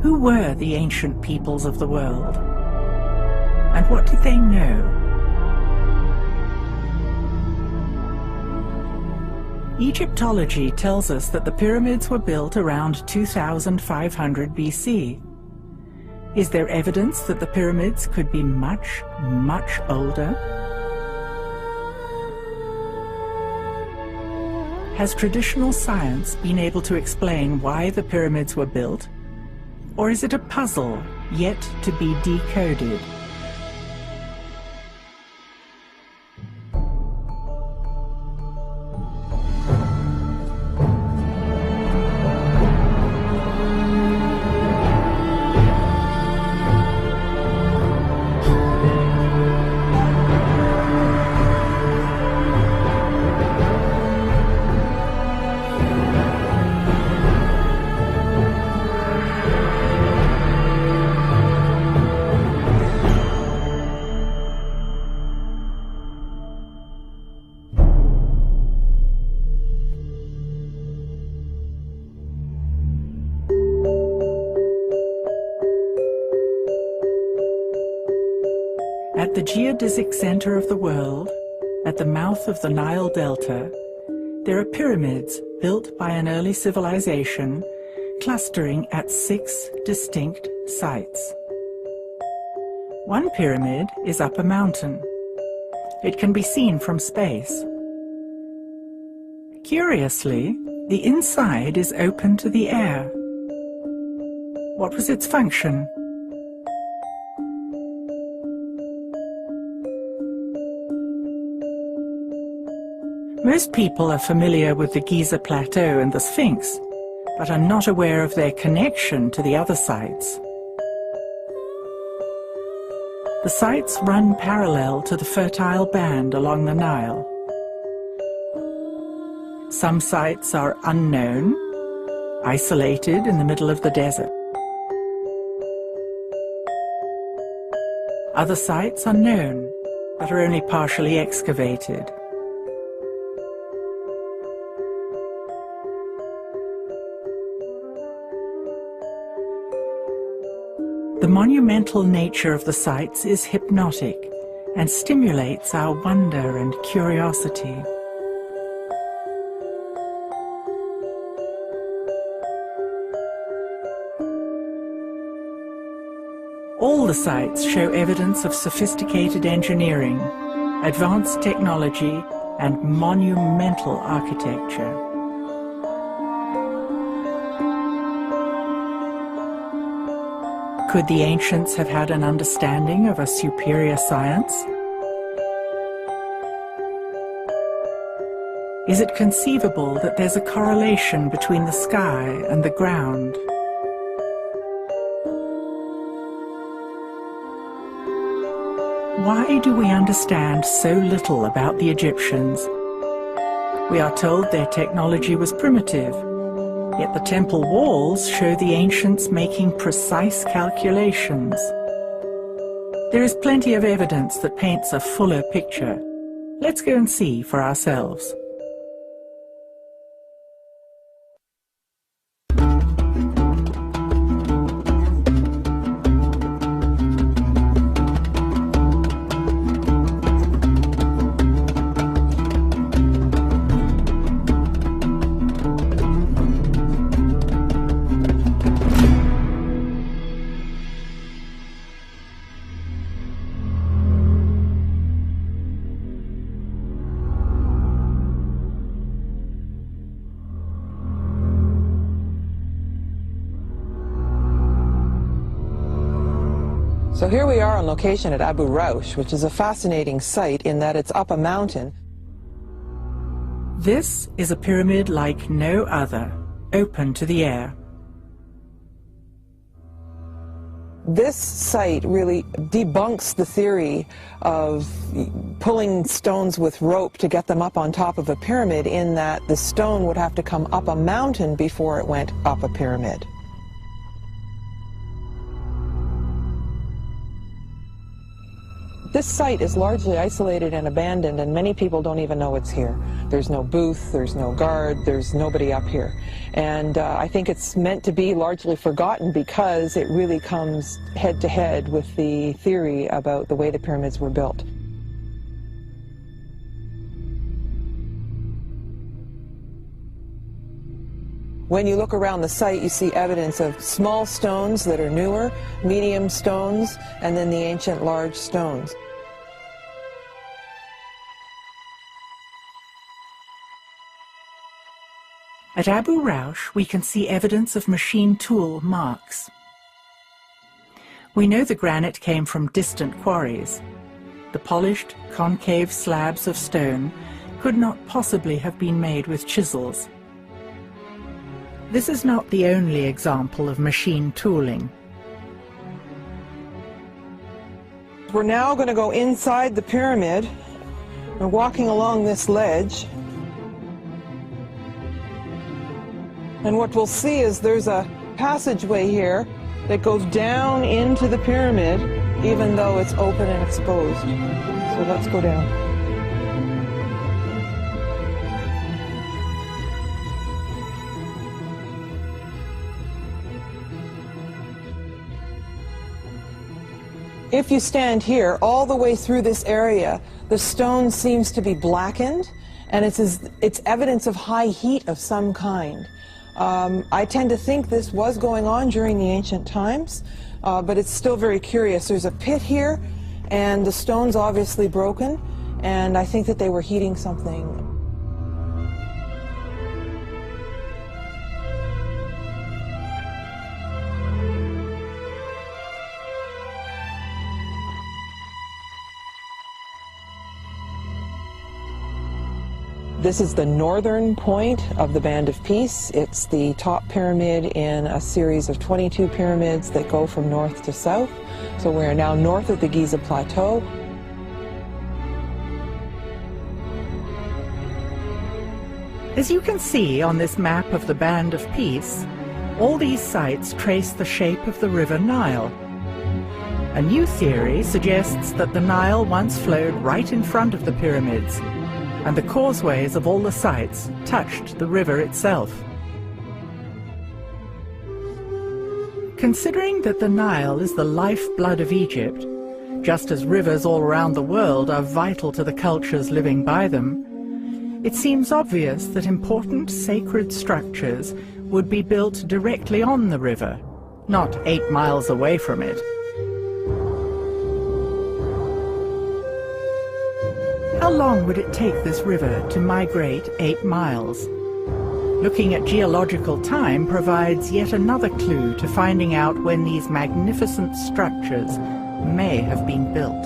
Who were the ancient peoples of the world? And what did they know? Egyptology tells us that the pyramids were built around 2500 BC. Is there evidence that the pyramids could be much, much older? Has traditional science been able to explain why the pyramids were built? Or is it a puzzle yet to be decoded? At the geodesic center of the world, at the mouth of the Nile Delta, there are pyramids built by an early civilization clustering at 6 distinct sites. One pyramid is up a mountain. It can be seen from space. Curiously, the inside is open to the air. What was its function? Most people are familiar with the Giza Plateau and the Sphinx, but are not aware of their connection to the other sites. The sites run parallel to the fertile band along the Nile. Some sites are unknown, isolated in the middle of the desert. Other sites are known, but are only partially excavated. The monumental nature of the sites is hypnotic and stimulates our wonder and curiosity. All the sites show evidence of sophisticated engineering, advanced technology, and monumental architecture. Could the ancients have had an understanding of a superior science? Is it conceivable that there's a correlation between the sky and the ground? Why do we understand so little about the Egyptians? We are told their technology was primitive, yet the temple walls show the ancients making precise calculations. There is plenty of evidence that paints a fuller picture. Let's go and see for ourselves. So here we are on location at Abu Raush, which is a fascinating site in that it's up a mountain. This is a pyramid like no other, open to the air. This site really debunks the theory of pulling stones with rope to get them up on top of a pyramid, in that the stone would have to come up a mountain before it went up a pyramid. This site is largely isolated and abandoned, and many people don't even know it's here. There's no booth, there's no guard, there's nobody up here. And I think it's meant to be largely forgotten because it really comes head to head with the theory about the way the pyramids were built. When you look around the site, you see evidence of small stones that are newer, medium stones, and then the ancient large stones. At Abu Raush, we can see evidence of machine tool marks. We know the granite came from distant quarries. The polished, concave slabs of stone could not possibly have been made with chisels. This is not the only example of machine tooling. We're now going to go inside the pyramid. We're walking along this ledge. And what we'll see is there's a passageway here that goes down into the pyramid, even though it's open and exposed. So let's go down. If you stand here, all the way through this area, the stone seems to be blackened, and it's evidence of high heat of some kind. I tend to think this was going on during the ancient times, but it's still very curious. There's a pit here, and the stone's obviously broken, and I think that they were heating something. This is the northern point of the Band of Peace. It's the top pyramid in a series of 22 pyramids that go from north to south. So we're now north of the Giza Plateau. As you can see on this map of the Band of Peace, all these sites trace the shape of the River Nile. A new theory suggests that the Nile once flowed right in front of the pyramids, and the causeways of all the sites touched the river itself. Considering that the Nile is the lifeblood of Egypt, just as rivers all around the world are vital to the cultures living by them, it seems obvious that important sacred structures would be built directly on the river, not 8 miles away from it. How long would it take this river to migrate 8 miles? Looking at geological time provides yet another clue to finding out when these magnificent structures may have been built.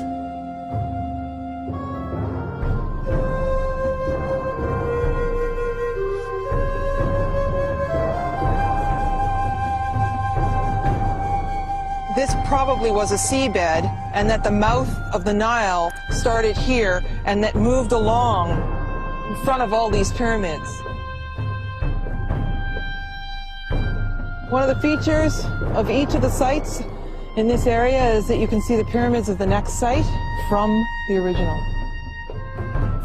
This probably was a seabed, and that the mouth of the Nile started here and that moved along in front of all these pyramids. One of the features of each of the sites in this area is that you can see the pyramids of the next site from the original.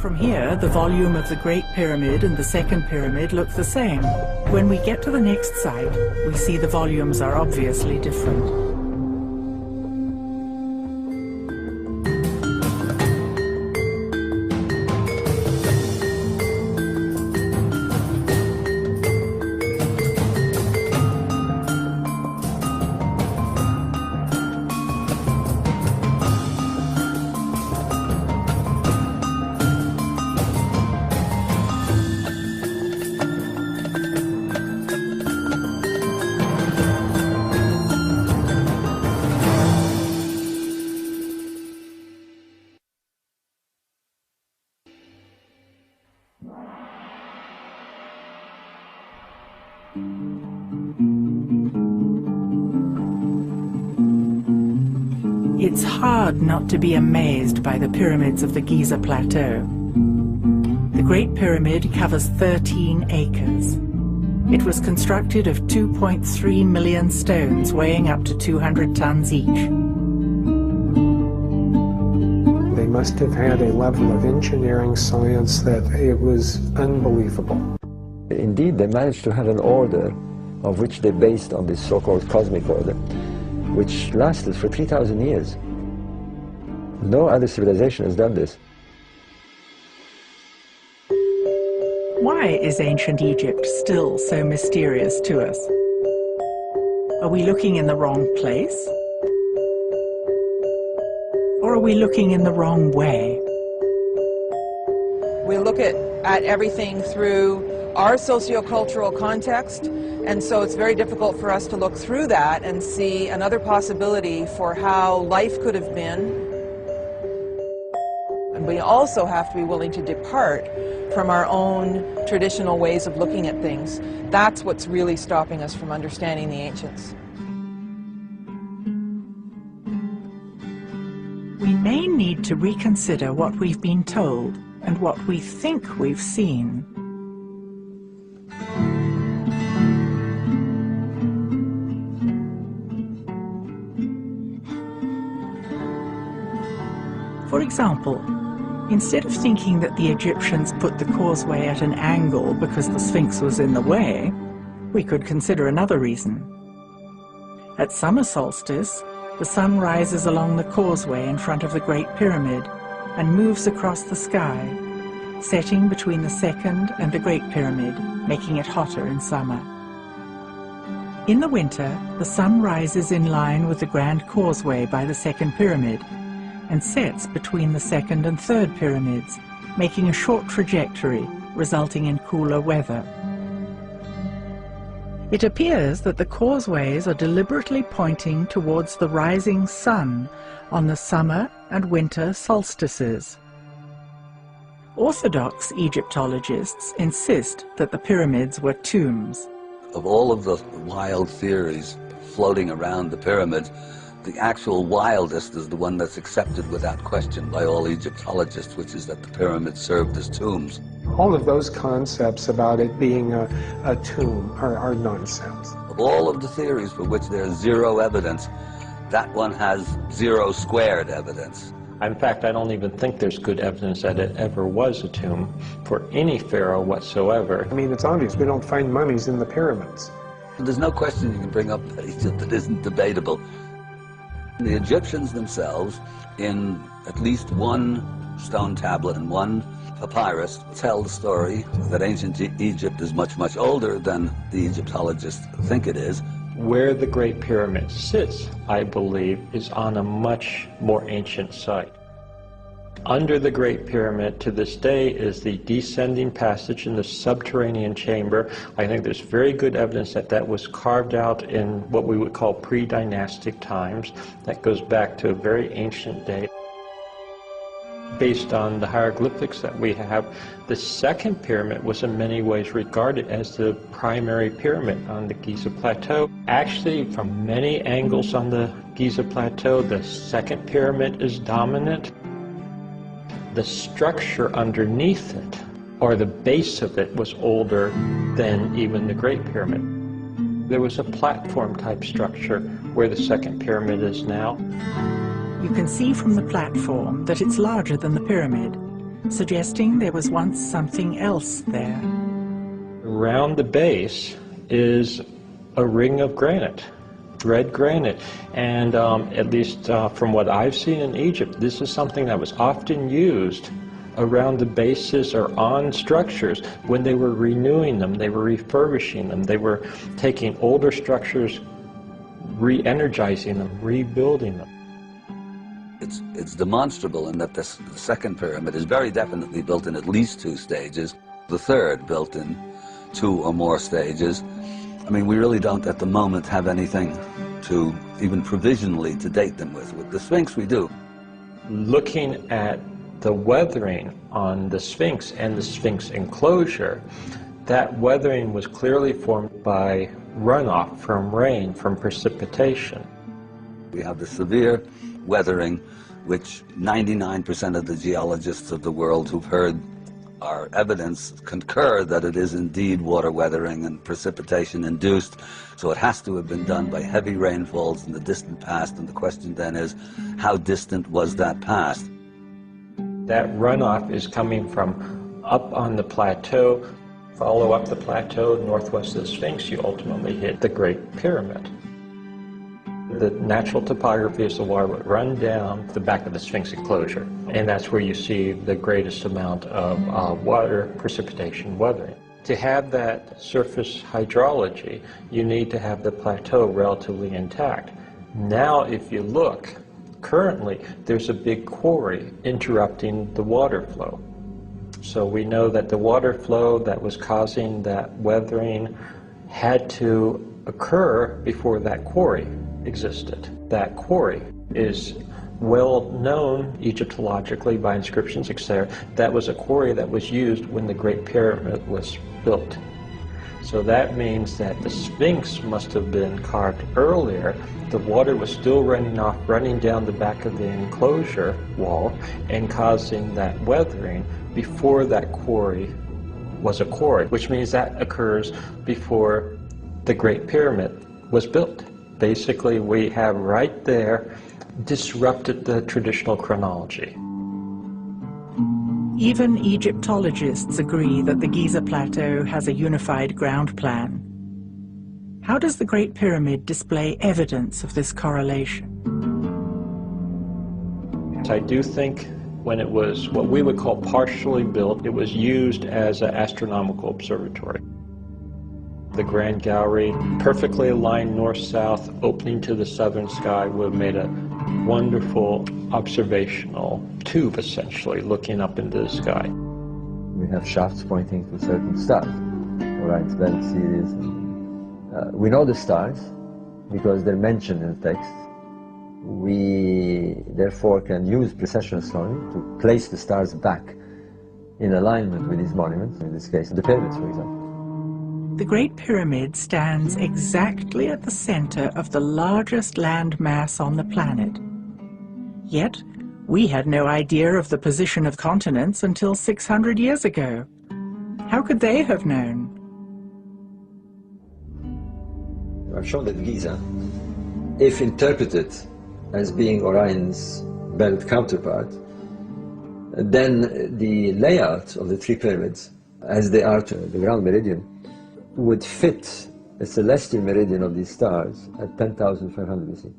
From here, the volume of the Great Pyramid and the Second Pyramid look the same. When we get to the next site, we see the volumes are obviously different. It's hard not to be amazed by the pyramids of the Giza Plateau. The Great Pyramid covers 13 acres. It was constructed of 2.3 million stones weighing up to 200 tons each. must have had a level of engineering science that it was unbelievable. Indeed, they managed to have an order of which they based on this so-called cosmic order, which lasted for 3,000 years. No other civilization has done this. Why is ancient Egypt still so mysterious to us? Are we looking in the wrong place? Or are we looking in the wrong way? We look at everything through our sociocultural context, and so it's very difficult for us to look through that and see another possibility for how life could have been. And we also have to be willing to depart from our own traditional ways of looking at things. That's what's really stopping us from understanding the ancients. We may need to reconsider what we've been told and what we think we've seen. For example, instead of thinking that the Egyptians put the causeway at an angle because the Sphinx was in the way, we could consider another reason. At summer solstice, the sun rises along the causeway in front of the Great Pyramid and moves across the sky, setting between the Second and the Great Pyramid, making it hotter in summer. In the winter, the sun rises in line with the Grand Causeway by the Second Pyramid and sets between the Second and Third Pyramids, making a short trajectory, resulting in cooler weather. It appears that the causeways are deliberately pointing towards the rising sun on the summer and winter solstices. Orthodox Egyptologists insist that the pyramids were tombs. Of all of the wild theories floating around the pyramids, the actual wildest is the one that's accepted without question by all Egyptologists, which is that the pyramids served as tombs. All of those concepts about it being a tomb are nonsense. Of all of the theories for which there's zero evidence, that one has zero squared evidence. In fact, I don't even think there's good evidence that it ever was a tomb for any pharaoh whatsoever. I mean, it's obvious we don't find mummies in the pyramids. There's no question you can bring up that isn't debatable. The Egyptians themselves, in at least one stone tablet and one papyrus, tell the story that ancient Egypt is much, much older than the Egyptologists think it is. Where the Great Pyramid sits, I believe, is on a much more ancient site. Under the Great Pyramid to this day is the descending passage in the subterranean chamber. I think there's very good evidence that that was carved out in what we would call pre-dynastic times. That goes back to a very ancient day. Based on the hieroglyphics that we have, the second pyramid was in many ways regarded as the primary pyramid on the Giza Plateau. Actually, from many angles on the Giza Plateau, the second pyramid is dominant. The structure underneath it, or the base of it, was older than even the Great Pyramid. There was a platform-type structure where the second pyramid is now. You can see from the platform that it's larger than the pyramid, suggesting there was once something else there. Around the base is a ring of granite, red granite, and at least from what I've seen in Egypt, this is something that was often used around the bases or on structures when they were renewing them, they were refurbishing them, they were taking older structures, re-energizing them, rebuilding them. It's demonstrable in that the second pyramid is very definitely built in at least 2 stages, the third built in 2 or more stages. I mean, we really don't at the moment have anything to even provisionally to date them with. With the Sphinx we do. Looking at the weathering on the Sphinx and the Sphinx enclosure, that weathering was clearly formed by runoff from rain, from precipitation. We have the severe weathering, which 99% of the geologists of the world who've heard our evidence concur that it is indeed water weathering and precipitation induced. So it has to have been done by heavy rainfalls in the distant past, and the question then is, how distant was that past? That runoff is coming from up on the plateau. Follow up the plateau northwest of the Sphinx, you ultimately hit the Great Pyramid. The natural topography is the water would run down the back of the Sphinx enclosure, and that's where you see the greatest amount of water precipitation weathering. To have that surface hydrology, you need to have the plateau relatively intact. Now, if you look, currently there's a big quarry interrupting the water flow. So we know that the water flow that was causing that weathering had to occur before that quarry existed. That quarry is well known Egyptologically by inscriptions, etc. That was a quarry that was used when the Great Pyramid was built. So that means that the Sphinx must have been carved earlier. The water was still running down the back of the enclosure wall and causing that weathering before that quarry was a quarry, which means that occurs before the Great Pyramid was built. Basically, we have right there disrupted the traditional chronology. Even Egyptologists agree that the Giza Plateau has a unified ground plan. How does the Great Pyramid display evidence of this correlation? I do think when it was what we would call partially built, it was used as an astronomical observatory. The Grand Gallery, perfectly aligned north-south, opening to the southern sky, would have made a wonderful observational tube, essentially, looking up into the sky. We have shafts pointing to certain stars, Orion's Belt series. We know the stars because they're mentioned in the text. We therefore can use precession astronomy to place the stars back in alignment with these monuments, in this case the pyramids, for example. The Great Pyramid stands exactly at the center of the largest land mass on the planet. Yet, we had no idea of the position of continents until 600 years ago. How could they have known? I've shown that Giza, if interpreted as being Orion's belt counterpart, then the layout of the three pyramids, as they are to the ground meridian, would fit a celestial meridian of these stars at 10,500 BC.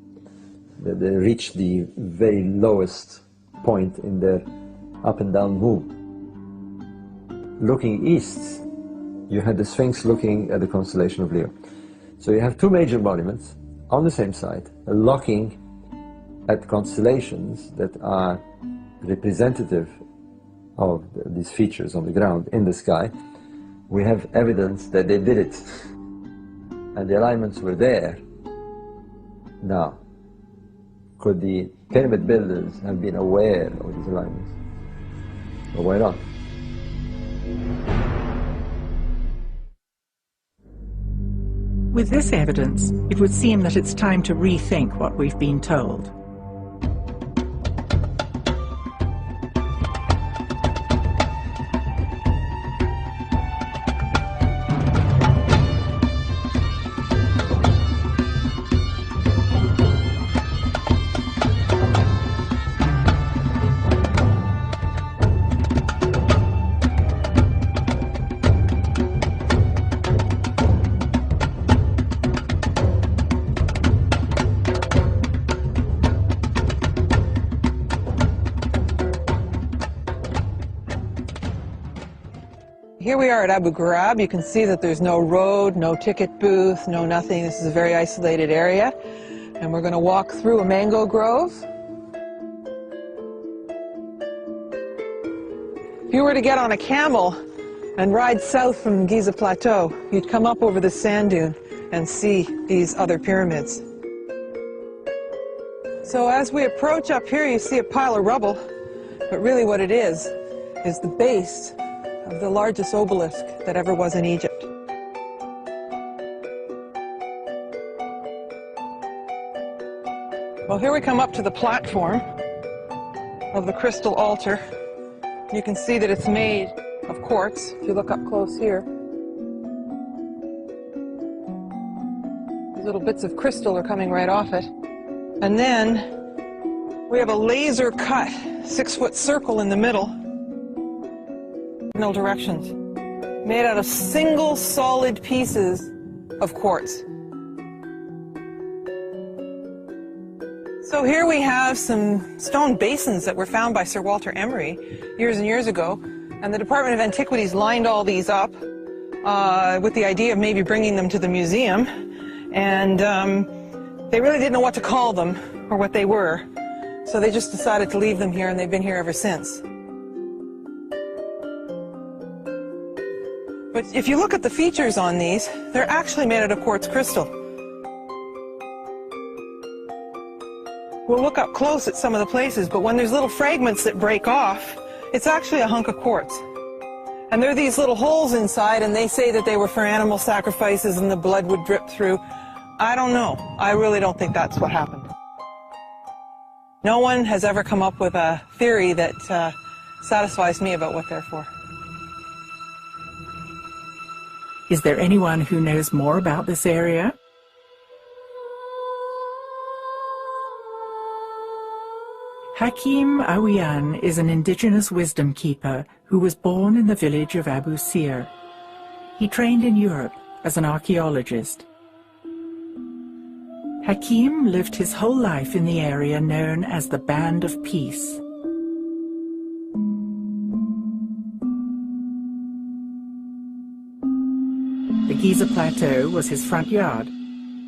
They reach the very lowest point in their up and down move. Looking east, you had the Sphinx looking at the constellation of Leo. So you have two major monuments on the same site, looking at constellations that are representative of these features on the ground in the sky. We have evidence that they did it, and the alignments were there. Now, could the pyramid builders have been aware of these alignments? Or why not? With this evidence, it would seem that it's time to rethink what we've been told. Here we are at Abu Ghurab. You can see that there's no road, no ticket booth, no nothing. This is a very isolated area. And we're going to walk through a mango grove. If you were to get on a camel and ride south from Giza Plateau, you'd come up over the sand dune and see these other pyramids. So as we approach up here, you see a pile of rubble, but really what it is the base of the largest obelisk that ever was in Egypt. Well, here we come up to the platform of the crystal altar. You can see that it's made of quartz, if you look up close here. These little bits of crystal are coming right off it. And then we have a laser cut 6-foot circle in the middle. No directions. Made out of single solid pieces of quartz. So here we have some stone basins that were found by Sir Walter Emery years and years ago, and the Department of Antiquities lined all these up with the idea of maybe bringing them to the museum, and they really didn't know what to call them or what they were, so they just decided to leave them here, and they've been here ever since. But if you look at the features on these, they're actually made out of quartz crystal. We'll look up close at some of the places, but when there's little fragments that break off, it's actually a hunk of quartz. And there are these little holes inside, and they say that they were for animal sacrifices and the blood would drip through. I don't know. I really don't think that's what happened. No one has ever come up with a theory that satisfies me about what they're for. Is there anyone who knows more about this area? Hakim Awiyan is an indigenous wisdom keeper who was born in the village of Abu Sir. He trained in Europe as an archaeologist. Hakim lived his whole life in the area known as the Band of Peace. The Giza Plateau was his front yard.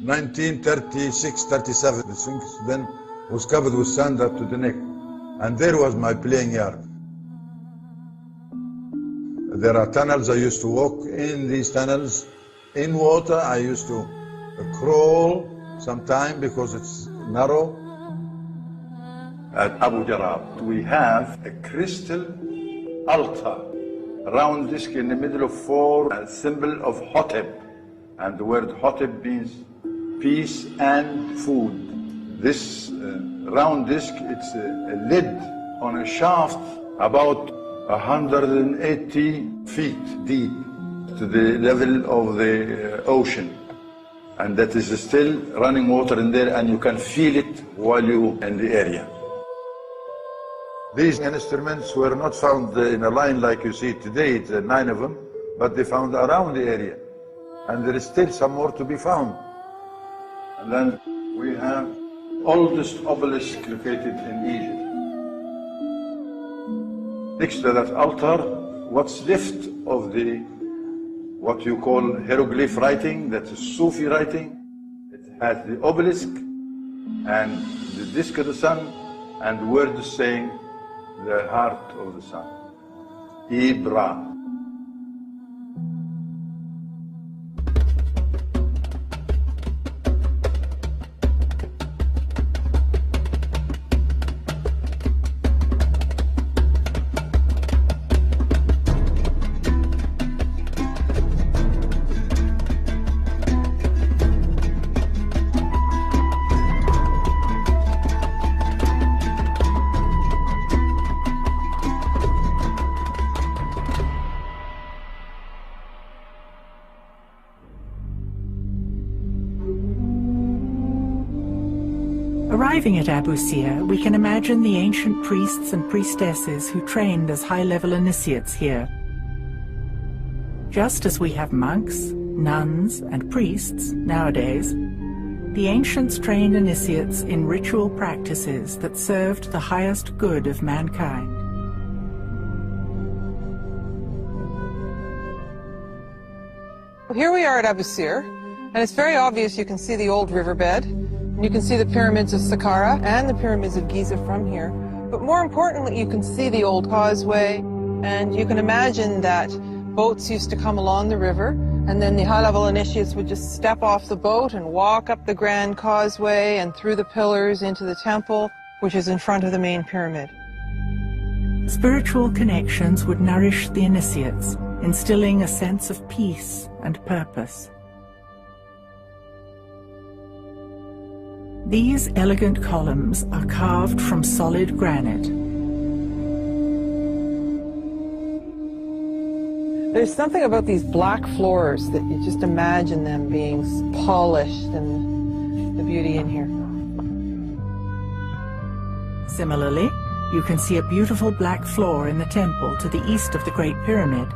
1936-37, the Sphinx then was covered with sand up to the neck, and there was my playing yard. There are tunnels. I used to walk in these tunnels. In water, I used to crawl sometime because it's narrow. At Abu Jarab, we have a crystal altar, a round disc in the middle of four, a symbol of Hotep, and the word Hotep means peace and food. This round disc, it's a lid on a shaft about 180 feet deep to the level of the ocean. And that is still running water in there, and you can feel it while you're in the area. These instruments were not found in a line like you see today, it's 9 of them, but they found around the area. And there is still some more to be found. And then we have oldest obelisk located in Egypt. Next to that altar, what's left of the what you call hieroglyph writing, that is Sufi writing. It has the obelisk and the disc of the sun and words saying the heart of the sun. Ibra. Arriving at Abu Sir, we can imagine the ancient priests and priestesses who trained as high-level initiates here. Just as we have monks, nuns, and priests nowadays, the ancients trained initiates in ritual practices that served the highest good of mankind. Well, here we are at Abu Sir, and it's very obvious you can see the old riverbed. You can see the pyramids of Saqqara and the pyramids of Giza from here. But more importantly, you can see the old causeway, and you can imagine that boats used to come along the river, and then the high-level initiates would just step off the boat and walk up the grand causeway and through the pillars into the temple, which is in front of the main pyramid. Spiritual connections would nourish the initiates, instilling a sense of peace and purpose. These elegant columns are carved from solid granite. There's something about these black floors that you just imagine them being polished and the beauty in here. Similarly, You can see a beautiful black floor in the temple to the east of the Great Pyramid.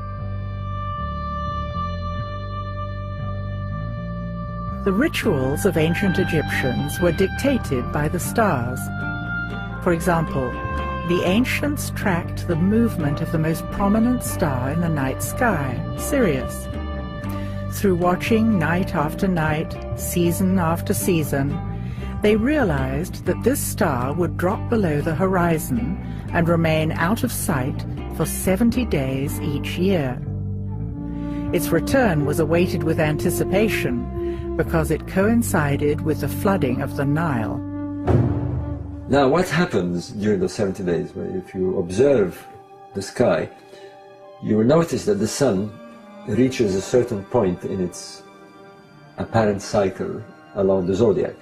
The rituals of ancient Egyptians were dictated by the stars. For example, the ancients tracked the movement of the most prominent star in the night sky, Sirius. Through watching night after night, season after season, they realized that this star would drop below the horizon and remain out of sight for 70 days each year. Its return was awaited with anticipation because it coincided with the flooding of the Nile. Now, what happens during those 70 days? Well, if you observe the sky, you will notice that the sun reaches a certain point in its apparent cycle along the zodiac.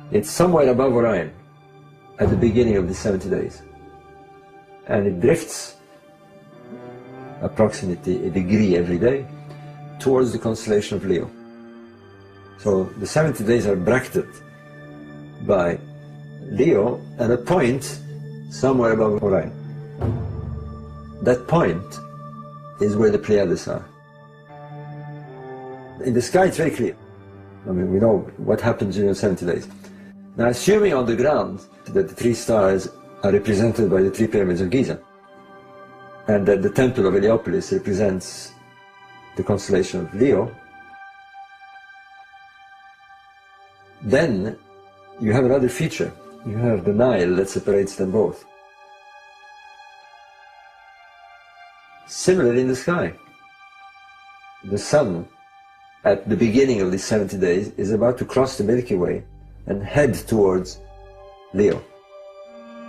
It's somewhere above Orion at the beginning of the 70 days. And it drifts approximately a degree every day towards the constellation of Leo. So the 70 days are bracketed by Leo and a point somewhere above Orion. That point is where the Pleiades are. In the sky it's very clear. I mean, we know what happens during 70 days. Now, assuming on the ground that the three stars are represented by the three pyramids of Giza, and that the temple of Heliopolis represents the constellation of Leo, then you have another feature. You have the Nile that separates them both. Similarly in the sky, the sun at the beginning of these 70 days is about to cross the Milky Way and head towards Leo.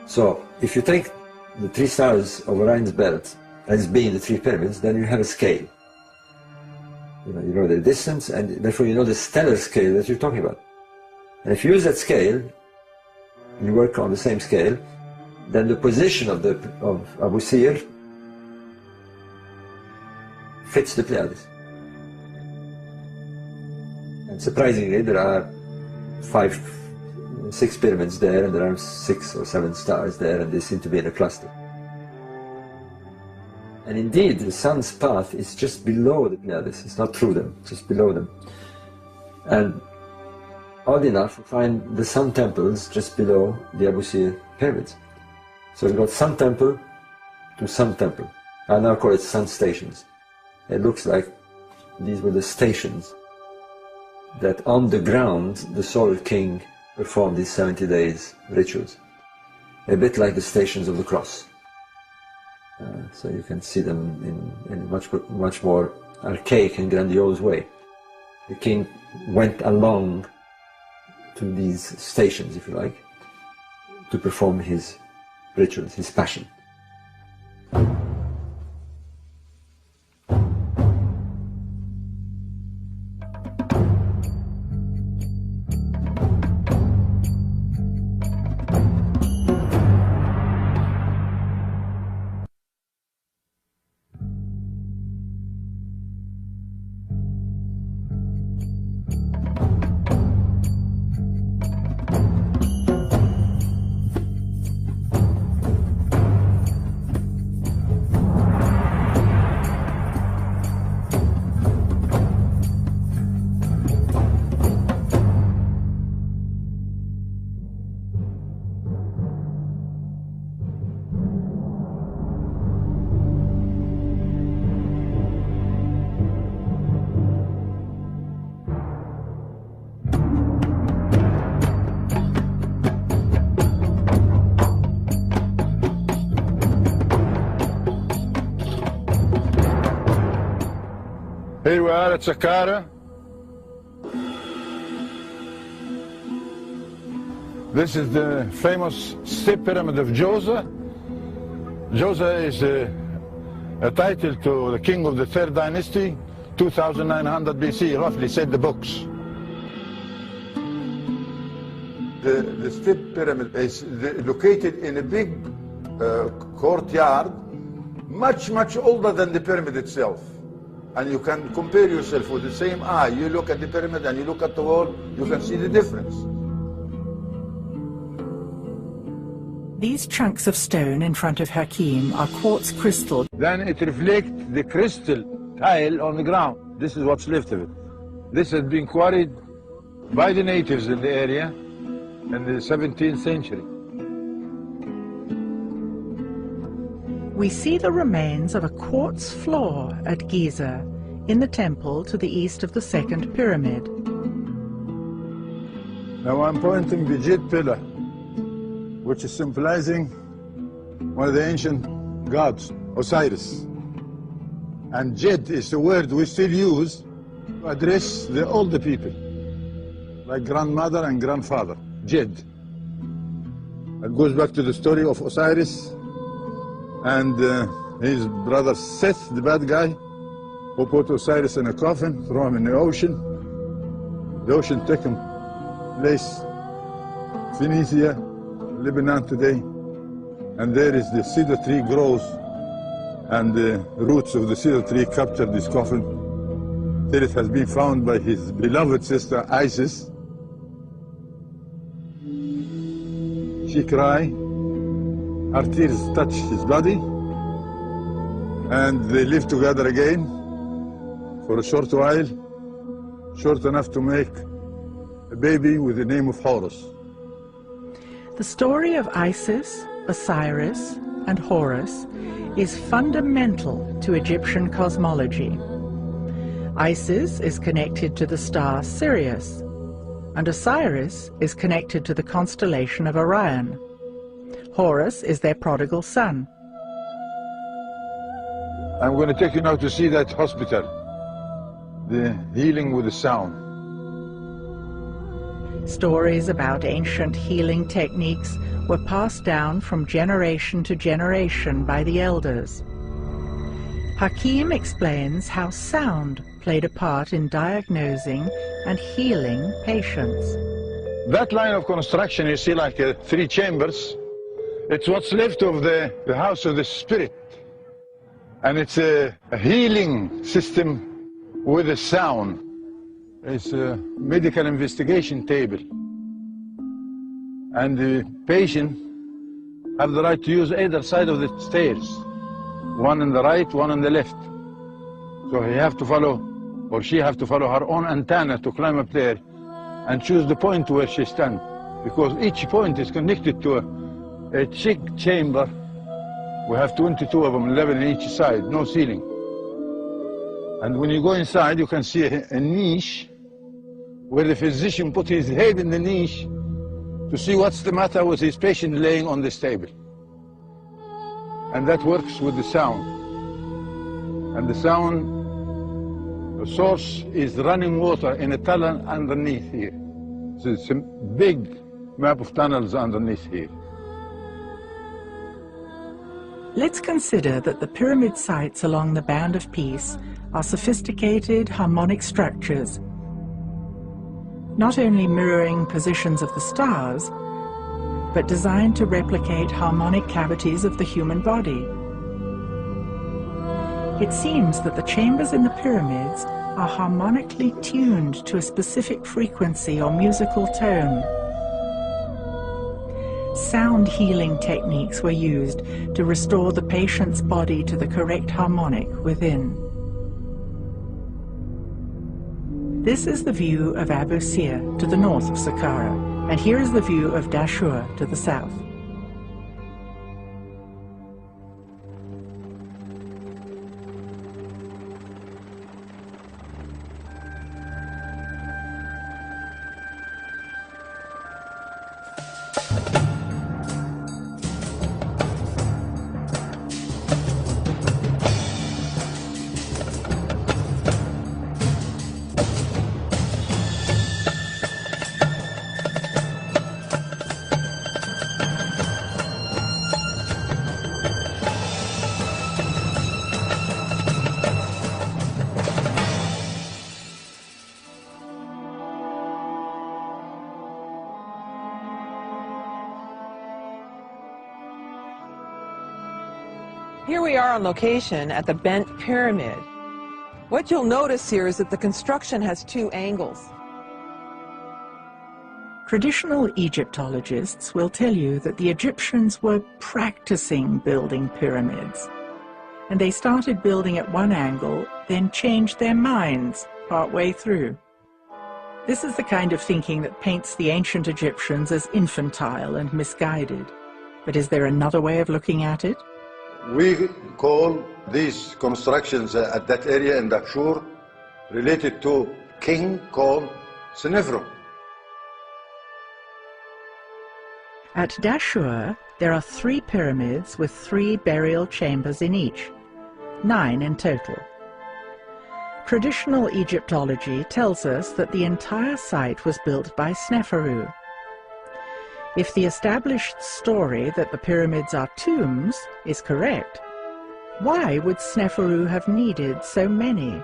So if you take the three stars of Orion's belt as being the three pyramids, then you have a scale. You know the distance, and therefore you know the stellar scale that you're talking about. And if you use that scale, you work on the same scale, then the position of Abu Sir fits the Pleiades. And surprisingly, there are 6 pyramids there, and there are 6 or 7 stars there, and they seem to be in a cluster. And indeed, the sun's path is just below the Pleiades. It's not through them, just below them. And odd enough, we find the sun temples just below the Abu Sir pyramids. So we've got sun temple to sun temple. I now call it sun stations. It looks like these were the stations that on the ground the solar king performed these 70 days rituals. A bit like the stations of the cross. So you can see them in a much more archaic and grandiose way. The king went along to these stations, if you like, to perform his rituals, his passion. Here we are at Saqqara. This is the famous Step Pyramid of Djoser. Djoser is a title to the king of the third dynasty, 2900 BC, roughly, said the books. The Step Pyramid is located in a big courtyard, much older than the pyramid itself. And you can compare yourself with the same eye. You look at the pyramid and you look at the wall, you can see the difference. These chunks of stone in front of Hakim are quartz crystal. Then it reflects the crystal tile on the ground. This is what's left of it. This had been quarried by the natives in the area in the 17th century. We see the remains of a quartz floor at Giza, in the temple to the east of the second pyramid. Now I'm pointing the jade pillar, which is symbolizing one of the ancient gods, Osiris. And jade is a word we still use to address the older people, like grandmother and grandfather, jade. It goes back to the story of Osiris and his brother Seth, the bad guy, who put Osiris in a coffin, throw him in the ocean. The ocean took him place, Phoenicia, Lebanon today, and there is the cedar tree grows, and the roots of the cedar tree captured this coffin till it has been found by his beloved sister Isis. She cried, her tears touch his body, and they live together again for a short while, short enough to make a baby with the name of Horus. The story of Isis, Osiris, and Horus is fundamental to Egyptian cosmology. Isis is connected to the star Sirius, and Osiris is connected to the constellation of Orion. Horus is their prodigal son. I'm going to take you now to see that hospital, the healing with the sound. Stories about ancient healing techniques were passed down from generation to generation by the elders. Hakim explains how sound played a part in diagnosing and healing patients. That line of construction you see like 3 chambers, it's what's left of the house of the spirit. And it's a healing system with a sound. It's a medical investigation table. And the patient have the right to use either side of the stairs. One on the right, one on the left. So he have to follow, or she have to follow her own antenna to climb up there and choose the point where she stands. Because each point is connected to a cheek chamber. We have 22 of them, 11 on each side, no ceiling. And when you go inside, you can see a niche where the physician put his head in the niche to see what's the matter with his patient laying on this table. And that works with the sound. And the sound, the source is running water in a tunnel underneath here. So it's a big map of tunnels underneath here. Let's consider that the pyramid sites along the Band of Peace are sophisticated harmonic structures, not only mirroring positions of the stars, but designed to replicate harmonic cavities of the human body. It seems that the chambers in the pyramids are harmonically tuned to a specific frequency or musical tone. Sound healing techniques were used to restore the patient's body to the correct harmonic within. This is the view of Abu Sir to the north of Saqqara, and here is the view of Dashur to the south. Here we are on location at the Bent Pyramid. What you'll notice here is that the construction has 2 angles. Traditional Egyptologists will tell you that the Egyptians were practicing building pyramids, and they started building at one angle, then changed their minds partway through. This is the kind of thinking that paints the ancient Egyptians as infantile and misguided. But is there another way of looking at it? We call these constructions at that area in Dashur related to king called Sneferu. At Dashur, there are 3 pyramids with 3 burial chambers in each, 9 in total. Traditional Egyptology tells us that the entire site was built by Sneferu. If the established story that the pyramids are tombs is correct, why would Sneferu have needed so many?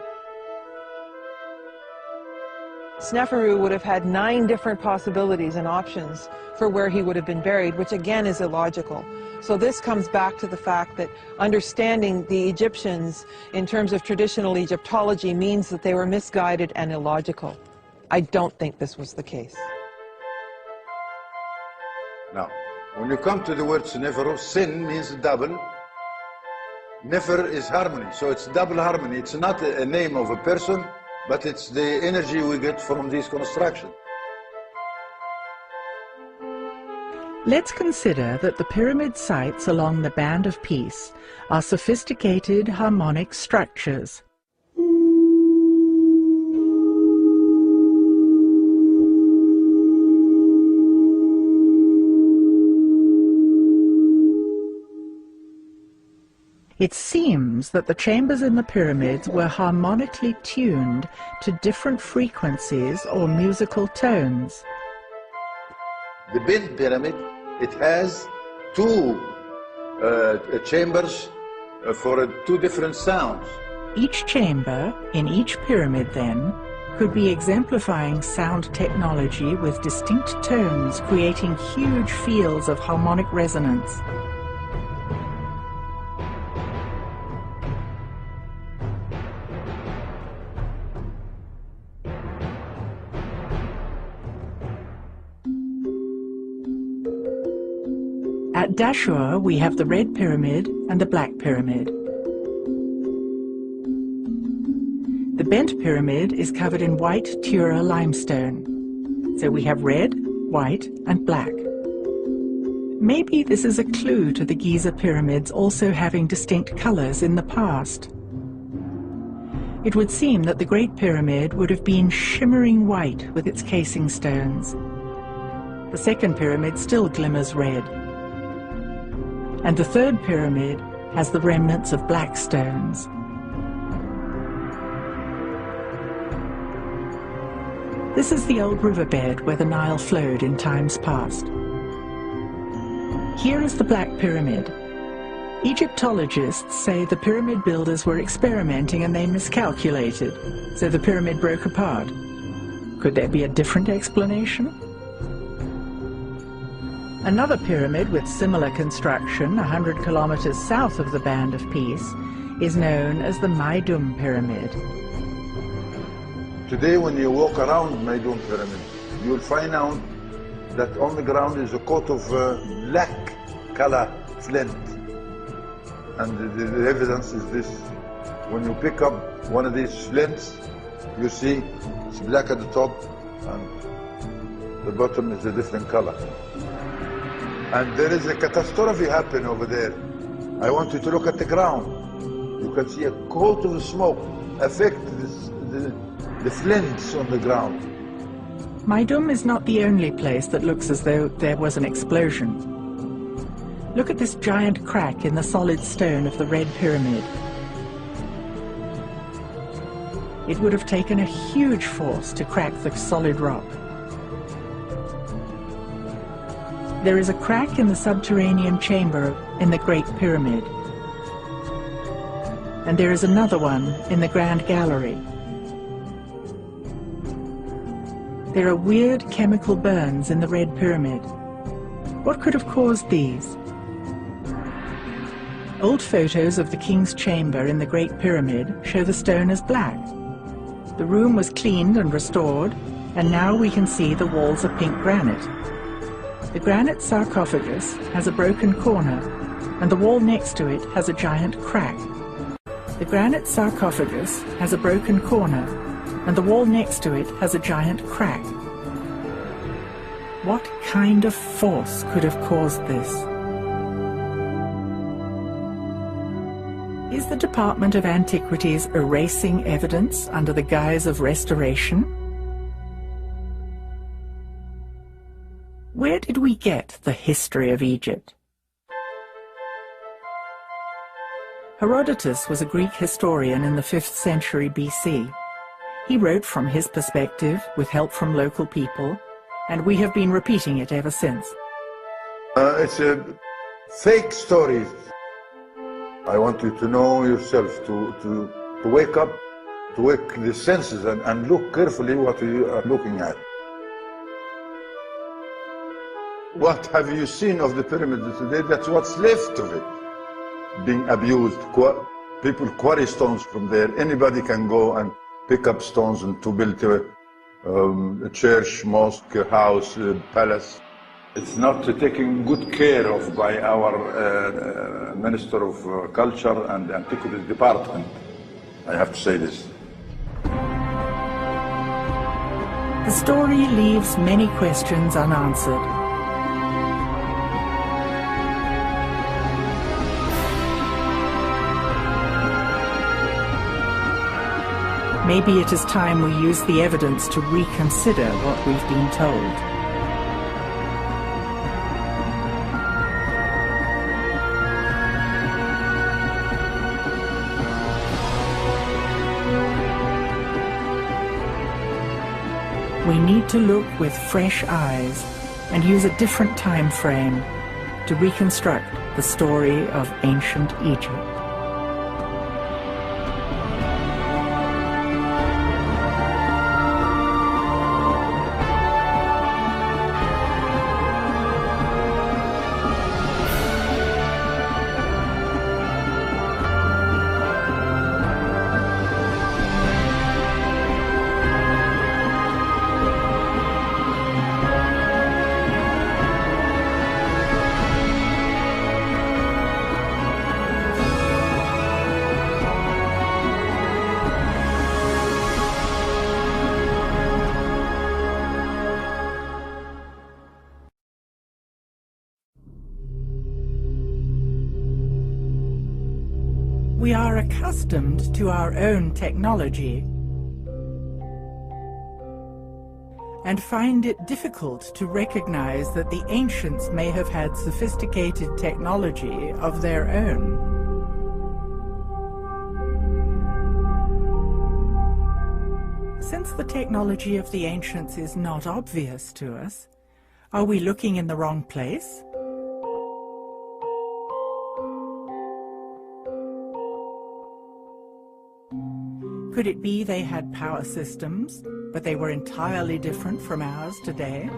Sneferu would have had 9 different possibilities and options for where he would have been buried, which again is illogical. So this comes back to the fact that understanding the Egyptians in terms of traditional Egyptology means that they were misguided and illogical. I don't think this was the case. Now, when you come to the word Sneferu, sin means double. Nefer is harmony, so it's double harmony. It's not a name of a person, but it's the energy we get from these constructions. Let's consider that the pyramid sites along the Band of Peace are sophisticated harmonic structures. It seems that the chambers in the pyramids were harmonically tuned to different frequencies or musical tones. The big pyramid, it has 2 chambers for 2 different sounds. Each chamber in each pyramid, then, could be exemplifying sound technology with distinct tones, creating huge fields of harmonic resonance. At Dashur, we have the Red Pyramid and the Black Pyramid. The Bent Pyramid is covered in white Tura limestone. So we have red, white, and black. Maybe this is a clue to the Giza pyramids also having distinct colors in the past. It would seem that the Great Pyramid would have been shimmering white with its casing stones. The second pyramid still glimmers red. And the third pyramid has the remnants of black stones. This is the old riverbed where the Nile flowed in times past. Here is the Black Pyramid. Egyptologists say the pyramid builders were experimenting and they miscalculated, so the pyramid broke apart. Could there be a different explanation? Another pyramid with similar construction, 100 kilometers south of the Band of Peace, is known as the Maidum Pyramid. Today, when you walk around Maidum Pyramid, you'll find out that on the ground is a coat of black color flint. And the evidence is this. When you pick up one of these flints, you see it's black at the top and the bottom is a different color. And there is a catastrophe happening over there. I want you to look at the ground. You can see a coat of smoke affect the flints on the ground. Maidum is not the only place that looks as though there was an explosion. Look at this giant crack in the solid stone of the Red Pyramid. It would have taken a huge force to crack the solid rock. There is a crack in the subterranean chamber in the Great Pyramid. And there is another one in the Grand Gallery. There are weird chemical burns in the Red Pyramid. What could have caused these? Old photos of the King's Chamber in the Great Pyramid show the stone as black. The room was cleaned and restored, and now we can see the walls are pink granite. The granite sarcophagus has a broken corner, and the wall next to it has a giant crack. The granite sarcophagus has a broken corner, and the wall next to it has a giant crack. What kind of force could have caused this? Is the Department of Antiquities erasing evidence under the guise of restoration? Where did we get the history of Egypt? Herodotus was a Greek historian in the 5th century BC. He wrote from his perspective with help from local people, and we have been repeating it ever since. It's a fake story. I want you to know yourself, to wake up, to wake the senses and look carefully what you are looking at. What have you seen of the pyramids today? That's what's left of it. Being abused. People quarry stones from there. Anybody can go and pick up stones and to build a church, mosque, house, palace. It's not taken good care of by our Minister of Culture and Antiquities Department. I have to say this. The story leaves many questions unanswered. Maybe it is time we use the evidence to reconsider what we've been told. We need to look with fresh eyes and use a different time frame to reconstruct the story of ancient Egypt. We are accustomed to our own technology and find it difficult to recognize that the ancients may have had sophisticated technology of their own. Since the technology of the ancients is not obvious to us, are we looking in the wrong place? Could it be they had power systems, but they were entirely different from ours today?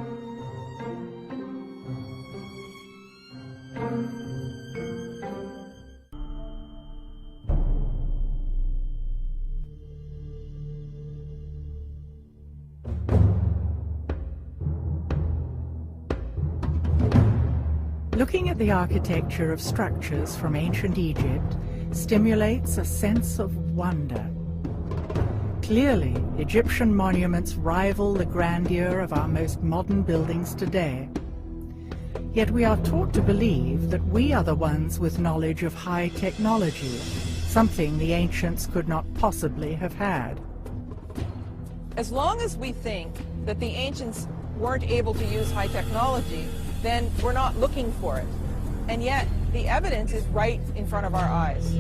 Looking at the architecture of structures from ancient Egypt stimulates a sense of wonder. Clearly, Egyptian monuments rival the grandeur of our most modern buildings today. Yet we are taught to believe that we are the ones with knowledge of high technology, something the ancients could not possibly have had. As long as we think that the ancients weren't able to use high technology, then we're not looking for it. And yet, the evidence is right in front of our eyes.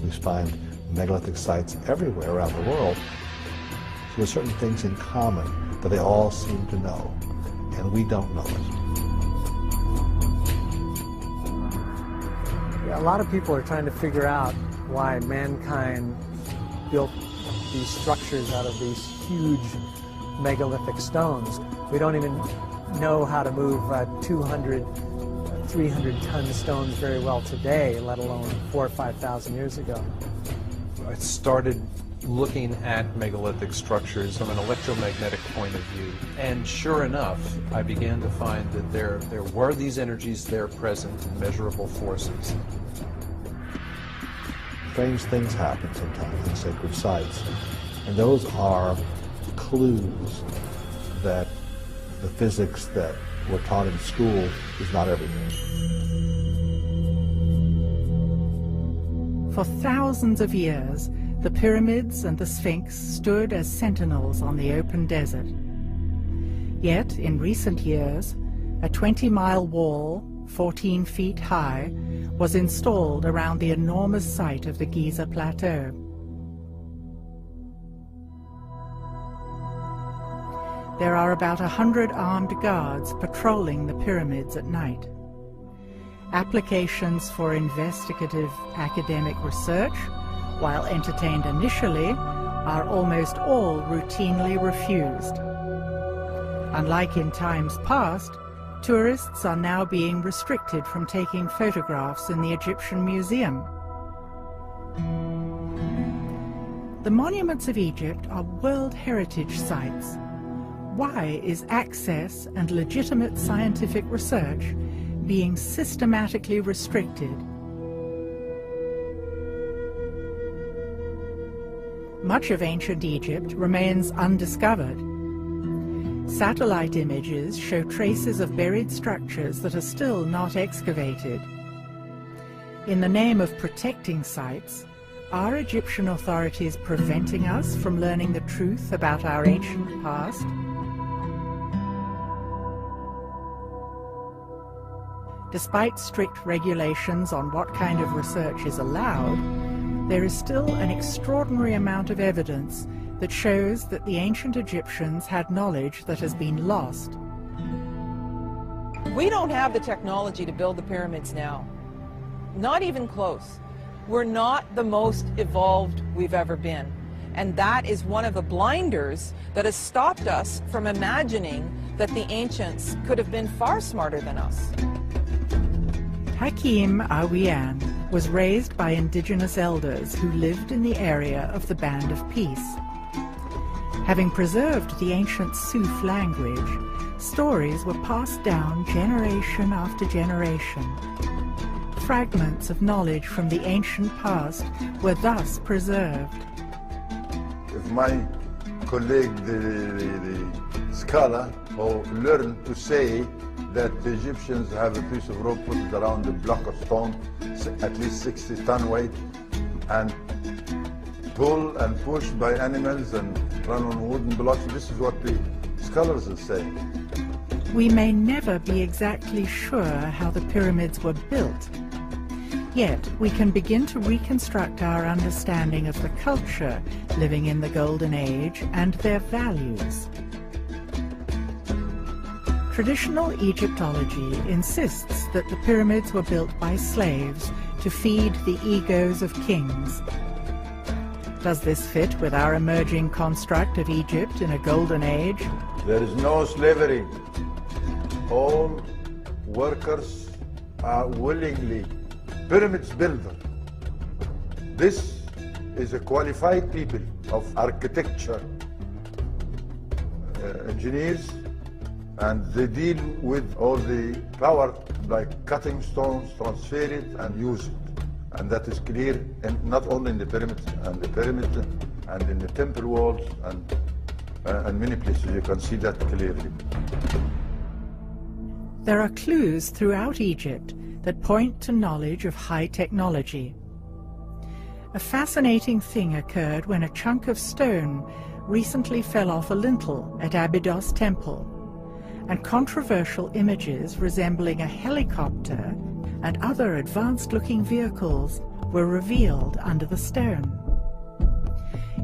We find megalithic sites everywhere around the world. So there's certain things in common that they all seem to know, and we don't know it. Yeah, a lot of people are trying to figure out why mankind built these structures out of these huge megalithic stones. We don't even know how to move 200, 300-ton stones very well today, let alone 4,000 or 5,000 years ago. It started looking at megalithic structures from an electromagnetic point of view. And sure enough, I began to find that there were these energies there present in measurable forces. Strange things happen sometimes in sacred sites, and those are clues that the physics that we're taught in school is not everything. For thousands of years, the pyramids and the Sphinx stood as sentinels on the open desert. Yet, in recent years, a 20-mile wall, 14 feet high, was installed around the enormous site of the Giza Plateau. There are about 100 armed guards patrolling the pyramids at night. Applications for investigative academic research, while entertained initially, are almost all routinely refused. Unlike in times past, tourists are now being restricted from taking photographs in the Egyptian Museum. The monuments of Egypt are World Heritage Sites. Why is access and legitimate scientific research being systematically restricted? Much of ancient Egypt remains undiscovered. Satellite images show traces of buried structures that are still not excavated. In the name of protecting sites, are Egyptian authorities preventing us from learning the truth about our ancient past? Despite strict regulations on what kind of research is allowed, there is still an extraordinary amount of evidence that shows that the ancient Egyptians had knowledge that has been lost. We don't have the technology to build the pyramids now. Not even close. We're not the most evolved we've ever been. And that is one of the blinders that has stopped us from imagining that the ancients could have been far smarter than us. Hakim Awian was raised by indigenous elders who lived in the area of the Band of Peace. Having preserved the ancient Suf language, stories were passed down generation after generation. Fragments of knowledge from the ancient past were thus preserved. If my colleague, the scholar, who learned to say that the Egyptians have a piece of rope put around a block of stone, at least 60-ton weight, and pulled and pushed by animals and run on wooden blocks. This is what the scholars are saying. We may never be exactly sure how the pyramids were built. Yet we can begin to reconstruct our understanding of the culture living in the Golden Age and their values. Traditional Egyptology insists that the pyramids were built by slaves to feed the egos of kings. Does this fit with our emerging construct of Egypt in a golden age? There is no slavery. All workers are willingly pyramids builder. This is a qualified people of architecture, engineers, and they deal with all the power by cutting stones, transfer it, and use it. And that is clear, not only in the pyramids, and in the temple walls, and many places. You can see that clearly. There are clues throughout Egypt that point to knowledge of high technology. A fascinating thing occurred when a chunk of stone recently fell off a lintel at Abydos Temple, and controversial images resembling a helicopter and other advanced-looking vehicles were revealed under the stone.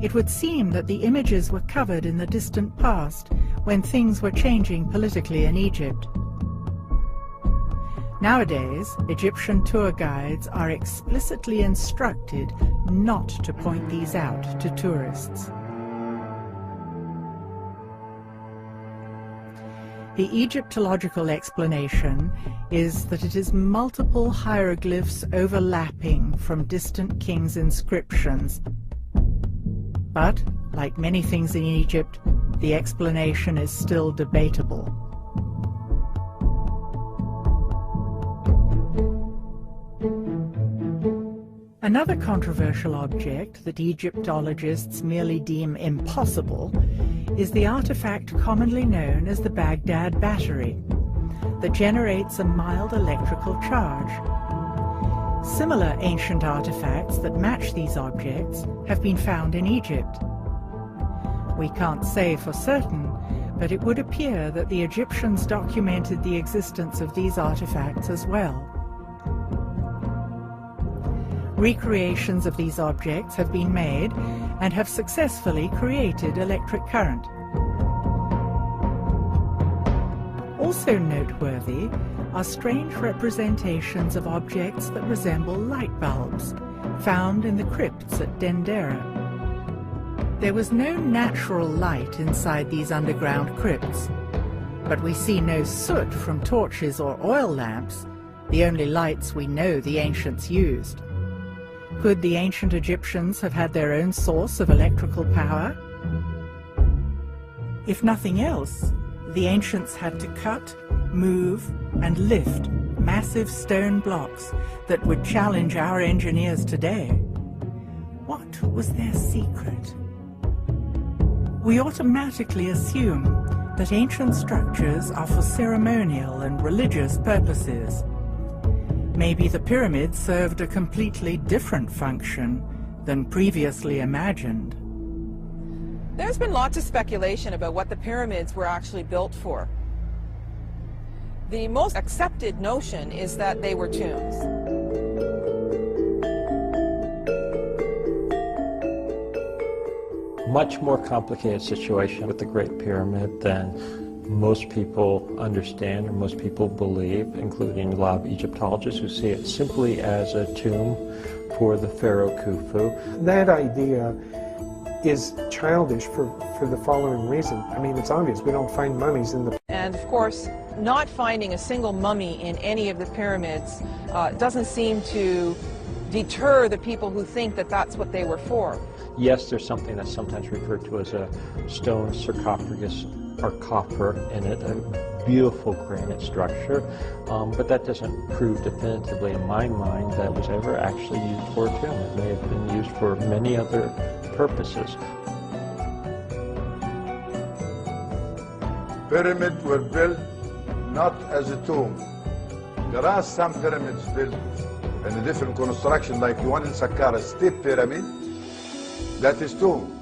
It would seem that the images were covered in the distant past when things were changing politically in Egypt. Nowadays, Egyptian tour guides are explicitly instructed not to point these out to tourists. The Egyptological explanation is that it is multiple hieroglyphs overlapping from distant kings' inscriptions. But, like many things in Egypt, the explanation is still debatable. Another controversial object that Egyptologists merely deem impossible is the artifact commonly known as the Baghdad Battery, that generates a mild electrical charge. Similar ancient artifacts that match these objects have been found in Egypt. We can't say for certain, but it would appear that the Egyptians documented the existence of these artifacts as well. Recreations of these objects have been made and have successfully created electric current. Also noteworthy are strange representations of objects that resemble light bulbs, found in the crypts at Dendera. There was no natural light inside these underground crypts, but we see no soot from torches or oil lamps, the only lights we know the ancients used. Could the ancient Egyptians have had their own source of electrical power? If nothing else, the ancients had to cut, move, and lift massive stone blocks that would challenge our engineers today. What was their secret? We automatically assume that ancient structures are for ceremonial and religious purposes. Maybe the pyramids served a completely different function than previously imagined. There's been lots of speculation about what the pyramids were actually built for. The most accepted notion is that they were tombs. Much more complicated situation with the Great Pyramid than most people understand or most people believe, including a lot of Egyptologists who see it simply as a tomb for the pharaoh Khufu. That idea is childish for the following reason. I mean, it's obvious, we don't find mummies in the... And of course, not finding a single mummy in any of the pyramids doesn't seem to deter the people who think that that's what they were for. Yes, there's something that's sometimes referred to as a stone sarcophagus or coffer in it, a beautiful granite structure, but that doesn't prove definitively in my mind that it was ever actually used for a tomb. It may have been used for many other purposes. Pyramids were built not as a tomb. There are some pyramids built in a different construction, like the one in Saqqara, Step Pyramid, that is tomb.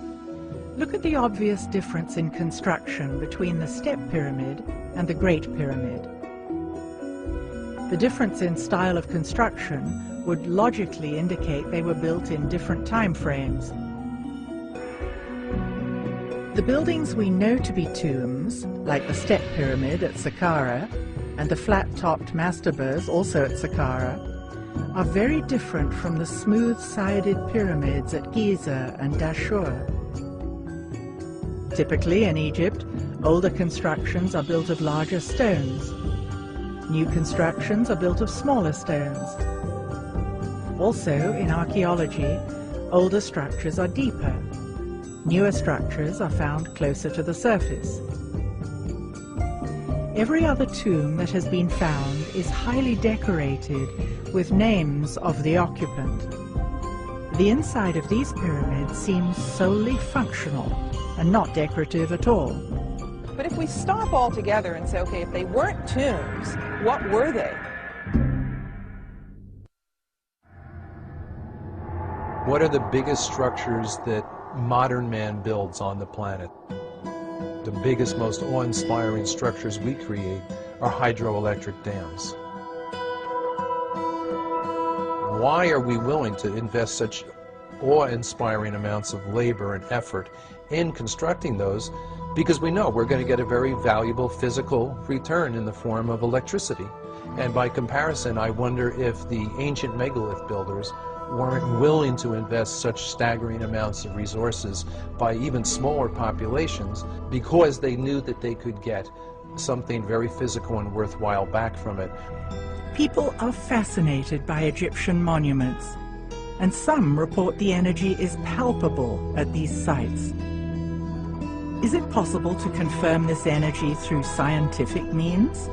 Look at the obvious difference in construction between the Step Pyramid and the Great Pyramid. The difference in style of construction would logically indicate they were built in different time frames. The buildings we know to be tombs, like the Step Pyramid at Saqqara and the flat-topped mastabas also at Saqqara, are very different from the smooth-sided pyramids at Giza and Dashur. Typically in Egypt, older constructions are built of larger stones. New constructions are built of smaller stones. Also, in archaeology, older structures are deeper. Newer structures are found closer to the surface. Every other tomb that has been found is highly decorated with names of the occupant. The inside of these pyramids seems solely functional and not decorative at all. But if we stop altogether and say, okay, if they weren't tombs, what were they? What are the biggest structures that modern man builds on the planet? The biggest, most awe-inspiring structures we create are hydroelectric dams. Why are we willing to invest such awe-inspiring amounts of labor and effort in constructing those? Because we know we're going to get a very valuable physical return in the form of electricity. And by comparison, I wonder if the ancient megalith builders weren't willing to invest such staggering amounts of resources by even smaller populations because they knew that they could get something very physical and worthwhile back from it. People are fascinated by Egyptian monuments. and some report the energy is palpable at these sites. Is it possible to confirm this energy through scientific means?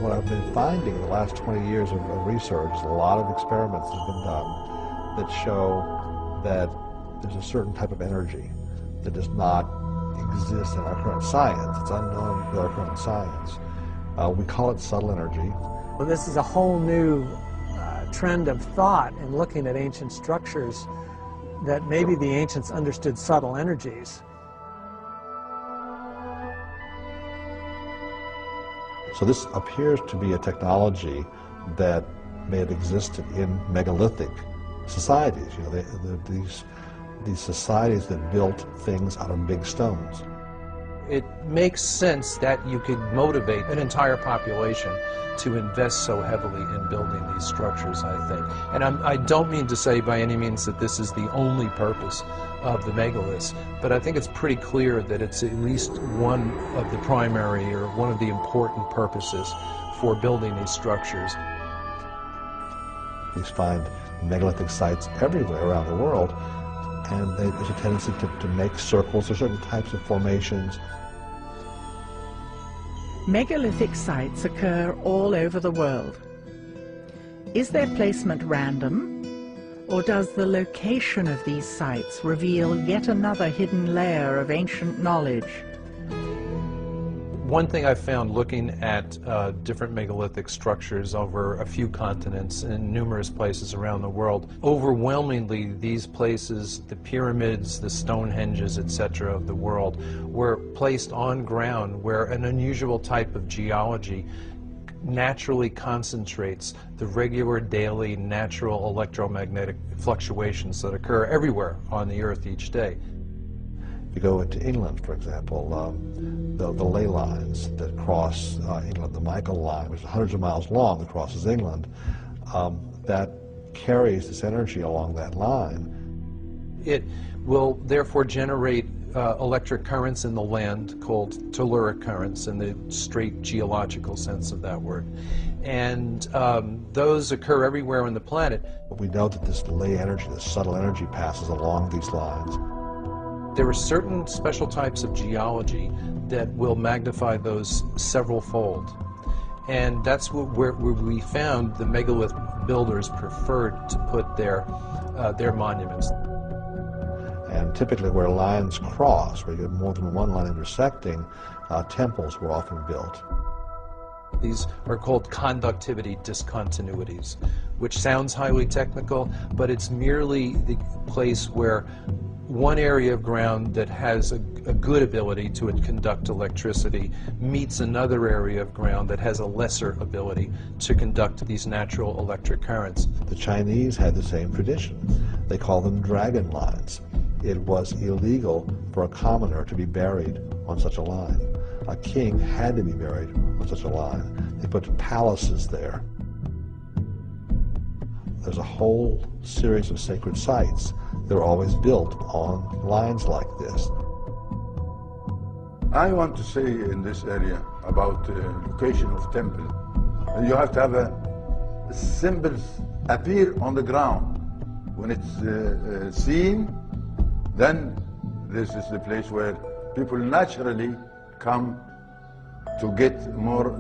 What I've been finding in the last 20 years of research, a lot of experiments have been done that show that there's a certain type of energy that does not exist in our current science. It's unknown to our current science. We call it subtle energy. Well, this is a whole new trend of thought in looking at ancient structures, that maybe the ancients understood subtle energies. So this appears to be a technology that may have existed in megalithic societies. You know, these societies that built things out of big stones. It makes sense that you could motivate an entire population to invest so heavily in building these structures, I think. And I don't mean to say by any means that this is the only purpose of the megaliths, but I think it's pretty clear that it's at least one of the primary or one of the important purposes for building these structures. We find megalithic sites everywhere around the world, and there's a tendency to make circles or certain types of formations. Megalithic sites occur all over the world. Is their placement random, or does the location of these sites reveal yet another hidden layer of ancient knowledge? One thing I found looking at different megalithic structures over a few continents and numerous places around the world, overwhelmingly these places, the pyramids, the Stonehenges, etc. of the world, were placed on ground where an unusual type of geology naturally concentrates the regular daily natural electromagnetic fluctuations that occur everywhere on the Earth each day. If you go into England, for example, the ley lines that cross England, the Michael Line, which is hundreds of miles long, that crosses England, that carries this energy along that line. It will therefore generate electric currents in the land called telluric currents in the straight geological sense of that word. And those occur everywhere on the planet. We know that this ley energy, this subtle energy, passes along these lines. There are certain special types of geology that will magnify those several-fold. And that's where we found the megalith builders preferred to put their monuments. And typically where lines cross, where you have more than one line intersecting, temples were often built. These are called conductivity discontinuities, which sounds highly technical, but it's merely the place where one area of ground that has a good ability to conduct electricity meets another area of ground that has a lesser ability to conduct these natural electric currents. The Chinese had the same tradition. They call them dragon lines. It was illegal for a commoner to be buried on such a line. A king had to be buried on such a line. They put palaces there. There's a whole series of sacred sites that are always built on lines like this. I want to say in this area about the location of temple. You have to have symbols appear on the ground. When it's seen, then this is the place where people naturally come to get more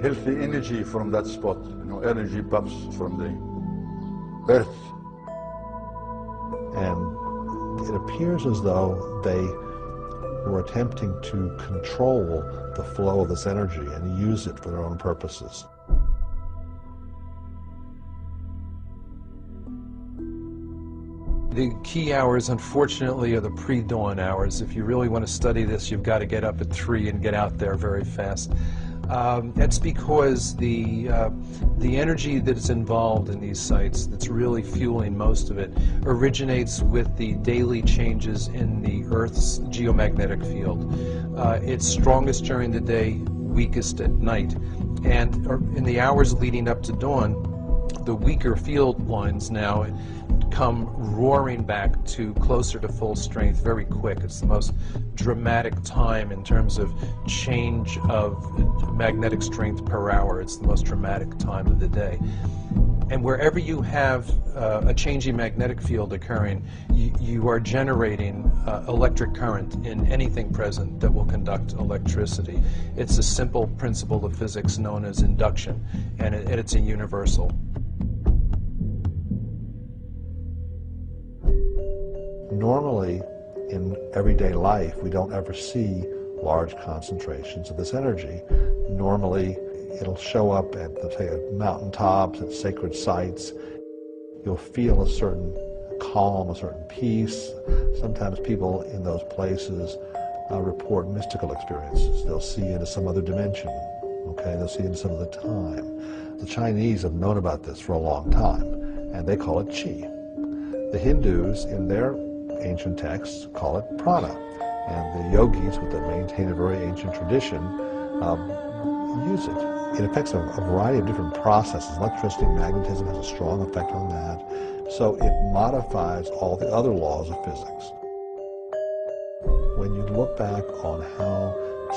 healthy energy from that spot. You know, energy pumps from the earth. And it appears as though they were attempting to control the flow of this energy and use it for their own purposes. The key hours, unfortunately, are the pre-dawn hours. If you really want to study this, you've got to get up at 3 and get out there very fast. That's because the energy that's involved in these sites, that's really fueling most of it, originates with the daily changes in the Earth's geomagnetic field. It's strongest during the day, weakest at night. And in the hours leading up to dawn, the weaker field lines now come roaring back to closer to full strength very quick. It's the most dramatic time in terms of change of magnetic strength per hour. It's the most dramatic time of the day. And wherever you have a changing magnetic field occurring, you are generating electric current in anything present that will conduct electricity. It's a simple principle of physics known as induction, and it's a universal. Normally, in everyday life, we don't ever see large concentrations of this energy. Normally, it'll show up at, say, mountaintops, at sacred sites. You'll feel a certain calm, a certain peace. Sometimes people in those places report mystical experiences. They'll see into some other dimension, okay? They'll see into some other time. The Chinese have known about this for a long time, and they call it qi. The Hindus, in their ancient texts, call it prana. And the yogis, that maintain a very ancient tradition, use it. It affects a variety of different processes. Electricity and magnetism has a strong effect on that. So it modifies all the other laws of physics. When you look back on how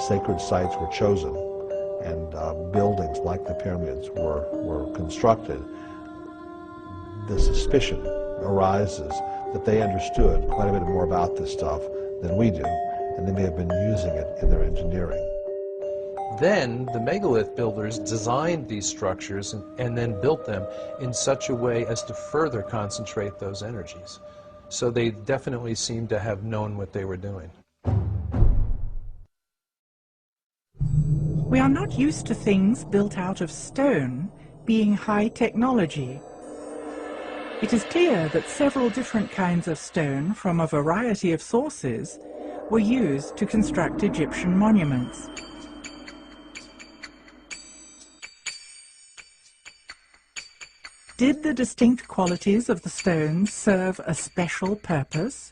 sacred sites were chosen and buildings like the pyramids were constructed, the suspicion arises that they understood quite a bit more about this stuff than we do, and they may have been using it in their engineering. Then the megalith builders designed these structures and then built them in such a way as to further concentrate those energies. So they definitely seem to have known what they were doing. We are not used to things built out of stone being high technology. It is clear that several different kinds of stone from a variety of sources were used to construct Egyptian monuments. Did the distinct qualities of the stones serve a special purpose?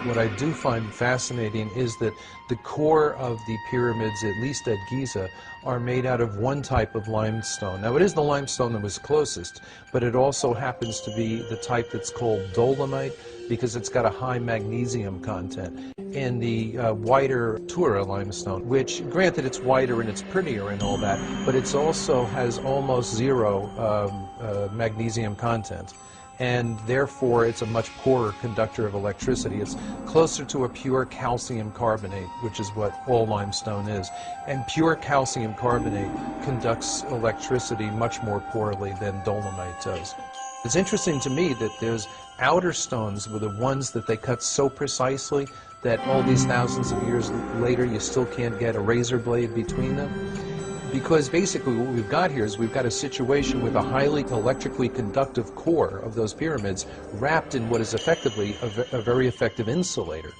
What I do find fascinating is that the core of the pyramids, at least at Giza, are made out of one type of limestone. Now, it is the limestone that was closest, but it also happens to be the type that's called dolomite because it's got a high magnesium content. And the whiter Tura limestone, which, granted, it's whiter and it's prettier and all that, but it also has almost zero magnesium content. And therefore it's a much poorer conductor of electricity. It's closer to a pure calcium carbonate, which is what all limestone is. And pure calcium carbonate conducts electricity much more poorly than dolomite does. It's interesting to me that those outer stones were the ones that they cut so precisely that all these thousands of years later you still can't get a razor blade between them. Because basically what we've got here is we've got a situation with a highly electrically conductive core of those pyramids wrapped in what is effectively a very effective insulator.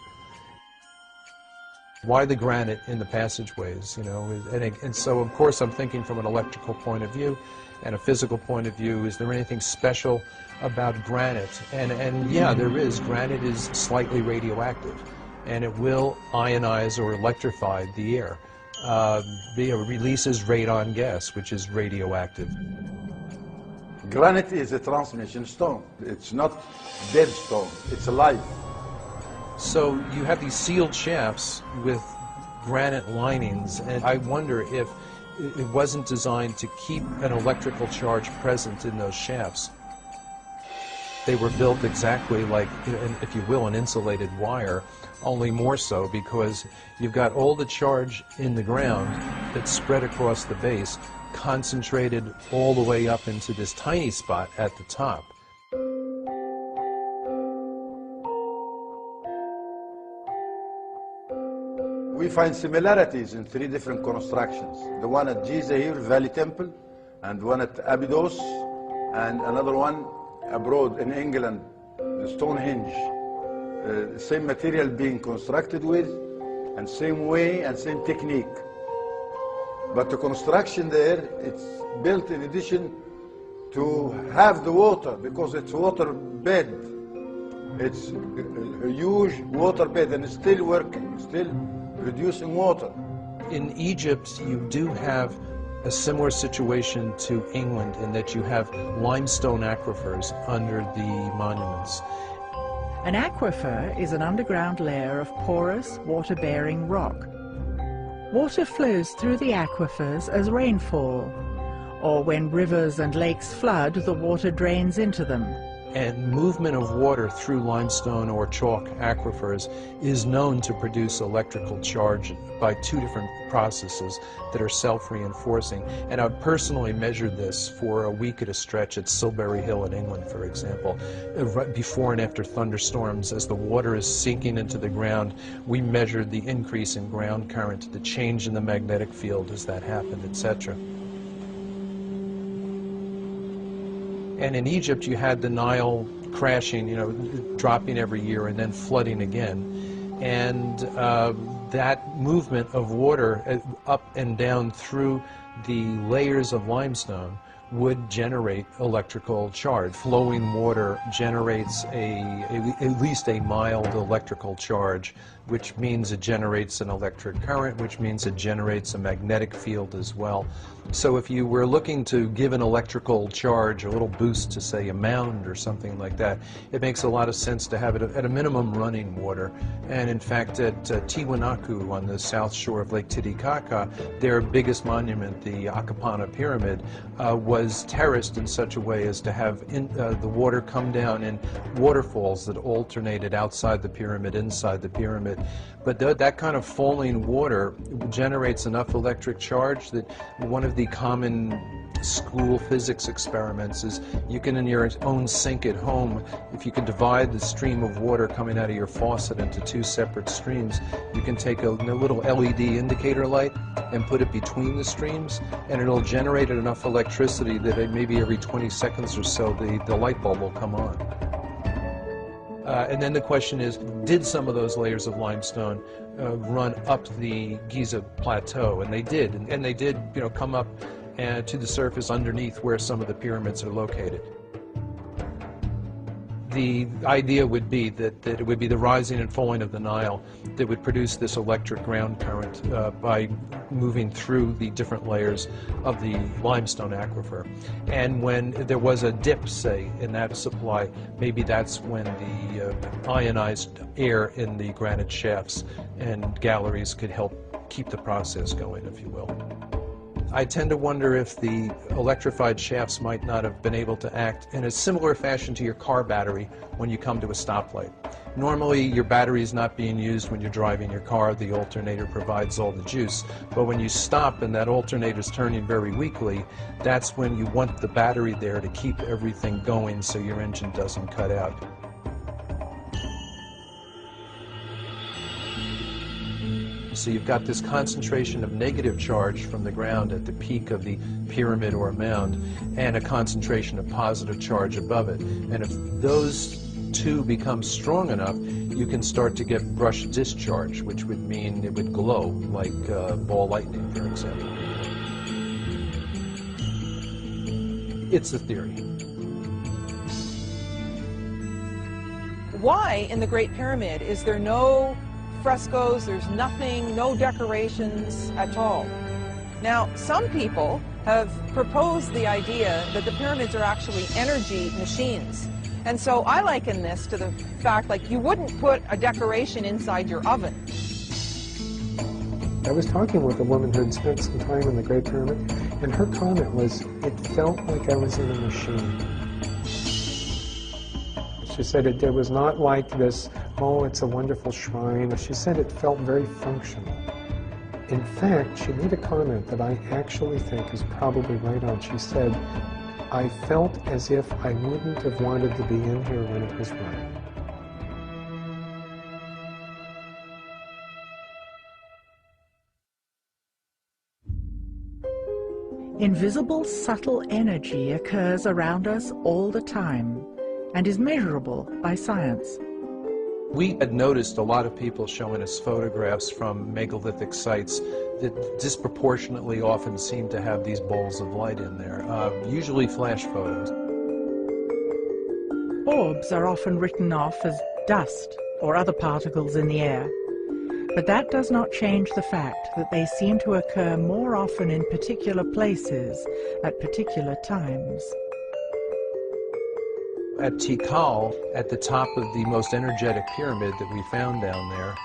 Why the granite in the passageways, you know? And so, of course, I'm thinking from an electrical point of view and a physical point of view. Is there anything special about granite? And yeah, there is. Granite is slightly radioactive, and it will ionize or electrify the air. Releases radon gas, which is radioactive. Granite is a transmission stone. It's not dead stone. It's alive. So you have these sealed shafts with granite linings, and I wonder if it wasn't designed to keep an electrical charge present in those shafts. They were built exactly like, if you will, an insulated wire, only more so because you've got all the charge in the ground that's spread across the base, concentrated all the way up into this tiny spot at the top. We find similarities in three different constructions. The one at Giza here, Valley Temple, and one at Abydos, and another one abroad in England, the Stonehenge. Same material being constructed with, and same way and same technique. But the construction there, it's built in addition to have the water, because it's water bed. It's a huge water bed, and it's still working, still producing water. In Egypt, you do have a similar situation to England in that you have limestone aquifers under the monuments. An aquifer is an underground layer of porous, water-bearing rock. Water flows through the aquifers as rainfall, Or when rivers and lakes flood, the water drains into them. And movement of water through limestone or chalk aquifers is known to produce electrical charge by two different processes that are self-reinforcing. And I've personally measured this for a week at a stretch at Silbury Hill in England, for example. Before and after thunderstorms, as the water is sinking into the ground, we measured the increase in ground current, the change in the magnetic field as that happened, etc. And in Egypt, you had the Nile crashing, dropping every year and then flooding again. And that movement of water up and down through the layers of limestone would generate electrical charge. Flowing water generates at least a mild electrical charge, which means it generates an electric current, which means it generates a magnetic field as well. So if you were looking to give an electrical charge, a little boost to, say, a mound or something like that, it makes a lot of sense to have it at a minimum running water. And in fact, at Tiwanaku on the south shore of Lake Titicaca, their biggest monument, the Akapana Pyramid, was terraced in such a way as to have the water come down in waterfalls that alternated outside the pyramid, inside the pyramid. But that kind of falling water generates enough electric charge that one of the common school physics experiments is you can, in your own sink at home, if you can divide the stream of water coming out of your faucet into two separate streams, you can take a little LED indicator light and put it between the streams, and it'll generate enough electricity that maybe every 20 seconds or so the light bulb will come on. And then the question is, did some of those layers of limestone run up the Giza Plateau? And they did. And they did, come up to the surface underneath where some of the pyramids are located. The idea would be that it would be the rising and falling of the Nile that would produce this electric ground current by moving through the different layers of the limestone aquifer. And when there was a dip, say, in that supply, maybe that's when the ionized air in the granite shafts and galleries could help keep the process going, if you will. I tend to wonder if the electrified shafts might not have been able to act in a similar fashion to your car battery when you come to a stoplight. Normally, your battery is not being used when you're driving your car. The alternator provides all the juice. But when you stop and that alternator is turning very weakly, that's when you want the battery there to keep everything going so your engine doesn't cut out. So you've got this concentration of negative charge from the ground at the peak of the pyramid or mound, and a concentration of positive charge above it. And if those two become strong enough, you can start to get brush discharge, which would mean it would glow, like ball lightning, for example. It's a theory. Why in the Great Pyramid is there no frescoes, there's nothing, no decorations at all? Now, some people have proposed the idea that the pyramids are actually energy machines. And so I liken this to the fact, like, you wouldn't put a decoration inside your oven. I was talking with a woman who had spent some time in the Great Pyramid, and her comment was, it felt like I was in a machine. She said it was not like this, oh, it's a wonderful shrine. She said it felt very functional. In fact, she made a comment that I actually think is probably right on. She said, I felt as if I wouldn't have wanted to be in here when it was running. Invisible, subtle energy occurs around us all the time and is measurable by science. We had noticed a lot of people showing us photographs from megalithic sites that disproportionately often seem to have these balls of light in there, usually flash photos. Orbs are often written off as dust or other particles in the air, but that does not change the fact that they seem to occur more often in particular places at particular times. At Tikal, at the top of the most energetic pyramid that we found down there,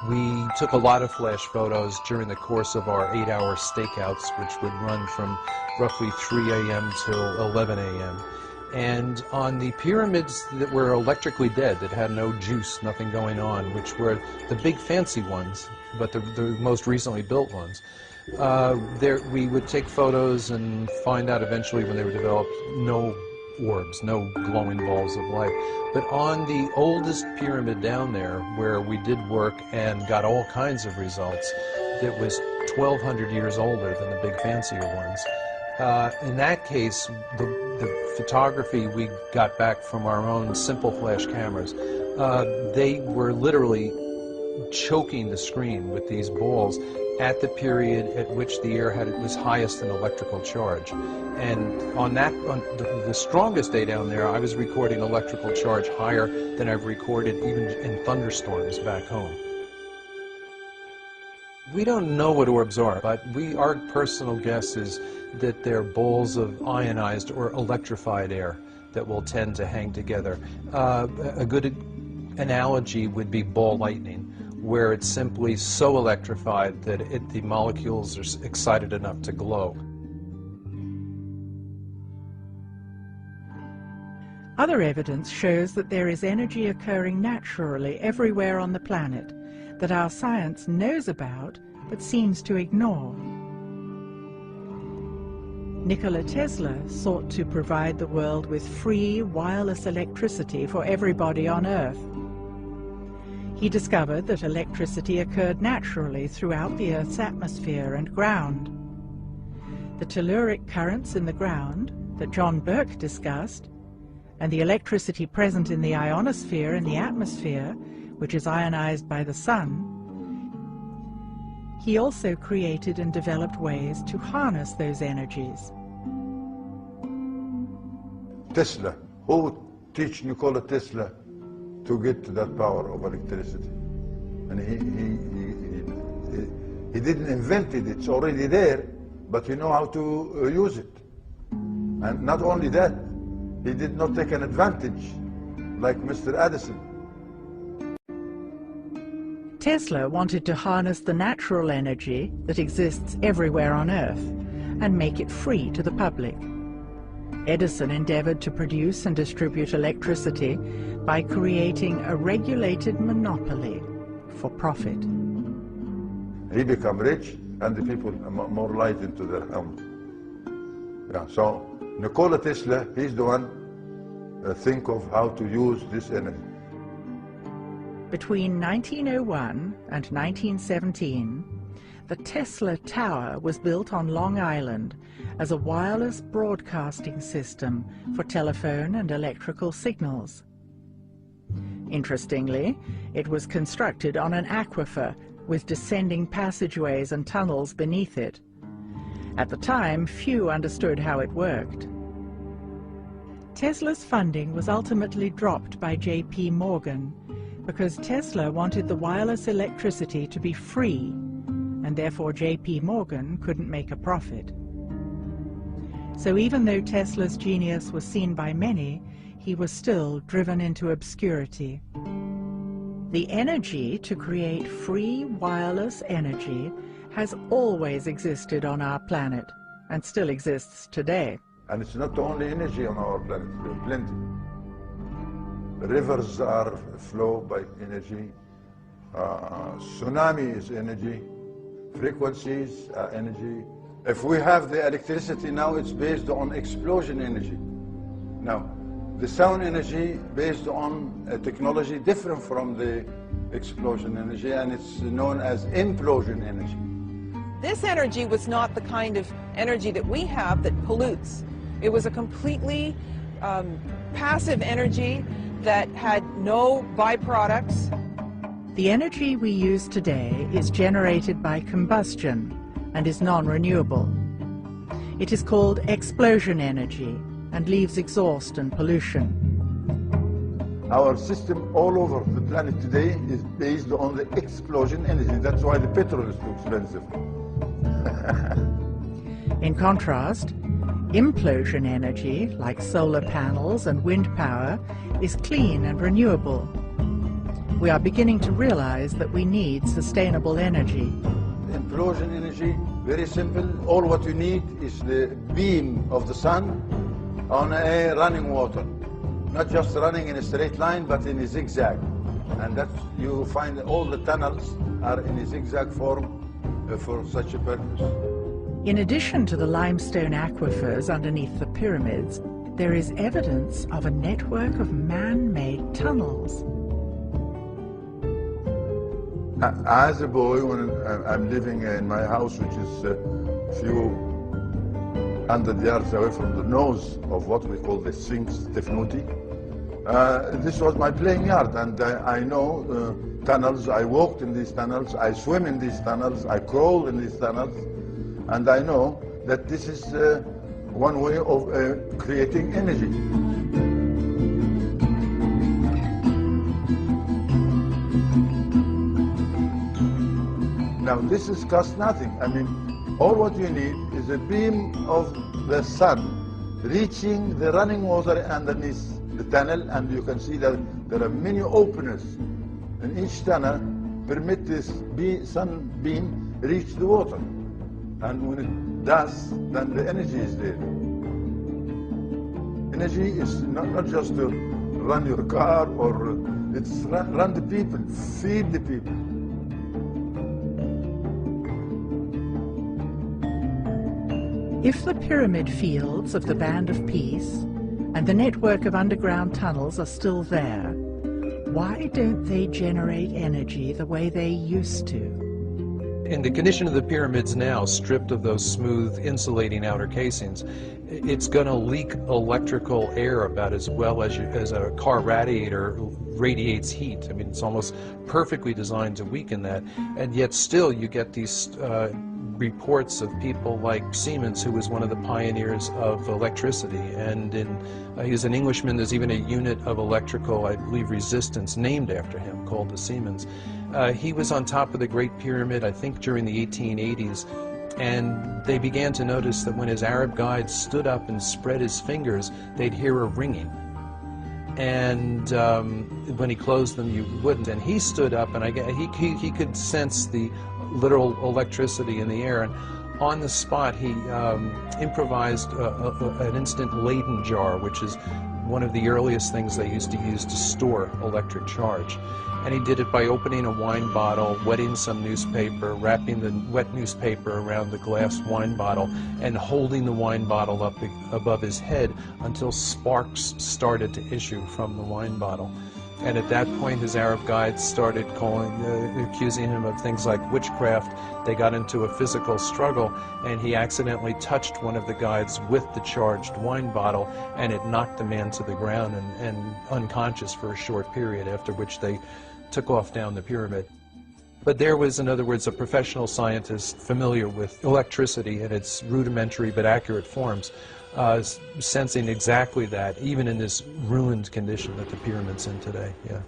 We took a lot of flash photos during the course of our 8-hour stakeouts, which would run from roughly 3 a.m. till 11 a.m. And on the pyramids that were electrically dead, that had no juice, nothing going on, which were the big fancy ones, but the most recently built ones, we would take photos and find out eventually when they were developed, no orbs, no glowing balls of light. But on the oldest pyramid down there, where we did work and got all kinds of results, that was 1,200 years older than the big fancier ones. In that case, the photography we got back from our own simple flash cameras, they were literally choking the screen with these balls at the period at which the air had its highest in electrical charge. And on the strongest day down there, I was recording electrical charge higher than I've recorded even in thunderstorms back home. We don't know what orbs are, but our personal guess is that they're balls of ionized or electrified air that will tend to hang together. A good analogy would be ball lightning, where it's simply so electrified that the molecules are excited enough to glow. Other evidence shows that there is energy occurring naturally everywhere on the planet that our science knows about but seems to ignore. Nikola Tesla sought to provide the world with free wireless electricity for everybody on Earth. He discovered that electricity occurred naturally throughout the Earth's atmosphere and ground. The telluric currents in the ground that John Burke discussed, and the electricity present in the ionosphere and the atmosphere, which is ionized by the sun, he also created and developed ways to harness those energies. Tesla, who would teach Nikola Tesla to get to that power of electricity? And he didn't invent it, it's already there, but he know how to use it. And not only that, he did not take an advantage like Mr. Edison. Tesla wanted to harness the natural energy that exists everywhere on Earth and make it free to the public. Edison endeavored to produce and distribute electricity by creating a regulated monopoly for profit. He became rich and the people more light into their home. Yeah, so Nikola Tesla, he's the one think of how to use this energy. Between 1901 and 1917, the Tesla Tower was built on Long Island as a wireless broadcasting system for telephone and electrical signals. Interestingly, it was constructed on an aquifer with descending passageways and tunnels beneath it. At the time, few understood how it worked. Tesla's funding was ultimately dropped by J.P. Morgan because Tesla wanted the wireless electricity to be free, and therefore J.P. Morgan couldn't make a profit. So even though Tesla's genius was seen by many, he was still driven into obscurity. The energy to create free wireless energy has always existed on our planet, and still exists today. And it's not the only energy on our planet, there are plenty. Rivers are flow by energy, tsunami is energy, frequencies are energy. If we have the electricity now, it's based on explosion energy. Now, the sound energy based on a technology different from the explosion energy, and it's known as implosion energy. This energy was not the kind of energy that we have that pollutes. It was a completely passive energy that had no byproducts. The energy we use today is generated by combustion and is non-renewable. It is called explosion energy and leaves exhaust and pollution. Our system all over the planet today is based on the explosion energy. That's why the petrol is too expensive. In contrast, implosion energy, like solar panels and wind power, is clean and renewable. we are beginning to realize that we need sustainable energy. Implosion energy, very simple. All what you need is the beam of the sun on a running water. Not just running in a straight line, but in a zigzag. And that you find all the tunnels are in a zigzag form for such a purpose. In addition to the limestone aquifers underneath the pyramids, there is evidence of a network of man-made tunnels. As a boy, when I'm living in my house, which is a few hundred yards away from the nose of what we call the Sphinx Tefnuti, this was my playing yard, and I know tunnels. I walked in these tunnels, I swim in these tunnels, I crawl in these tunnels, and I know that this is one way of creating energy. Now this is cost nothing. I mean, all what you need is a beam of the sun reaching the running water underneath the tunnel, and you can see that there are many openers in each tunnel permit this sun beam reach the water. And when it does, then the energy is there. Energy is not just to run your car, or it's run the people, feed the people. If the pyramid fields of the Band of Peace and the network of underground tunnels are still there, why don't they generate energy the way they used to? In the condition of the pyramids now, stripped of those smooth insulating outer casings, it's going to leak electrical air about as well as a car radiator radiates heat. I mean, it's almost perfectly designed to weaken that, and yet still you get these reports of people like Siemens, who was one of the pioneers of electricity, and he's an Englishman. There's even a unit of electrical, I believe, resistance named after him called the Siemens. He was on top of the Great Pyramid, I think, during the 1880s, and they began to notice that when his Arab guides stood up and spread his fingers, they'd hear a ringing. And when he closed them, you wouldn't. And he stood up, and he could sense the literal electricity in the air. And on the spot, he improvised an instant Leyden jar, which is one of the earliest things they used to use to store electric charge. And he did it by opening a wine bottle, wetting some newspaper, wrapping the wet newspaper around the glass wine bottle, and holding the wine bottle up above his head until sparks started to issue from the wine bottle. And at that point, his Arab guides started accusing him of things like witchcraft. They got into a physical struggle, and he accidentally touched one of the guides with the charged wine bottle, and it knocked the man to the ground and unconscious for a short period, after which they took off down the pyramid. But there was, in other words, a professional scientist familiar with electricity in its rudimentary but accurate forms, sensing exactly that, even in this ruined condition that the pyramid's in today. Yeah.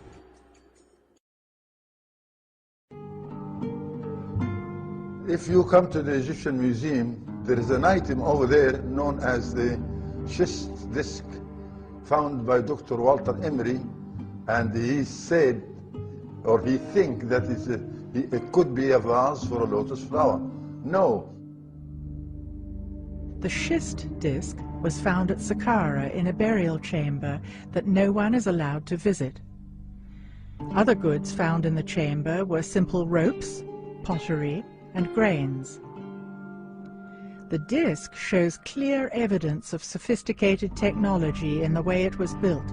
If you come to the Egyptian Museum, there is an item over there known as the schist disc, found by Dr. Walter Emery, and he said, or he thinks that it could be a vase for a lotus flower. No. The schist disc was found at Saqqara in a burial chamber that no one is allowed to visit. Other goods found in the chamber were simple ropes, pottery, and grains. The disc shows clear evidence of sophisticated technology in the way it was built,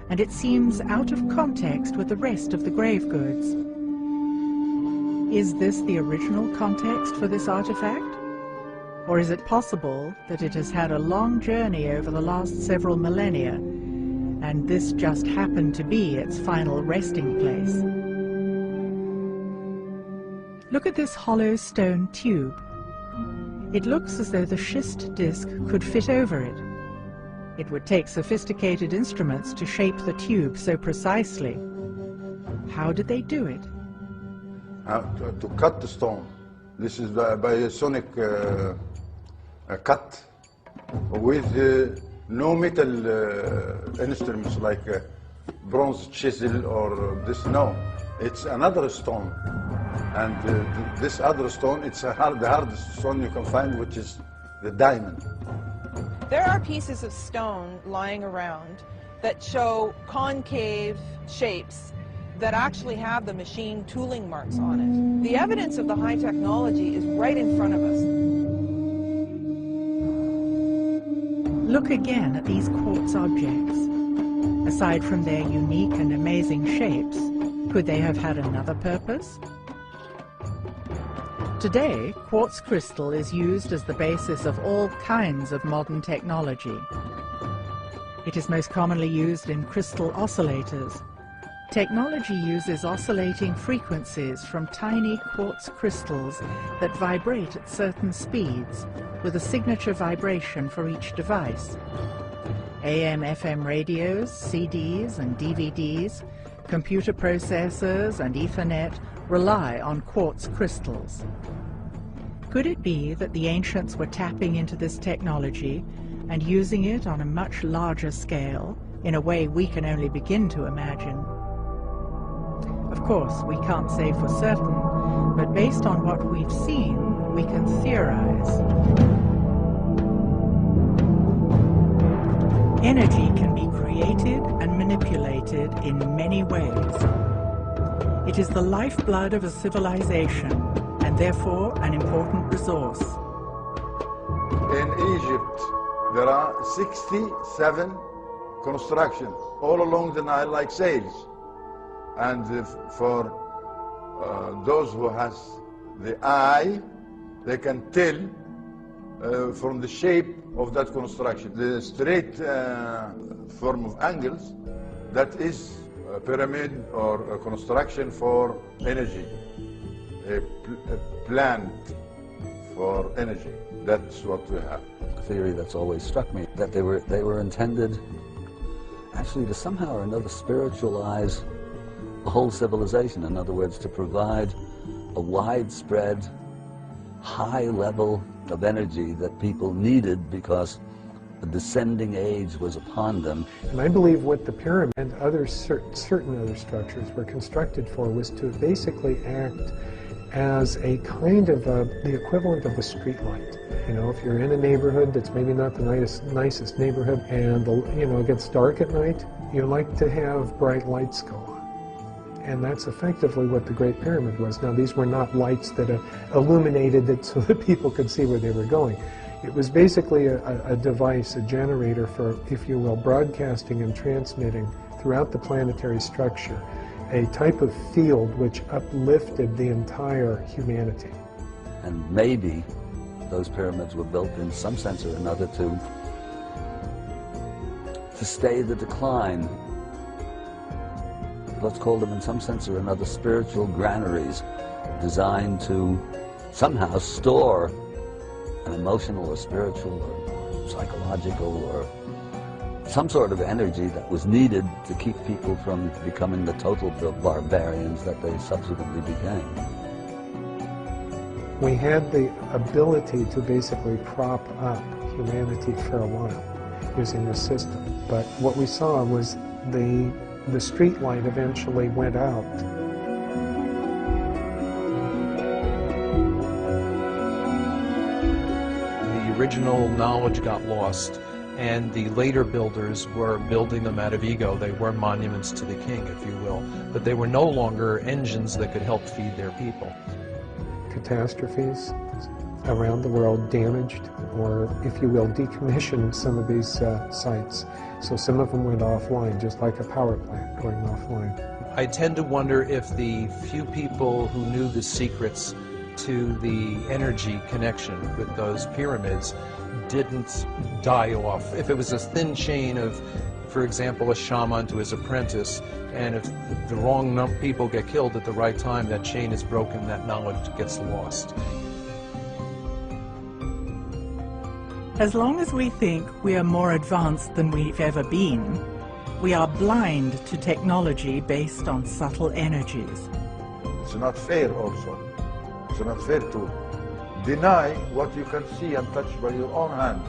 and it seems out of context with the rest of the grave goods. Is this the original context for this artifact? Or is it possible that it has had a long journey over the last several millennia, and this just happened to be its final resting place? Look at this hollow stone tube. It looks as though the schist disc could fit over it. It would take sophisticated instruments to shape the tube so precisely. How did they do it? To cut the stone. This is by a sonic cut with no metal instruments like bronze chisel or this. No, it's another stone. And this other stone, it's the hardest stone you can find, which is the diamond. There are pieces of stone lying around that show concave shapes that actually have the machine tooling marks on it. The evidence of the high technology is right in front of us. Look again at these quartz objects. Aside from their unique and amazing shapes, could they have had another purpose? Today, quartz crystal is used as the basis of all kinds of modern technology. It is most commonly used in crystal oscillators. Technology uses oscillating frequencies from tiny quartz crystals that vibrate at certain speeds, with a signature vibration for each device. AM/FM radios, CDs and DVDs, computer processors and Ethernet rely on quartz crystals. Could it be that the ancients were tapping into this technology and using it on a much larger scale, in a way we can only begin to imagine? Of course, we can't say for certain, but based on what we've seen, we can theorize. Energy can be created and manipulated in many ways. It is the lifeblood of a civilization, and therefore an important resource. In Egypt, there are 67 constructions all along the Nile like sails. And for those who has the eye, they can tell from the shape of that construction. The straight form of angles, that is a pyramid or a construction for energy, a plant for energy. That's what we have. A theory that's always struck me, that they were intended actually to somehow or another spiritualize the whole civilization. In other words, to provide a widespread, high level of energy that people needed because a descending age was upon them. And I believe what the pyramid and other certain other structures were constructed for was to basically act as a kind of the equivalent of a street light. You know, if you're in a neighborhood that's maybe not the nicest neighborhood, and it gets dark at night, you like to have bright lights go on. And that's effectively what the Great Pyramid was. Now, these were not lights that illuminated it so that people could see where they were going. It was basically a device, a generator for, if you will, broadcasting and transmitting throughout the planetary structure a type of field which uplifted the entire humanity. And maybe those pyramids were built in some sense or another to stay the decline. Let's call them in some sense or another spiritual granaries designed to somehow store an emotional or spiritual or psychological or some sort of energy that was needed to keep people from becoming the total barbarians that they subsequently became. We had the ability to basically prop up humanity for a while using this system, but what we saw was the street light eventually went out. The original knowledge got lost, and the later builders were building them out of ego. They were monuments to the king, if you will, but they were no longer engines that could help feed their people. Catastrophes around the world damaged, or if you will, decommissioned some of these sites. So some of them went offline, just like a power plant going offline. I tend to wonder if the few people who knew the secrets to the energy connection with those pyramids didn't die off. If it was a thin chain of, for example, a shaman to his apprentice, and if the wrong people get killed at the right time, that chain is broken, that knowledge gets lost. As long as we think we are more advanced than we've ever been, we are blind to technology based on subtle energies. It's not fair also. It's not fair to deny what you can see and touch by your own hand.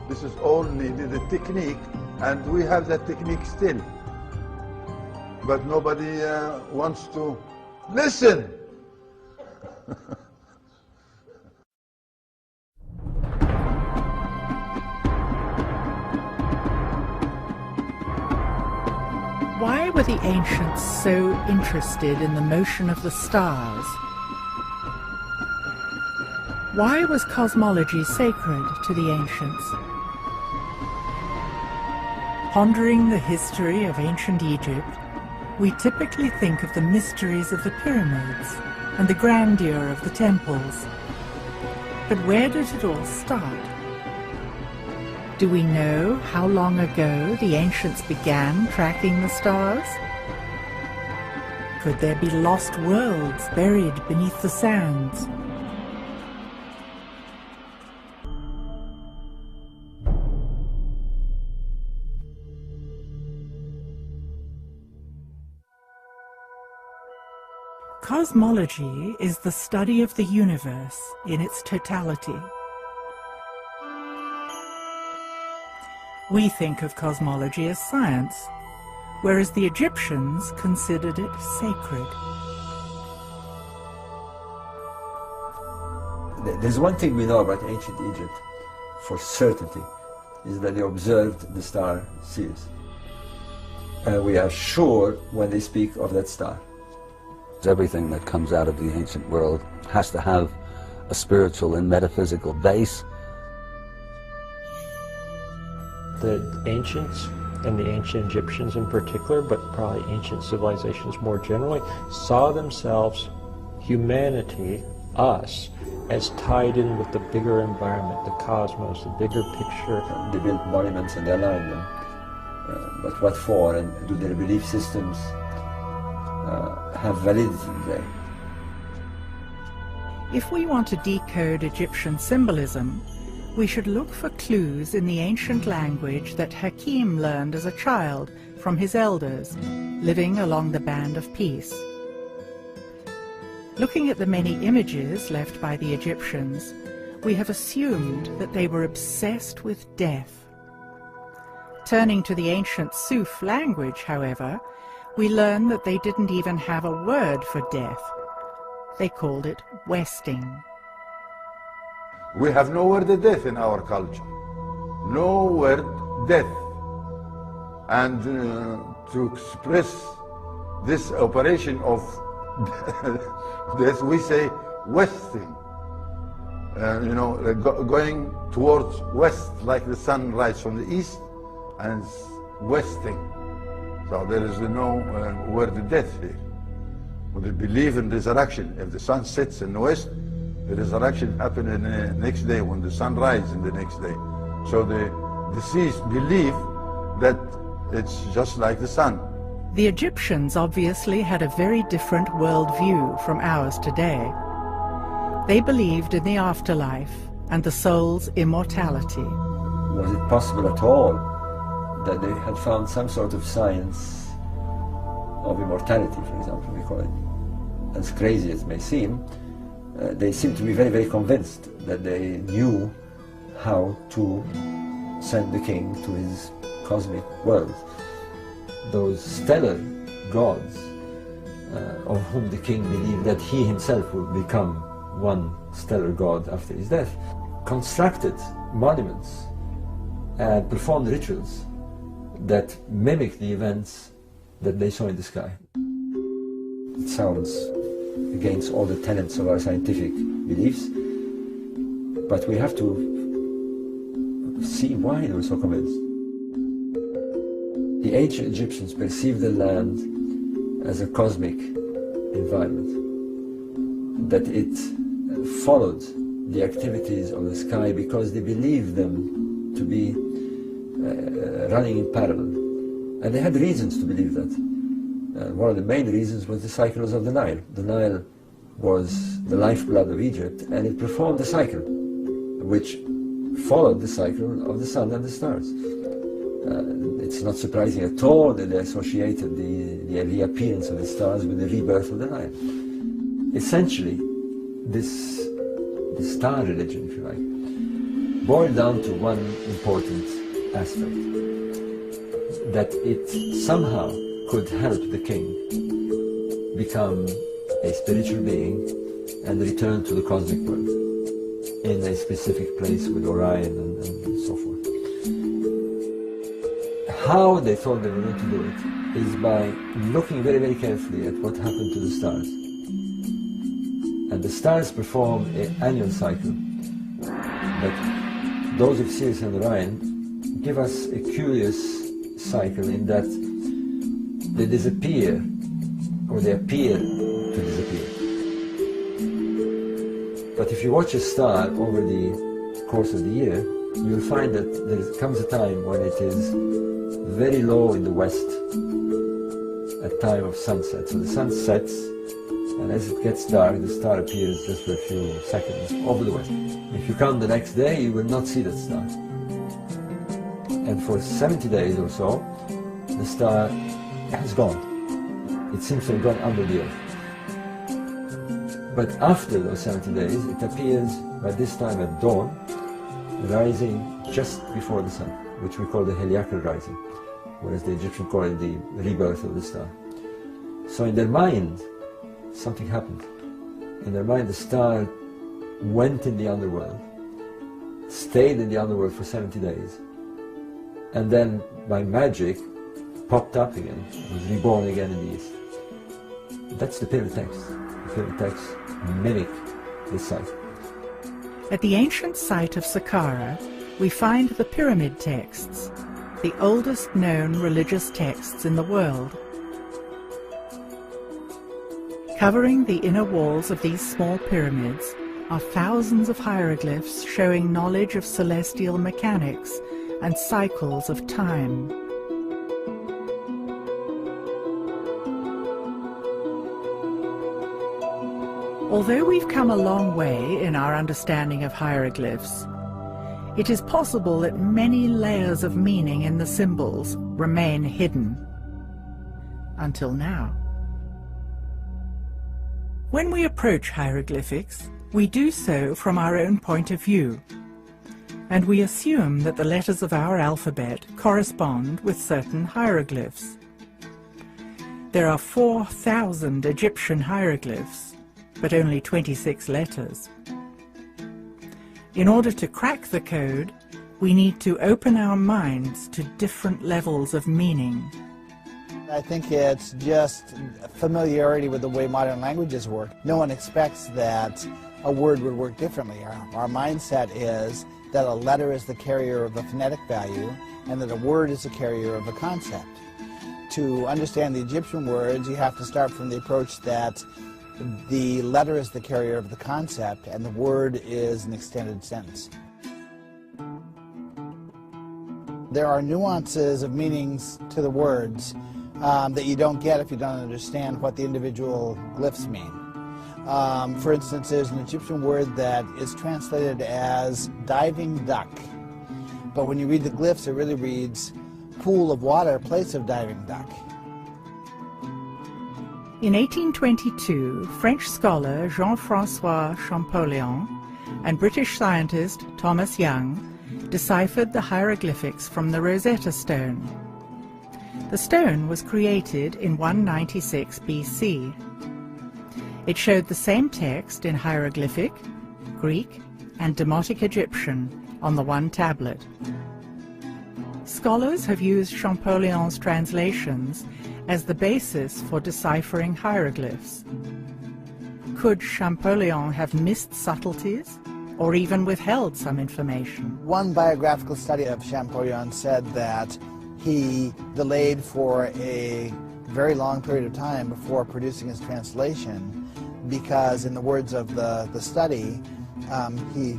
This is all needed, a technique, and we have that technique still. but nobody wants to listen. Why were the ancients so interested in the motion of the stars? Why was cosmology sacred to the ancients? Pondering the history of ancient Egypt, we typically think of the mysteries of the pyramids and the grandeur of the temples. But where did it all start? Do we know how long ago the ancients began tracking the stars? Could there be lost worlds buried beneath the sands? Cosmology is the study of the universe in its totality. We think of cosmology as science, whereas the Egyptians considered it sacred. There's one thing we know about ancient Egypt for certainty, is that they observed the star Sirius. And we are sure when they speak of that star. Everything that comes out of the ancient world has to have a spiritual and metaphysical base. The ancients, and the ancient Egyptians in particular, but probably ancient civilizations more generally, saw themselves, humanity, us, as tied in with the bigger environment, the cosmos, the bigger picture. They built monuments and they aligned them. But what for, and do their belief systems have validity today? If we want to decode Egyptian symbolism, we should look for clues in the ancient language that Hakim learned as a child from his elders, living along the Band of Peace. Looking at the many images left by the Egyptians, we have assumed that they were obsessed with death. Turning to the ancient Suf language, however, we learn that they didn't even have a word for death. They called it westing. We have no word of death in our culture. No word death. And to express this operation of death, we say westing. Going towards west, like the sun rises from the east, and it's westing. So there is no word of death here. We believe in resurrection. If the sun sets in the west, the resurrection happens in the next day when the sun rises in the next day. So the deceased believe that it's just like the sun. The Egyptians obviously had a very different worldview from ours today. They believed in the afterlife and the soul's immortality. Was it possible at all that they had found some sort of science of immortality, for example, we call it? As crazy as it may seem, they seem to be very, very convinced that they knew how to send the king to his cosmic world. Those stellar gods, of whom the king believed that he himself would become one stellar god after his death, constructed monuments and performed rituals that mimic the events that they saw in the sky. It sounds against all the tenets of our scientific beliefs, but we have to see why they were so convinced. The ancient Egyptians perceived the land as a cosmic environment, that it followed the activities of the sky because they believed them to be running in parallel. And they had reasons to believe that. One of the main reasons was the cycles of the Nile. The Nile was the lifeblood of Egypt, and it performed a cycle which followed the cycle of the sun and the stars. It's not surprising at all that they associated the reappearance of the stars with the rebirth of the Nile. Essentially, this star religion, if you like, boiled down to one important aspect, that it somehow could help the king become a spiritual being and return to the cosmic world in a specific place with Orion and so forth. How they thought they were going to do it is by looking very, very carefully at what happened to the stars. And the stars perform an annual cycle. But those of Sirius and Orion give us a curious cycle in that they disappear, or they appear to disappear. But if you watch a star over the course of the year, you'll find that there comes a time when it is very low in the west at time of sunset. So the sun sets, and as it gets dark, the star appears just for a few seconds over the west. If you come the next day, you will not see that star. And for 70 days or so, the star has gone. It seems to have gone under the earth. But after those 70 days, it appears by this time at dawn, rising just before the sun, which we call the heliacal rising, whereas the Egyptians call it the rebirth of the star. So in their mind, something happened. In their mind, the star went in the underworld, stayed in the underworld for 70 days, and then by magic popped up again, was reborn again in the east. That's the period text. The period texts mimic this site. At the ancient site of Saqqara, we find the pyramid texts, the oldest known religious texts in the world. Covering the inner walls of these small pyramids are thousands of hieroglyphs showing knowledge of celestial mechanics and cycles of time. Although we've come a long way in our understanding of hieroglyphs, it is possible that many layers of meaning in the symbols remain hidden. Until now. When we approach hieroglyphics, we do so from our own point of view, and we assume that the letters of our alphabet correspond with certain hieroglyphs. There are 4,000 Egyptian hieroglyphs, but only 26 letters. In order to crack the code, we need to open our minds to different levels of meaning. I think it's just familiarity with the way modern languages work. No one expects that a word would work differently. Our mindset is that a letter is the carrier of a phonetic value and that a word is the carrier of a concept. To understand the Egyptian words, you have to start from the approach that the letter is the carrier of the concept and the word is an extended sentence. There are nuances of meanings to the words that you don't get if you don't understand what the individual glyphs mean. For instance, there's an Egyptian word that is translated as diving duck, but when you read the glyphs it really reads pool of water, place of diving duck. In 1822, French scholar Jean-François Champollion and British scientist Thomas Young deciphered the hieroglyphics from the Rosetta Stone. The stone was created in 196 BC. It showed the same text in hieroglyphic, Greek, and Demotic Egyptian on the one tablet. Scholars have used Champollion's translations as the basis for deciphering hieroglyphs. Could Champollion have missed subtleties, or even withheld some information? One biographical study of Champollion said that he delayed for a very long period of time before producing his translation because, in the words of the study, he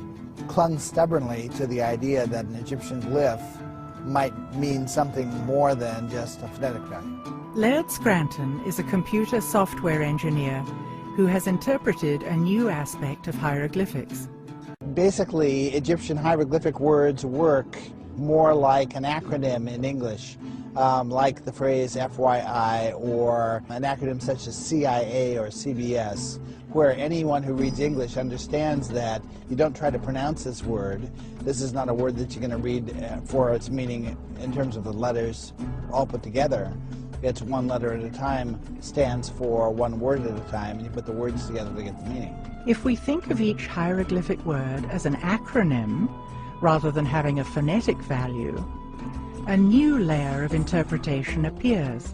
clung stubbornly to the idea that an Egyptian glyph might mean something more than just a phonetic value. Laird Scranton is a computer software engineer who has interpreted a new aspect of hieroglyphics. Basically, Egyptian hieroglyphic words work more like an acronym in English, like the phrase FYI, or an acronym such as CIA or CBS, where anyone who reads English understands that you don't try to pronounce this word. This is not a word that you're going to read for its meaning in terms of the letters all put together, It's one letter at a time stands for one word at a time, and you put the words together to get the meaning. If we think of each hieroglyphic word as an acronym, rather than having a phonetic value, a new layer of interpretation appears.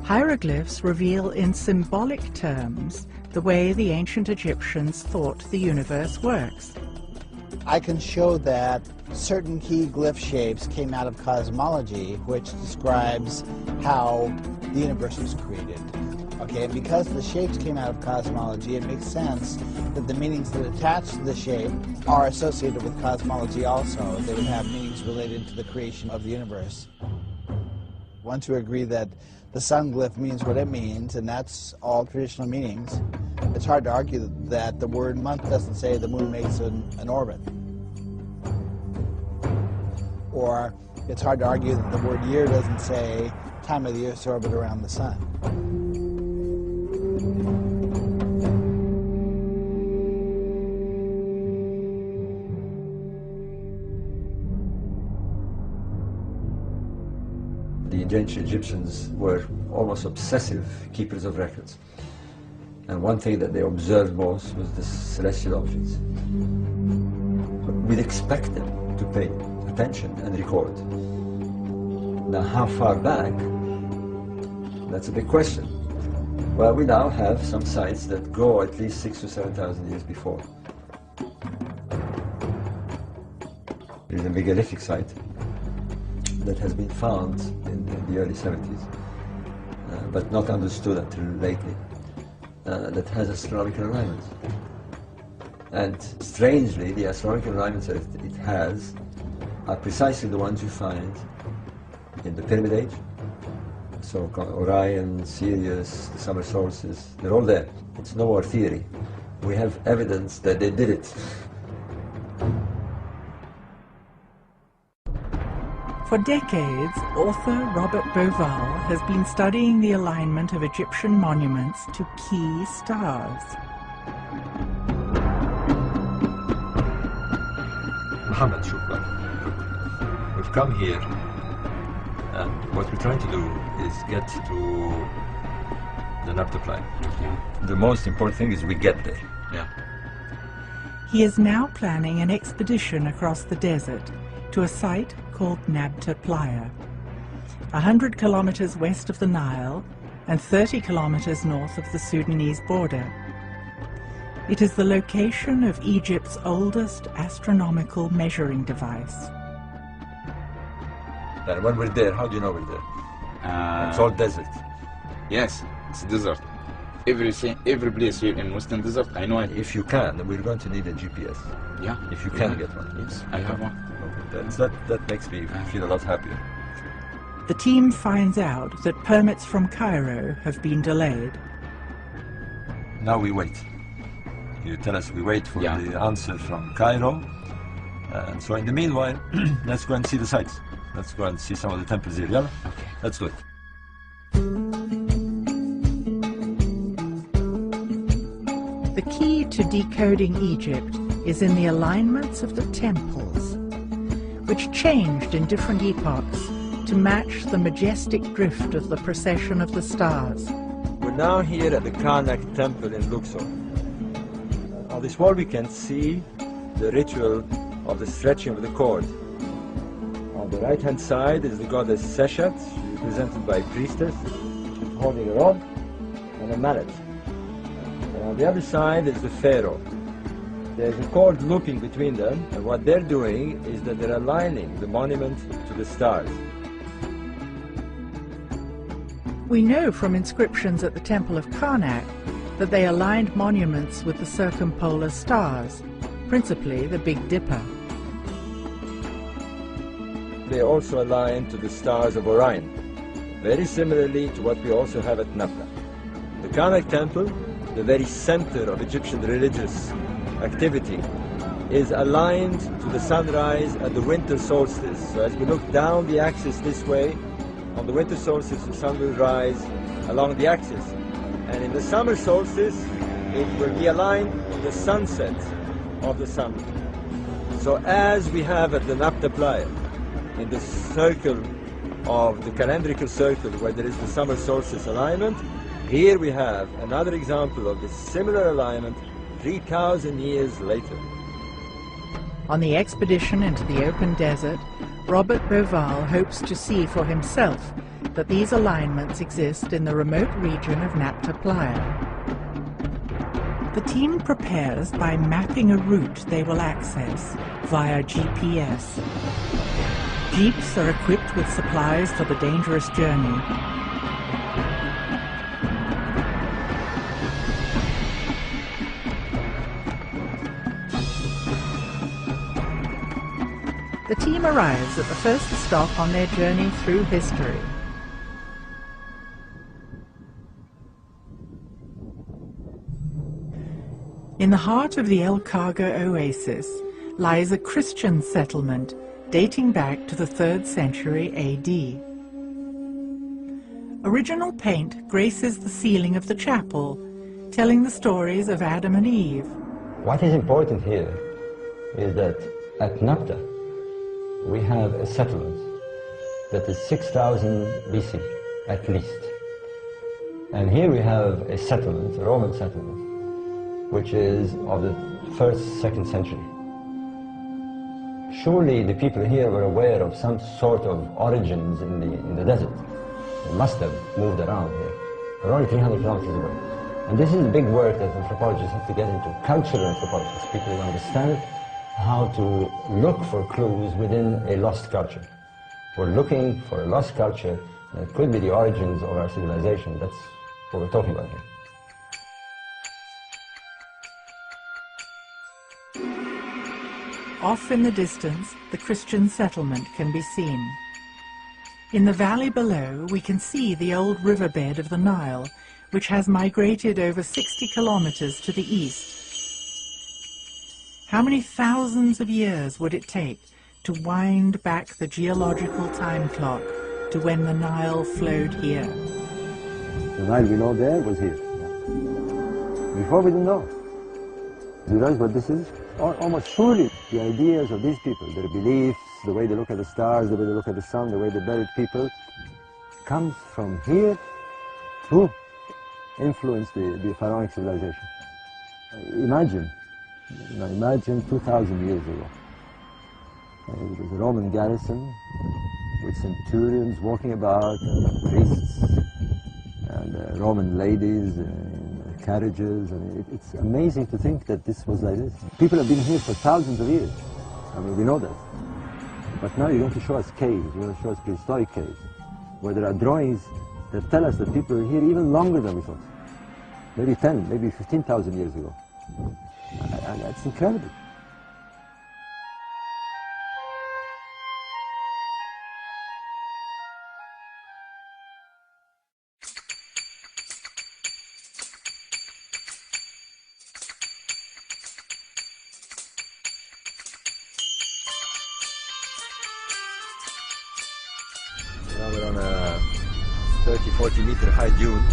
Hieroglyphs reveal in symbolic terms the way the ancient Egyptians thought the universe works. I can show that certain key glyph shapes came out of cosmology, which describes how the universe was created. Okay, and because the shapes came out of cosmology, it makes sense that the meanings that attach to the shape are associated with cosmology also. They would have meanings related to the creation of the universe. Once we agree that the sun glyph means what it means, and that's all traditional meanings, it's hard to argue that the word month doesn't say the moon makes an orbit. Or it's hard to argue that the word year doesn't say time of the Earth's orbit around the sun. The ancient Egyptians were almost obsessive keepers of records. And one thing that they observed most was the celestial objects. We'd expect them to pay attention and record. Now, how far back? That's a big question. Well, we now have some sites that go at least 6,000 to 7,000 years before. There's a megalithic site that has been found in the early 70s, but not understood until lately, that has astronomical alignments. And strangely, the astronomical alignments that it has are precisely the ones you find in the Pyramid Age. So Orion, Sirius, the summer solstice, they're all there. It's no more theory. We have evidence that they did it. For decades, author Robert Bauval has been studying the alignment of Egyptian monuments to key stars. Mohammed, shukran. We've come here, and what we're trying to do is get to the Nabta. The most important thing is we get there. Yeah. He is now planning an expedition across the desert to a site called Nabta Playa, 100 kilometers west of the Nile and 30 kilometers north of the Sudanese border. It is the location of Egypt's oldest astronomical measuring device. And when we're there, how do you know we're there? It's all desert. Yes, it's desert. Every place here in Western Desert, I know it. If you can, we're going to need a GPS. Yeah. If you can get one. Yes, I have one. Okay. That makes me feel a lot happier. The team finds out that permits from Cairo have been delayed. Now we wait. You tell us we wait for the answer from Cairo. And so in the meanwhile, let's go and see the sites. Let's go and see some of the temples here. Yeah? Okay. Let's do it. The key to decoding Egypt is in the alignments of the temples, which changed in different epochs to match the majestic drift of the procession of the stars. We're now here at the Karnak temple in Luxor. On this wall we can see the ritual of the stretching of the cord. On the right-hand side is the goddess Seshat, represented by a priestess, holding a rod and a mallet. And on the other side is the pharaoh. There's a cord looping between them, and what they're doing is that they're aligning the monument to the stars. We know from inscriptions at the Temple of Karnak that they aligned monuments with the circumpolar stars, principally the Big Dipper. They also align to the stars of Orion, very similarly to what we also have at Nabta. The Karnak temple, the very center of Egyptian religious activity, is aligned to the sunrise at the winter solstice. So as we look down the axis this way, on the winter solstice the sun will rise along the axis. And in the summer solstice, it will be aligned to the sunset of the summer. So as we have at the Nabta Playa, in the circle of the calendrical circle where there is the summer solstice alignment. Here we have another example of this similar alignment 3,000 years later. On the expedition into the open desert, Robert Bauval hopes to see for himself that these alignments exist in the remote region of Nabta Playa. The team prepares by mapping a route they will access via GPS. Jeeps are equipped with supplies for the dangerous journey. The team arrives at the first stop on their journey through history. In the heart of the El Khaga oasis lies a Christian settlement dating back to the 3rd century AD. Original paint graces the ceiling of the chapel, telling the stories of Adam and Eve. What is important here is that at Nabta we have a settlement that is 6,000 BC at least. And here we have a settlement, a Roman settlement, which is of the 1st, 2nd century. Surely the people here were aware of some sort of origins in the desert. They must have moved around here. They're only 300 kilometers away. And this is the big work that anthropologists have to get into, cultural anthropologists, people who understand how to look for clues within a lost culture. We're looking for a lost culture that could be the origins of our civilization. That's what we're talking about here. Off in the distance, the Christian settlement can be seen. In the valley below, we can see the old riverbed of the Nile, which has migrated over 60 kilometers to the east. How many thousands of years would it take to wind back the geological time clock to when the Nile flowed here? The Nile we know there was here. Before we didn't know. Do you realize what this is? Almost surely the ideas of these people, their beliefs, the way they look at the stars, the way they look at the sun, the way they buried people, comes from here to influence the pharaonic civilization. Imagine 2,000 years ago. It was a Roman garrison with centurions walking about, and priests, and Roman ladies in carriages. And it's amazing to think that this was like this. People have been here for thousands of years. I mean, we know that. But now you're going to show us caves, you're going to show us prehistoric caves, where there are drawings that tell us that people were here even longer than we thought. Maybe 10, maybe 15,000 years ago. And that's incredible. Now we're on a 30, 40 meter high dune,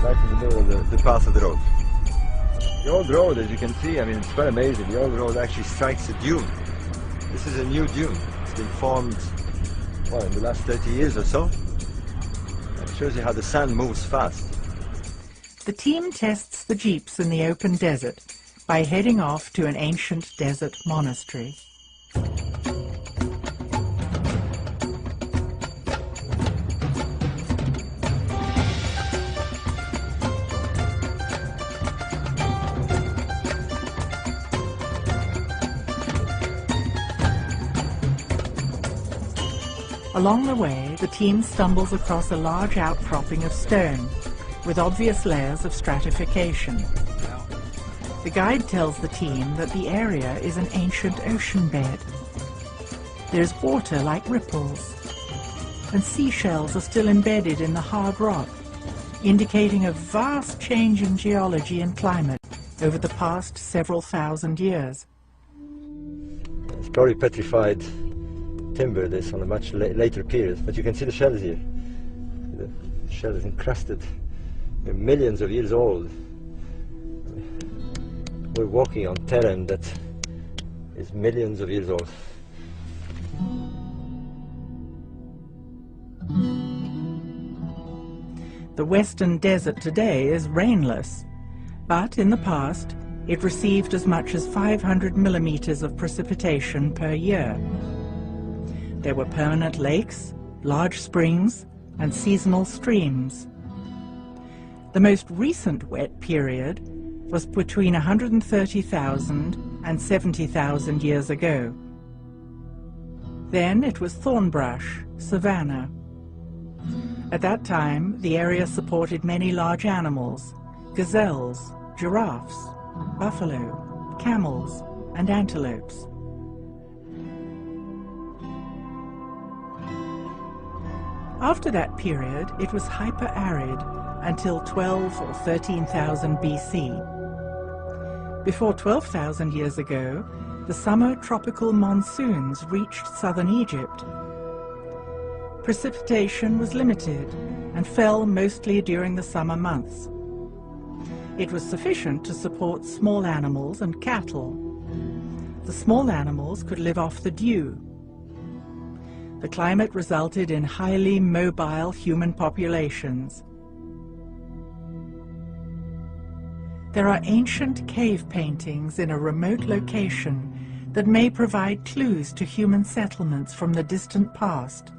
right in the middle of the path of the road. The old road, as you can see, I mean, it's quite amazing. The old road actually strikes a dune. This is a new dune. It's been formed, well, in the last 30 years or so. It shows you how the sand moves fast. The team tests the jeeps in the open desert by heading off to an ancient desert monastery. Along the way, the team stumbles across a large outcropping of stone, with obvious layers of stratification. The guide tells the team that the area is an ancient ocean bed. There's water like ripples, and seashells are still embedded in the hard rock, indicating a vast change in geology and climate over the past several thousand years. It's probably petrified timber, this on a much later period, but you can see the shells here. The shell is encrusted. They're millions of years old. We're walking on terrain that is millions of years old. The western desert today is rainless, but in the past it received as much as 500 millimeters of precipitation per year. There were permanent lakes, large springs, and seasonal streams. The most recent wet period was between 130,000 and 70,000 years ago. Then it was thornbrush, savanna. At that time, the area supported many large animals, gazelles, giraffes, buffalo, camels, and antelopes. After that period, it was hyper-arid until 12 or 13,000 BC. Before 12,000 years ago, the summer tropical monsoons reached southern Egypt. Precipitation was limited and fell mostly during the summer months. It was sufficient to support small animals and cattle. The small animals could live off the dew. The climate resulted in highly mobile human populations. There are ancient cave paintings in a remote location that may provide clues to human settlements from the distant past.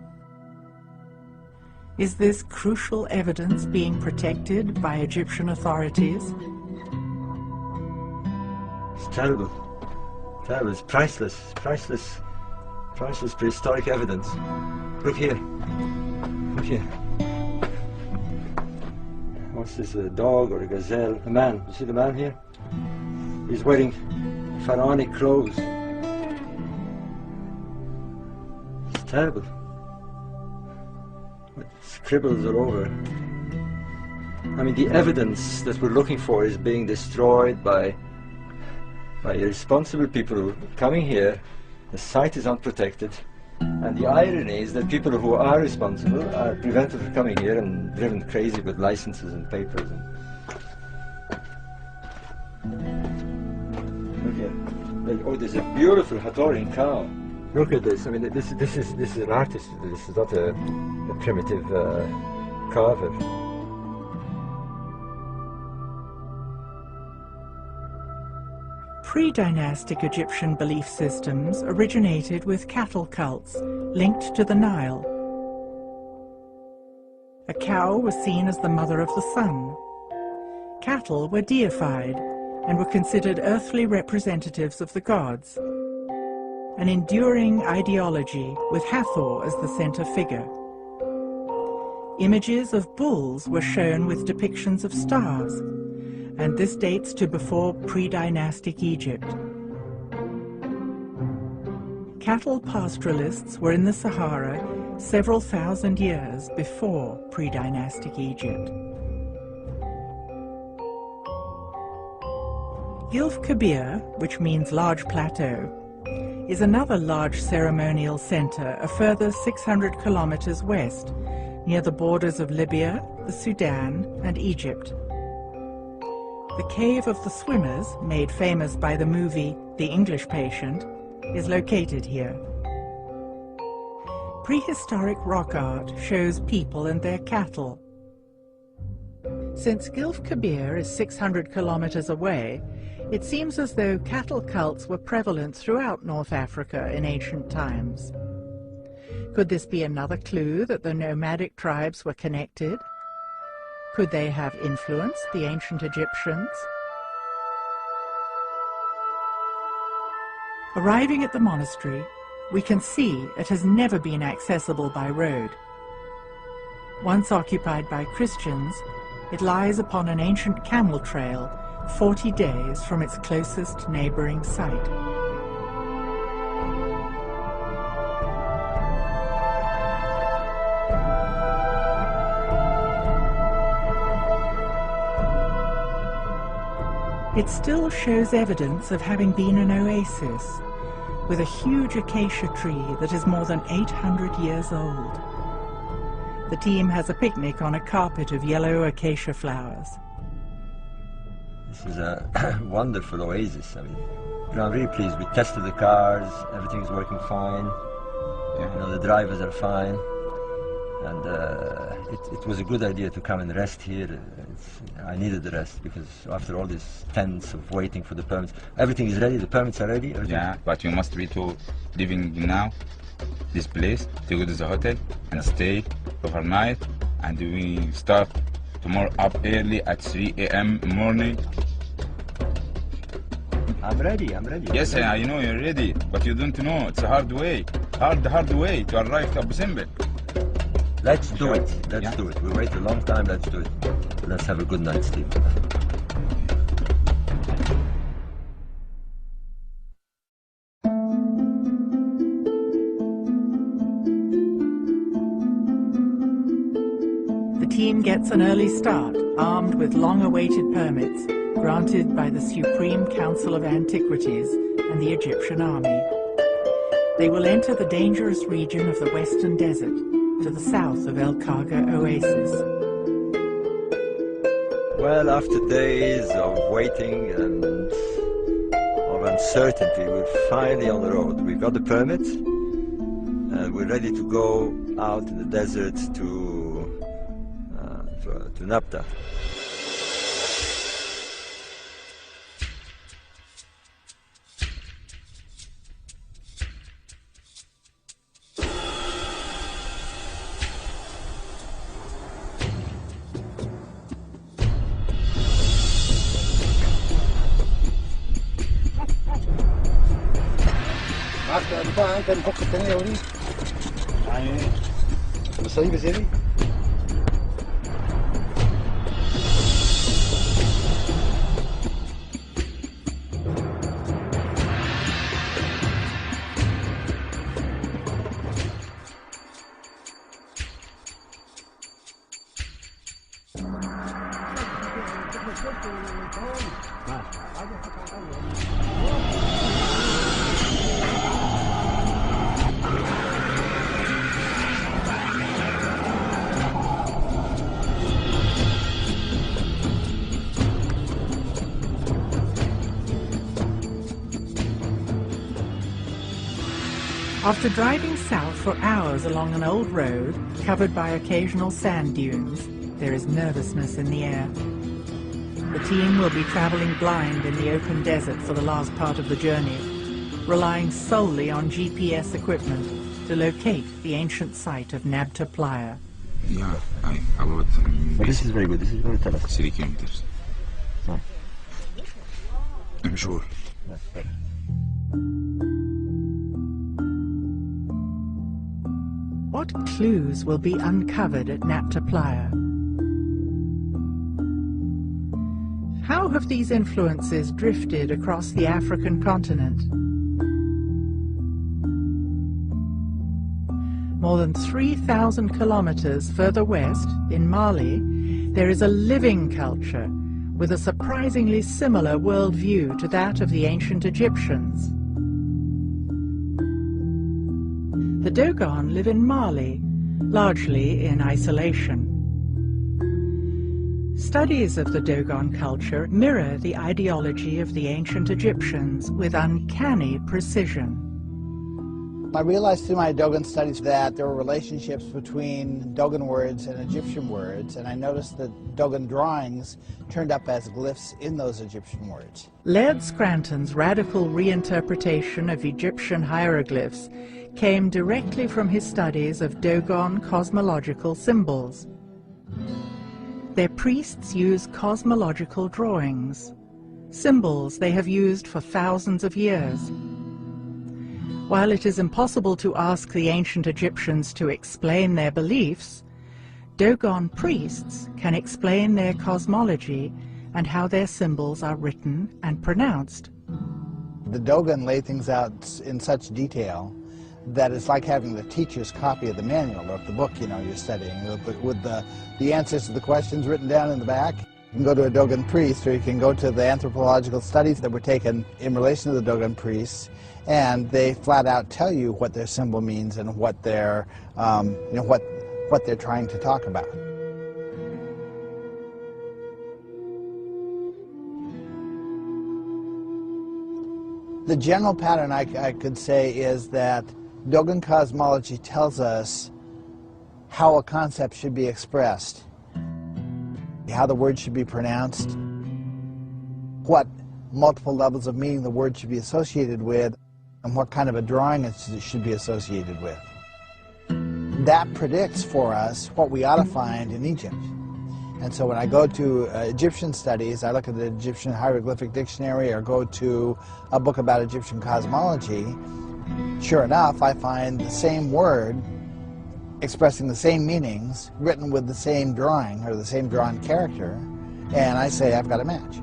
Is this crucial evidence being protected by Egyptian authorities? It's terrible. Terrible. It's priceless. It's priceless. Priceless prehistoric evidence. Look here. Look here. What's this, a dog or a gazelle? A man. You see the man here? He's wearing pharaonic clothes. It's terrible. With scribbles all over. I mean, the evidence that we're looking for is being destroyed by irresponsible people who are coming here. The site is unprotected. And the irony is that people who are responsible are prevented from coming here and driven crazy with licenses and papers. Look here. Oh, there's a beautiful Hatorian cow. Look at this. I mean, this is an artist. This is not a primitive carver. Pre-dynastic Egyptian belief systems originated with cattle cults linked to the Nile. A cow was seen as the mother of the sun. Cattle were deified and were considered earthly representatives of the gods. An enduring ideology with Hathor as the center figure. Images of bulls were shown with depictions of stars, and this dates to before pre-dynastic Egypt. Cattle pastoralists were in the Sahara several thousand years before pre-dynastic Egypt. Gilf Kebir, which means large plateau, is another large ceremonial center a further 600 kilometers west, near the borders of Libya, the Sudan, and Egypt. The Cave of the Swimmers, made famous by the movie The English Patient, is located here. Prehistoric rock art shows people and their cattle. Since Gilf Kebir is 600 kilometers away, it seems as though cattle cults were prevalent throughout North Africa in ancient times. Could this be another clue that the nomadic tribes were connected? Could they have influenced the ancient Egyptians? Arriving at the monastery, we can see it has never been accessible by road. Once occupied by Christians, it lies upon an ancient camel trail 40 days from its closest neighboring site. It still shows evidence of having been an oasis, with a huge acacia tree that is more than 800 years old. The team has a picnic on a carpet of yellow acacia flowers. This is a wonderful oasis. I mean, I'm really pleased. We tested the cars, everything's working fine. You know, the drivers are fine. And it was a good idea to come and rest here. I needed the rest because after all these tents of waiting for the permits, everything is ready, the permits are ready. Yeah, but you must be to leaving now this place to go to the hotel and stay overnight, and we start tomorrow up early at 3 a.m. morning. I'm ready, I'm ready. Yes, I know you're ready, but you don't know. It's a hard way to arrive to Abu Simbel. Let's do it. Let's do it. We wait a long time. Let's do it. Let's have a good night's sleep. The team gets an early start, armed with long-awaited permits granted by the Supreme Council of Antiquities and the Egyptian army. They will enter the dangerous region of the Western Desert, to the south of El Khaga Oasis. Well, after days of waiting and of uncertainty, we're finally on the road. We've got the permit, and we're ready to go out in the desert to Nabta. انت نفك الثانيه يا وليد يعني مصيبه زي دي. After driving south for hours along an old road covered by occasional sand dunes, there is nervousness in the air. The team will be traveling blind in the open desert for the last part of the journey, relying solely on GPS equipment to locate the ancient site of Nabta Playa. Yeah, about... this is very good. This is very tough. 3 kilometers. No. I'm sure. What clues will be uncovered at Nabta Playa? How have these influences drifted across the African continent? More than 3,000 kilometers further west, in Mali, there is a living culture with a surprisingly similar worldview to that of the ancient Egyptians. The Dogon live in Mali, largely in isolation. Studies of the Dogon culture mirror the ideology of the ancient Egyptians with uncanny precision. I realized through my Dogon studies that there were relationships between Dogon words and Egyptian words, and I noticed that Dogon drawings turned up as glyphs in those Egyptian words. Laird Scranton's radical reinterpretation of Egyptian hieroglyphs came directly from his studies of Dogon cosmological symbols. Their priests use cosmological drawings, symbols they have used for thousands of years. While it is impossible to ask the ancient Egyptians to explain their beliefs, Dogon priests can explain their cosmology and how their symbols are written and pronounced. The Dogon lay things out in such detail that it's like having the teacher's copy of the manual of the book, you know, you're studying, with the answers to the questions written down in the back. You can go to a Dogon priest, or you can go to the anthropological studies that were taken in relation to the Dogon priests, and they flat out tell you what their symbol means and what they're, what they're trying to talk about. The general pattern I could say is that Dogon cosmology tells us how a concept should be expressed, how the word should be pronounced, what multiple levels of meaning the word should be associated with, and what kind of a drawing it should be associated with. That predicts for us what we ought to find in Egypt. And so when I go to Egyptian studies, I look at the Egyptian Hieroglyphic Dictionary or go to a book about Egyptian cosmology, sure enough, I find the same word expressing the same meanings, written with the same drawing or the same drawn character, and I say I've got a match.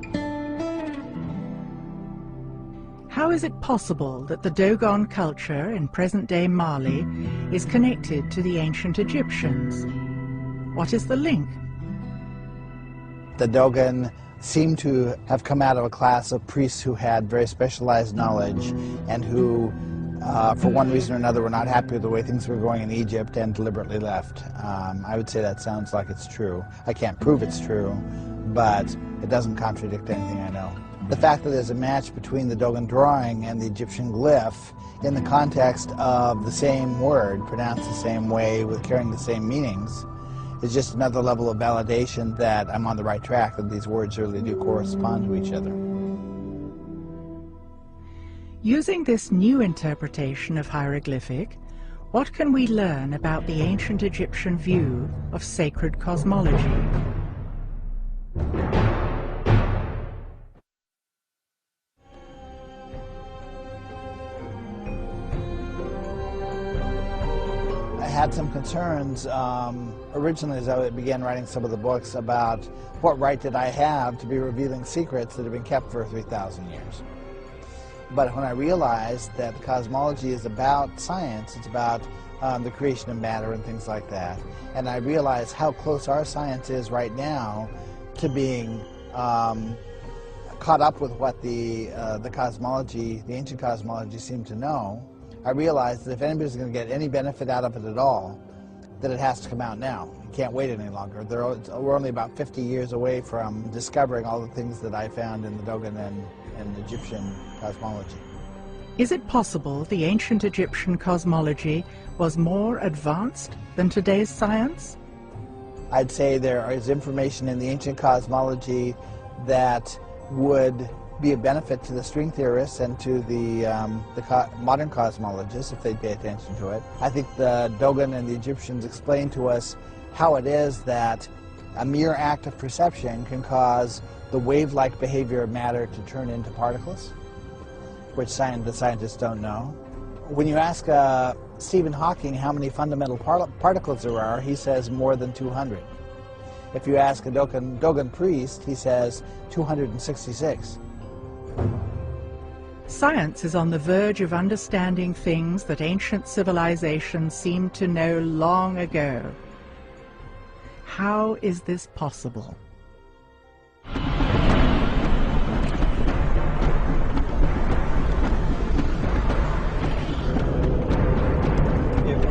How is it possible that the Dogon culture in present-day Mali is connected to the ancient Egyptians? What is the link? The Dogon seem to have come out of a class of priests who had very specialized knowledge and who, for one reason or another, were not happy with the way things were going in Egypt and deliberately left. I would say that sounds like it's true. I can't prove it's true, but it doesn't contradict anything I know. The fact that there's a match between the Dogon drawing and the Egyptian glyph in the context of the same word, pronounced the same way, with carrying the same meanings, is just another level of validation that I'm on the right track, that these words really do correspond to each other. Using this new interpretation of hieroglyphic, what can we learn about the ancient Egyptian view of sacred cosmology? I had some concerns originally as I began writing some of the books about what right did I have to be revealing secrets that have been kept for 3,000 years. But when I realized that the cosmology is about science, it's about the creation of matter and things like that, and I realized how close our science is right now to being caught up with what the cosmology, the ancient cosmology, seemed to know, I realized that if anybody's going to get any benefit out of it at all, that it has to come out now. You can't wait any longer. We're only about 50 years away from discovering all the things that I found in the Dogon and Egyptian cosmology. Is it possible the ancient Egyptian cosmology was more advanced than today's science? I'd say there is information in the ancient cosmology that would be a benefit to the string theorists and to the modern cosmologists if they'd pay attention to it. I think the Dogon and the Egyptians explain to us how it is that a mere act of perception can cause the wave-like behavior of matter to turn into particles, which the scientists don't know. When you ask Stephen Hawking how many fundamental particles there are, he says more than 200. If you ask a Dogon priest, he says 266. Science is on the verge of understanding things that ancient civilizations seemed to know long ago. How is this possible?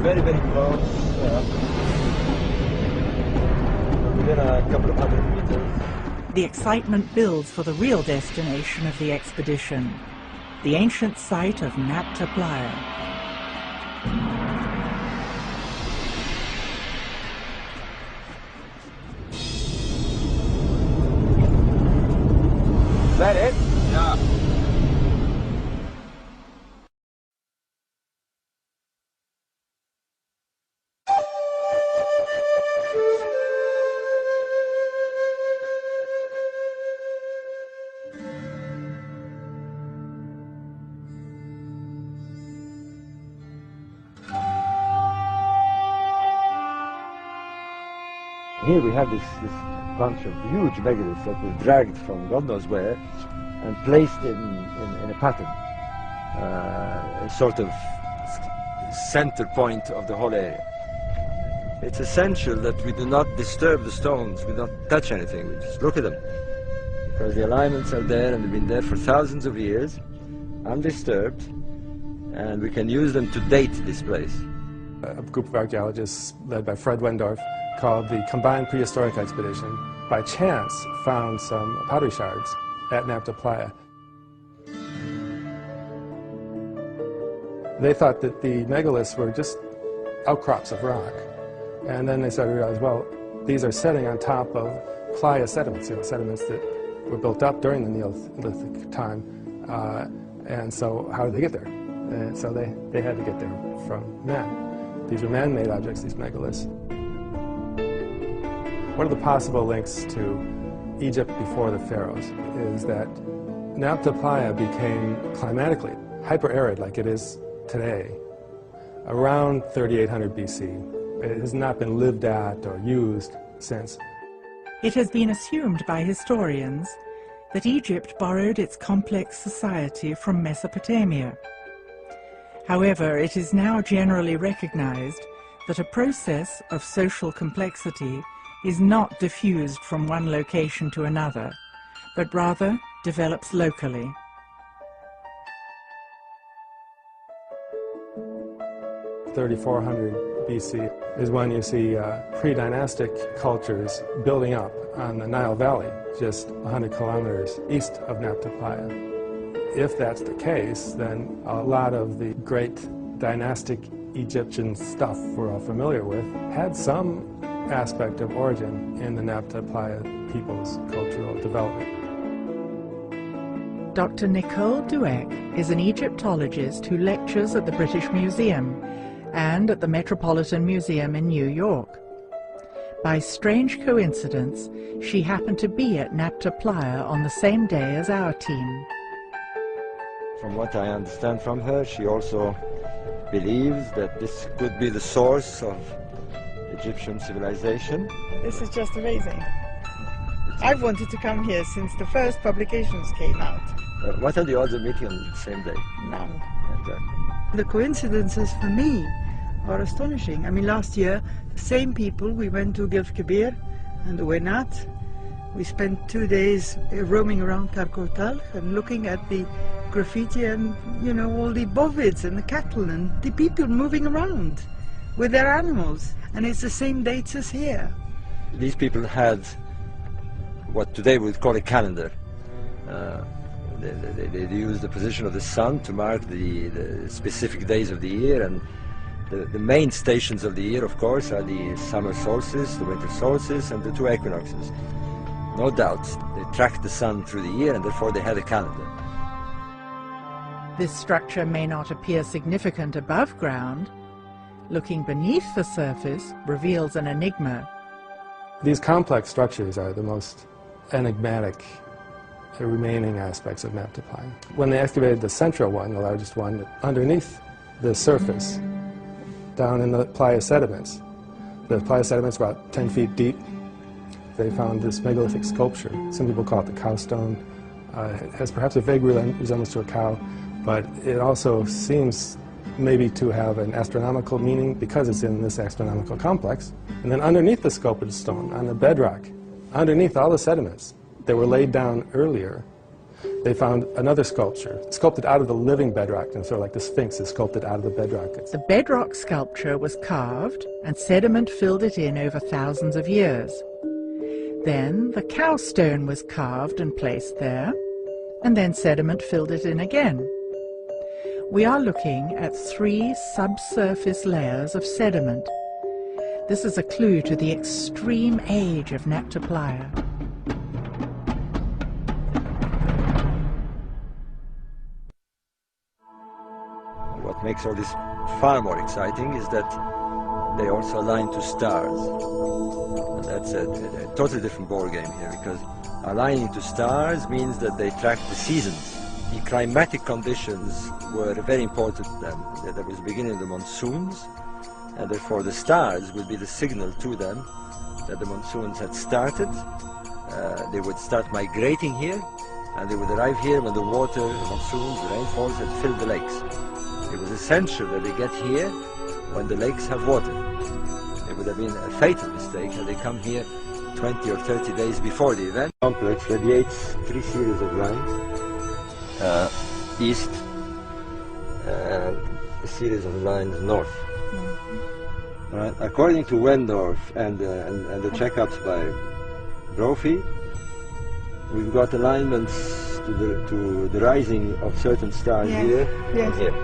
Very, very close. Within a couple of 100 meters. The excitement builds for the real destination of the expedition, the ancient site of Nabta Playa. Is that it? Yeah. Here we have this bunch of huge megaliths that were dragged from God knows where and placed in a pattern, a sort of center point of the whole area. It's essential that we do not disturb the stones, we don't touch anything, we just look at them. Because the alignments are there and they've been there for thousands of years, undisturbed, and we can use them to date this place. A group of archaeologists led by Fred Wendorf, called the Combined Prehistoric Expedition, by chance found some pottery shards at Nabta Playa. They thought that the megaliths were just outcrops of rock, And then they started to realize, well, these are setting on top of playa sediments, sediments that were built up during the Neolithic time. And so how did they get there? And so they had to get there from man. These are man-made objects, these megaliths. One of the possible links to Egypt before the pharaohs is that Nabta Playa became climatically hyper-arid like it is today around 3800 BC. It has not been lived at or used since. It has been assumed by historians that Egypt borrowed its complex society from Mesopotamia. However, it is now generally recognized that a process of social complexity is not diffused from one location to another, but rather develops locally. (3400 BC is when you see pre-dynastic cultures building up on the Nile Valley, just 100 kilometers east of Nabta Playa. If that's the case, then a lot of the great dynastic Egyptian stuff we're all familiar with had some aspect of origin in the Nabta Playa people's cultural development. Dr. Nicole Dweck is an Egyptologist who lectures at the British Museum and at the Metropolitan Museum in New York. By strange coincidence, she happened to be at Nabta Playa on the same day as our team. From what I understand from her, she also believes that this could be the source of Egyptian civilization. This is just amazing. I've wanted to come here since the first publications came out. What are the odds of meeting on the same day? None. Okay. The coincidences for me are astonishing. I mean, last year, the same people, we went to Gilf Kebir and the Wenat. We spent 2 days roaming around Karkotal and looking at the graffiti and, you know, all the bovids and the cattle and the people moving around with their animals. And it's the same dates as here. These people had what today we would call a calendar. They used the position of the sun to mark the specific days of the year, and the main stations of the year, of course, are the summer solstice, the winter solstice, and the two equinoxes. No doubt, they tracked the sun through the year, and therefore they had a calendar. This structure may not appear significant above ground. Looking beneath the surface reveals an enigma. These complex structures are the most enigmatic remaining aspects of Nabta Playa. When they excavated the central one, the largest one, underneath the surface, down in the Playa sediments, the Playa sediments were about 10 feet deep. They found this megalithic sculpture. Some people call it the cow stone. It has perhaps a vague resemblance to a cow, but it also seems maybe to have an astronomical meaning because it's in this astronomical complex. And then underneath the sculpted stone, on the bedrock, underneath all the sediments that were laid down earlier, they found another sculpture, sculpted out of the living bedrock, and sort of like the Sphinx is sculpted out of the bedrock. The bedrock sculpture was carved, and sediment filled it in over thousands of years. Then the cow stone was carved and placed there, and then sediment filled it in again. We are looking at 3 subsurface layers of sediment. This is a clue to the extreme age of Nabta Playa. What makes all this far more exciting is that they also align to stars. And that's a totally different ball game here, because aligning to stars means that they track the seasons. The climatic conditions were very important to them. There was the beginning of the monsoons, and therefore the stars would be the signal to them that the monsoons had started. They would start migrating here, and they would arrive here when the water, the monsoons, the rainfalls had filled the lakes. It was essential that they get here when the lakes have water. It would have been a fatal mistake had they come here 20 or 30 days before the event. The complex radiates 3 series of lines, east, and a series of lines north. Right. According to Wendorf and the checkups by Brophy, we've got alignments to the rising of certain stars here and here.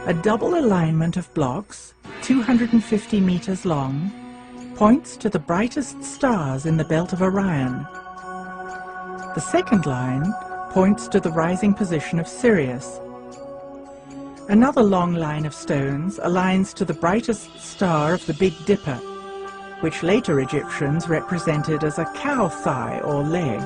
A double alignment of blocks, 250 meters long, points to the brightest stars in the belt of Orion. The second line points to the rising position of Sirius. Another long line of stones aligns to the brightest star of the Big Dipper, which later Egyptians represented as a cow thigh or leg.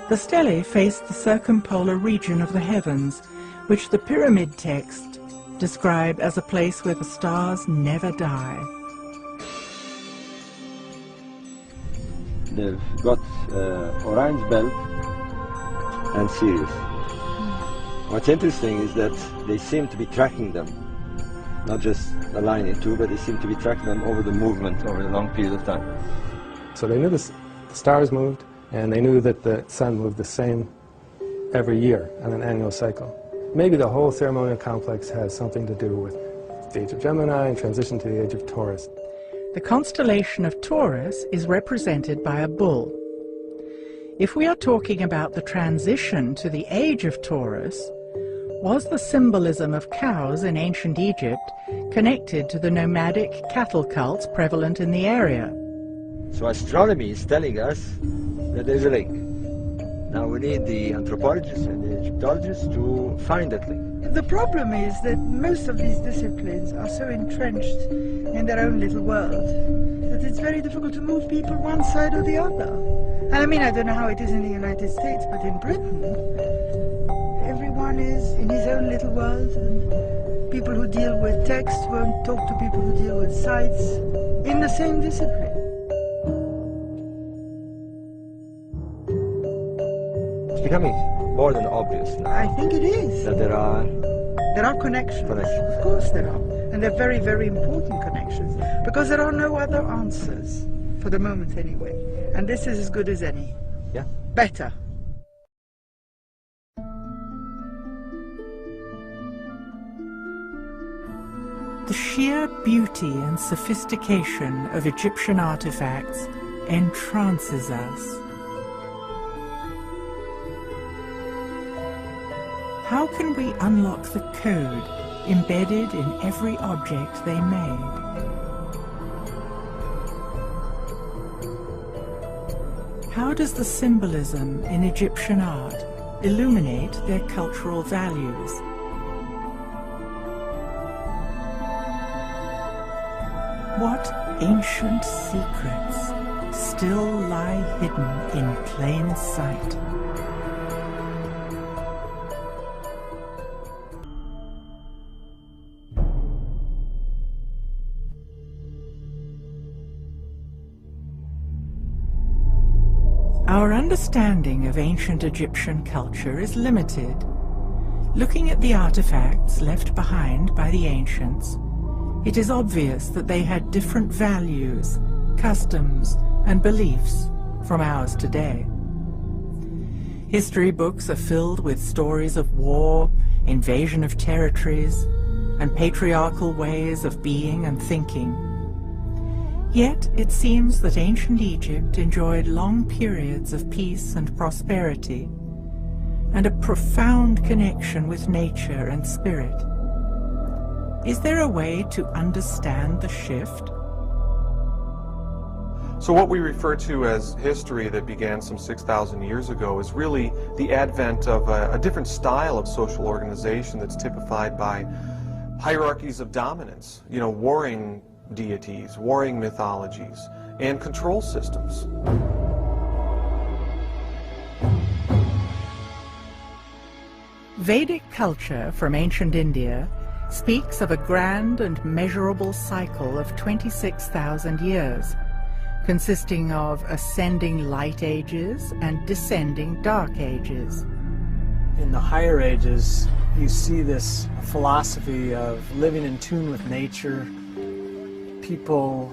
The stelae face the circumpolar region of the heavens, which the pyramid text describe as a place where the stars never die. They've got Orion's belt and Sirius. What's interesting is that they seem to be tracking them, not just a line in two, but they seem to be tracking them over the movement over a long period of time. So they knew the stars moved, and they knew that the sun moved the same every year on an annual cycle. Maybe the whole ceremonial complex has something to do with the age of Gemini and transition to the age of Taurus. The constellation of Taurus is represented by a bull. If we are talking about the transition to the age of Taurus, was the symbolism of cows in ancient Egypt connected to the nomadic cattle cults prevalent in the area? So astronomy is telling us that there's a link. Now we need the anthropologists and the Egyptologists to find that link. The problem is that most of these disciplines are so entrenched in their own little world that it's very difficult to move people one side or the other. And I mean, I don't know how it is in the United States, but in Britain, everyone is in his own little world, and people who deal with text won't talk to people who deal with sites in the same discipline. It's becoming more than obvious now. I think it is. That there are connections. Of course there are. And they're very, very important connections, because there are no other answers, for the moment anyway. And this is as good as any. Yeah. Better. The sheer beauty and sophistication of Egyptian artifacts entrances us. How can we unlock the code embedded in every object they made? How does the symbolism in Egyptian art illuminate their cultural values? What ancient secrets still lie hidden in plain sight? Our understanding of ancient Egyptian culture is limited. Looking at the artifacts left behind by the ancients, it is obvious that they had different values, customs, and beliefs from ours today. History books are filled with stories of war, invasion of territories, and patriarchal ways of being and thinking. Yet it seems that ancient Egypt enjoyed long periods of peace and prosperity, and a profound connection with nature and spirit. Is there a way to understand the shift? So what we refer to as history that began some 6,000 years ago is really the advent of a different style of social organization that's typified by hierarchies of dominance, warring deities, warring mythologies, and control systems. Vedic culture from ancient India speaks of a grand and measurable cycle of 26,000 years, consisting of ascending light ages and descending dark ages. In the higher ages, you see this philosophy of living in tune with nature. People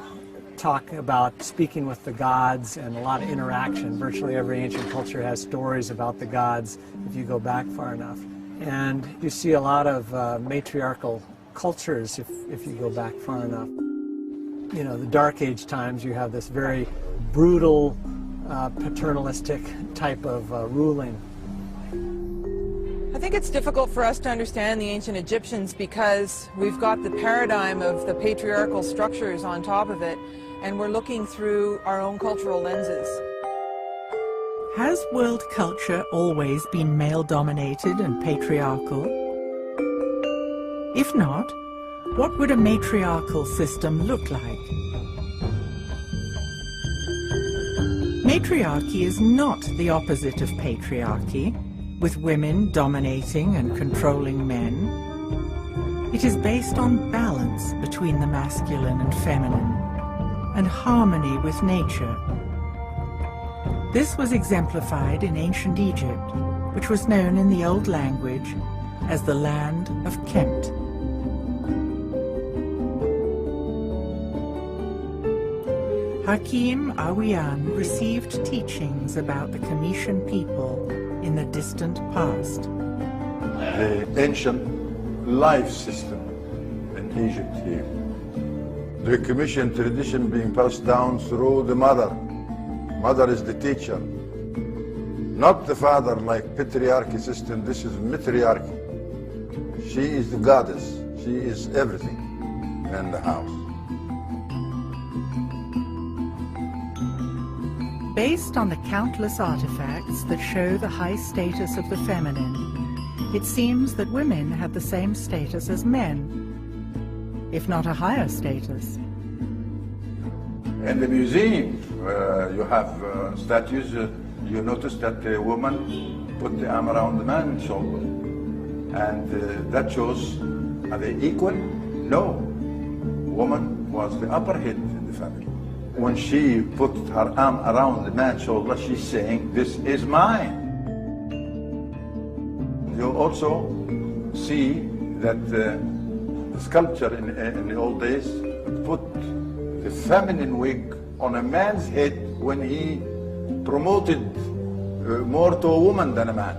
talk about speaking with the gods and a lot of interaction. Virtually every ancient culture has stories about the gods if you go back far enough. And you see a lot of matriarchal cultures if you go back far enough. The Dark Age times, you have this very brutal, paternalistic type of ruling. I think it's difficult for us to understand the ancient Egyptians because we've got the paradigm of the patriarchal structures on top of it, and we're looking through our own cultural lenses. Has world culture always been male-dominated and patriarchal? If not, what would a matriarchal system look like? Matriarchy is not the opposite of patriarchy, with women dominating and controlling men. It is based on balance between the masculine and feminine, and harmony with nature. This was exemplified in ancient Egypt, which was known in the old language as the land of Kemet. Hakim Awiyan received teachings about the Comitian people in the distant past. The ancient life system in Egypt here. The Comitian tradition being passed down through the mother. Mother is the teacher, not the father like patriarchy system. This is matriarchy. She is the goddess. She is everything in the house. Based on the countless artifacts that show the high status of the feminine, it seems that women had the same status as men, if not a higher status. In the museum, you have statues. You notice that the woman put the arm around the man's shoulder. And that shows, are they equal? No. Woman was the upper head in the family. When she put her arm around the man's shoulder, she's saying, this is mine. You also see that the sculpture in the old days put the feminine wig on a man's head when he promoted more to a woman than a man.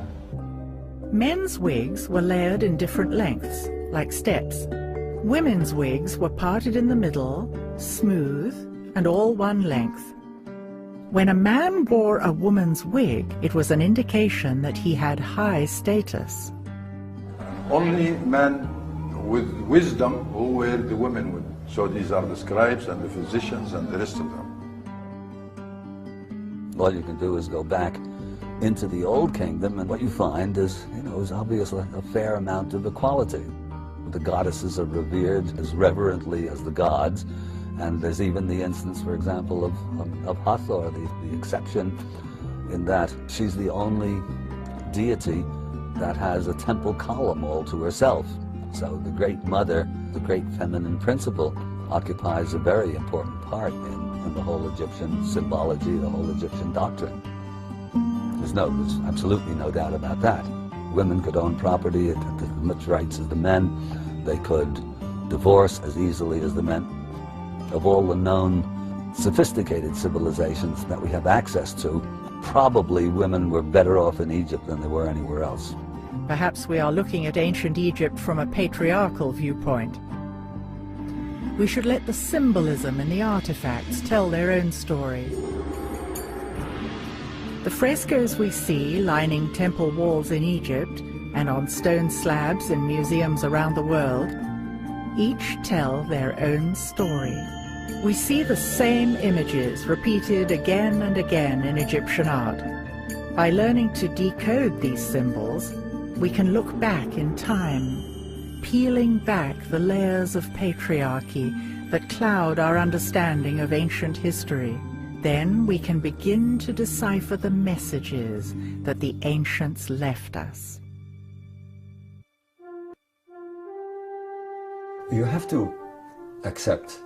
Men's wigs were layered in different lengths, like steps. Women's wigs were parted in the middle, smooth, and all one length. When a man wore a woman's wig, it was an indication that he had high status. Only men with wisdom who wear the women wig. So these are the scribes and the physicians and the rest of them. All you can do is go back into the old kingdom, and what you find is, is obviously a fair amount of equality. The goddesses are revered as reverently as the gods, and there's even the instance, for example, of Hathor, the exception, in that she's the only deity that has a temple column all to herself. So the great mother, the great feminine principle, occupies a very important part in the whole Egyptian symbology, the whole Egyptian doctrine. There's absolutely no doubt about that. Women could own property at as much rights as the men. They could divorce as easily as the men. Of all the known sophisticated civilizations that we have access to, probably women were better off in Egypt than they were anywhere else. Perhaps we are looking at ancient Egypt from a patriarchal viewpoint. We should let the symbolism in the artifacts tell their own story. The frescoes we see lining temple walls in Egypt and on stone slabs in museums around the world each tell their own story. We see the same images repeated again and again in Egyptian art. By learning to decode these symbols, we can look back in time, peeling back the layers of patriarchy that cloud our understanding of ancient history. Then we can begin to decipher the messages that the ancients left us. You have to accept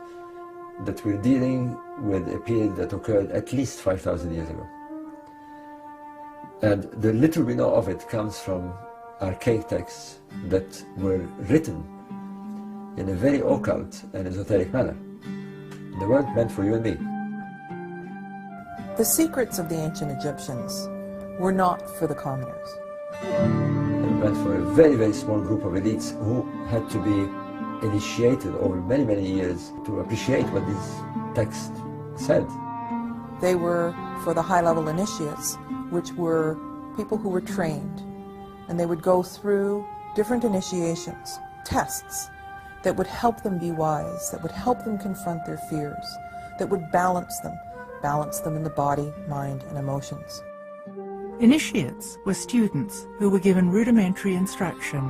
that we're dealing with a period that occurred at least 5,000 years ago. And the little we know of it comes from archaic texts that were written in a very occult and esoteric manner. They weren't meant for you and me. The secrets of the ancient Egyptians were not for the commoners. They were meant for a very, very small group of elites who had to be initiated over many, many years to appreciate what this text said. They were for the high-level initiates, which were people who were trained and they would go through different initiations, tests that would help them be wise, that would help them confront their fears, that would balance them in the body, mind, and emotions. Initiates were students who were given rudimentary instruction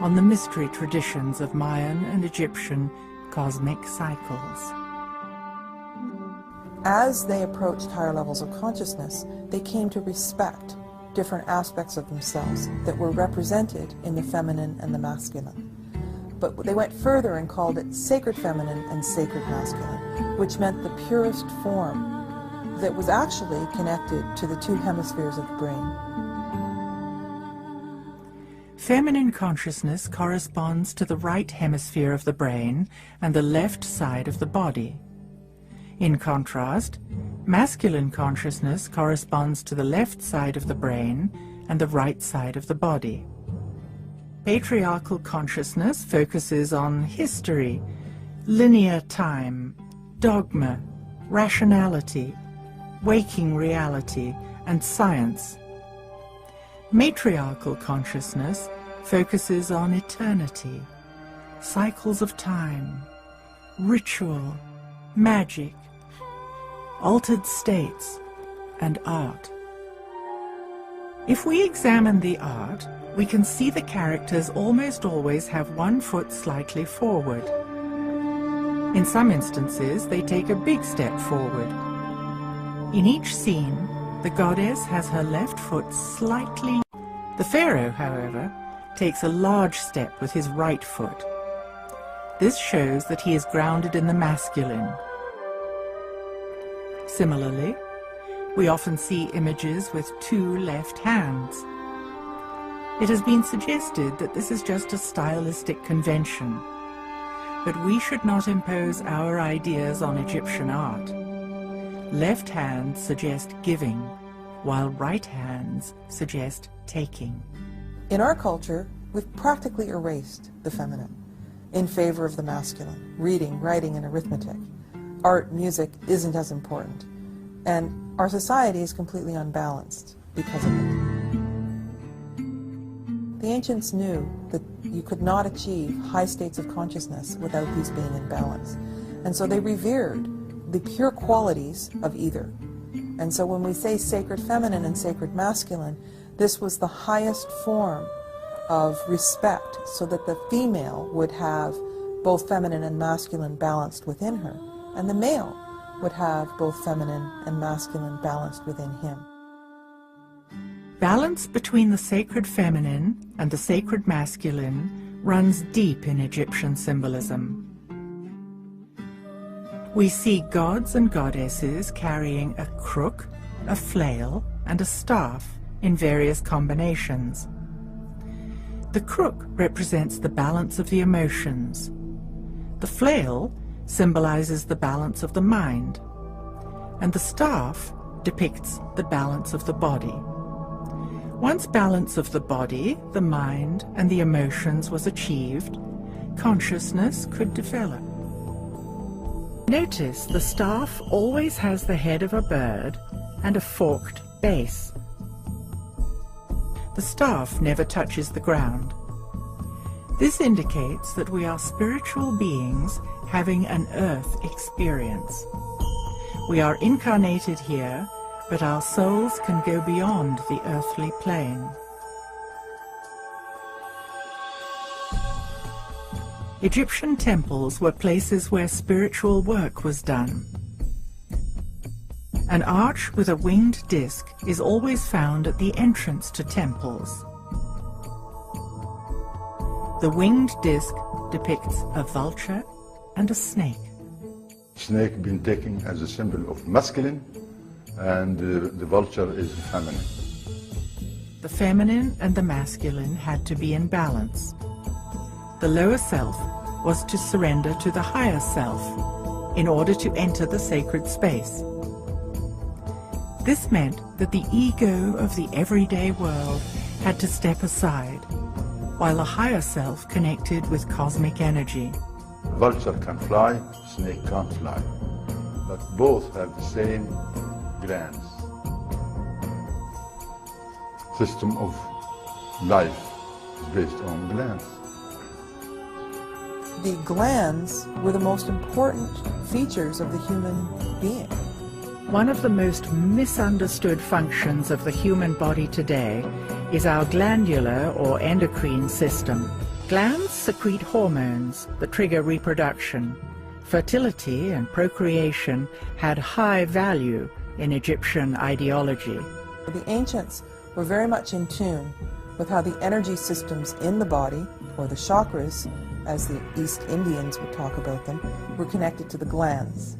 on the mystery traditions of Mayan and Egyptian cosmic cycles. As they approached higher levels of consciousness, they came to respect different aspects of themselves that were represented in the feminine and the masculine. But they went further and called it sacred feminine and sacred masculine, which meant the purest form that was actually connected to the two hemispheres of the brain. Feminine consciousness corresponds to the right hemisphere of the brain and the left side of the body. In contrast, masculine consciousness corresponds to the left side of the brain and the right side of the body. Patriarchal consciousness focuses on history, linear time, dogma, rationality, waking reality, and science. Matriarchal consciousness focuses on eternity, cycles of time, ritual, magic, altered states, and art. If we examine the art, we can see the characters almost always have one foot slightly forward. In some instances, they take a big step forward. In each scene, the goddess has her left foot slightly. The pharaoh, however, takes a large step with his right foot. This shows that he is grounded in the masculine. Similarly, we often see images with two left hands. It has been suggested that this is just a stylistic convention, but we should not impose our ideas on Egyptian art. Left hands suggest giving, while right hands suggest taking. In our culture, we've practically erased the feminine in favor of the masculine. Reading, writing, and arithmetic. Art, music isn't as important. And our society is completely unbalanced because of it. The ancients knew that you could not achieve high states of consciousness without these being in balance. And so they revered the pure qualities of either. And so when we say sacred feminine and sacred masculine, this was the highest form of respect, so that the female would have both feminine and masculine balanced within her, and the male would have both feminine and masculine balanced within him. Balance between the sacred feminine and the sacred masculine runs deep in Egyptian symbolism. We see gods and goddesses carrying a crook, a flail, and a staff in various combinations. The crook represents the balance of the emotions. The flail symbolizes the balance of the mind, and the staff depicts the balance of the body. Once balance of the body, the mind, and the emotions was achieved, consciousness could develop. Notice the staff always has the head of a bird and a forked base. The staff never touches the ground. This indicates that we are spiritual beings having an earth experience. We are incarnated here, but our souls can go beyond the earthly plane. Egyptian temples were places where spiritual work was done. An arch with a winged disc is always found at the entrance to temples. The winged disc depicts a vulture and a snake. Snake been taken as a symbol of masculine, and the vulture is feminine. The feminine and the masculine had to be in balance. The lower self was to surrender to the higher self in order to enter the sacred space. This meant that the ego of the everyday world had to step aside, while the higher self connected with cosmic energy. Vulture can fly, snake can't fly, but both have the same glands. System of life is based on glands. The glands were the most important features of the human being. One of the most misunderstood functions of the human body today is our glandular or endocrine system. Glands secrete hormones that trigger reproduction. Fertility and procreation had high value in Egyptian ideology. The ancients were very much in tune with how the energy systems in the body, or the chakras, as the East Indians would talk about them, were connected to the glands.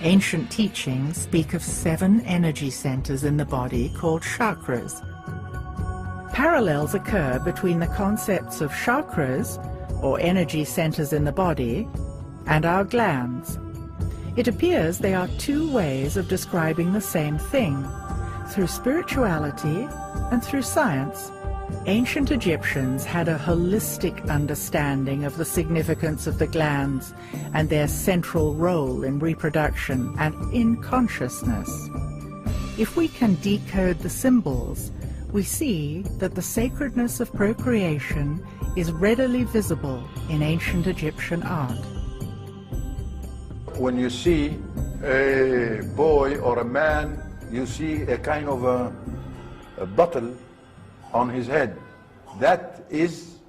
Ancient teachings speak of 7 energy centers in the body called chakras. Parallels occur between the concepts of chakras, or energy centers in the body, and our glands. It appears they are 2 ways of describing the same thing, through spirituality and through science. Ancient Egyptians had a holistic understanding of the significance of the glands and their central role in reproduction and in consciousness. If we can decode the symbols, we see that the sacredness of procreation is readily visible in ancient Egyptian art. When you see a boy or a man, you see a kind of a bottle on his head. That is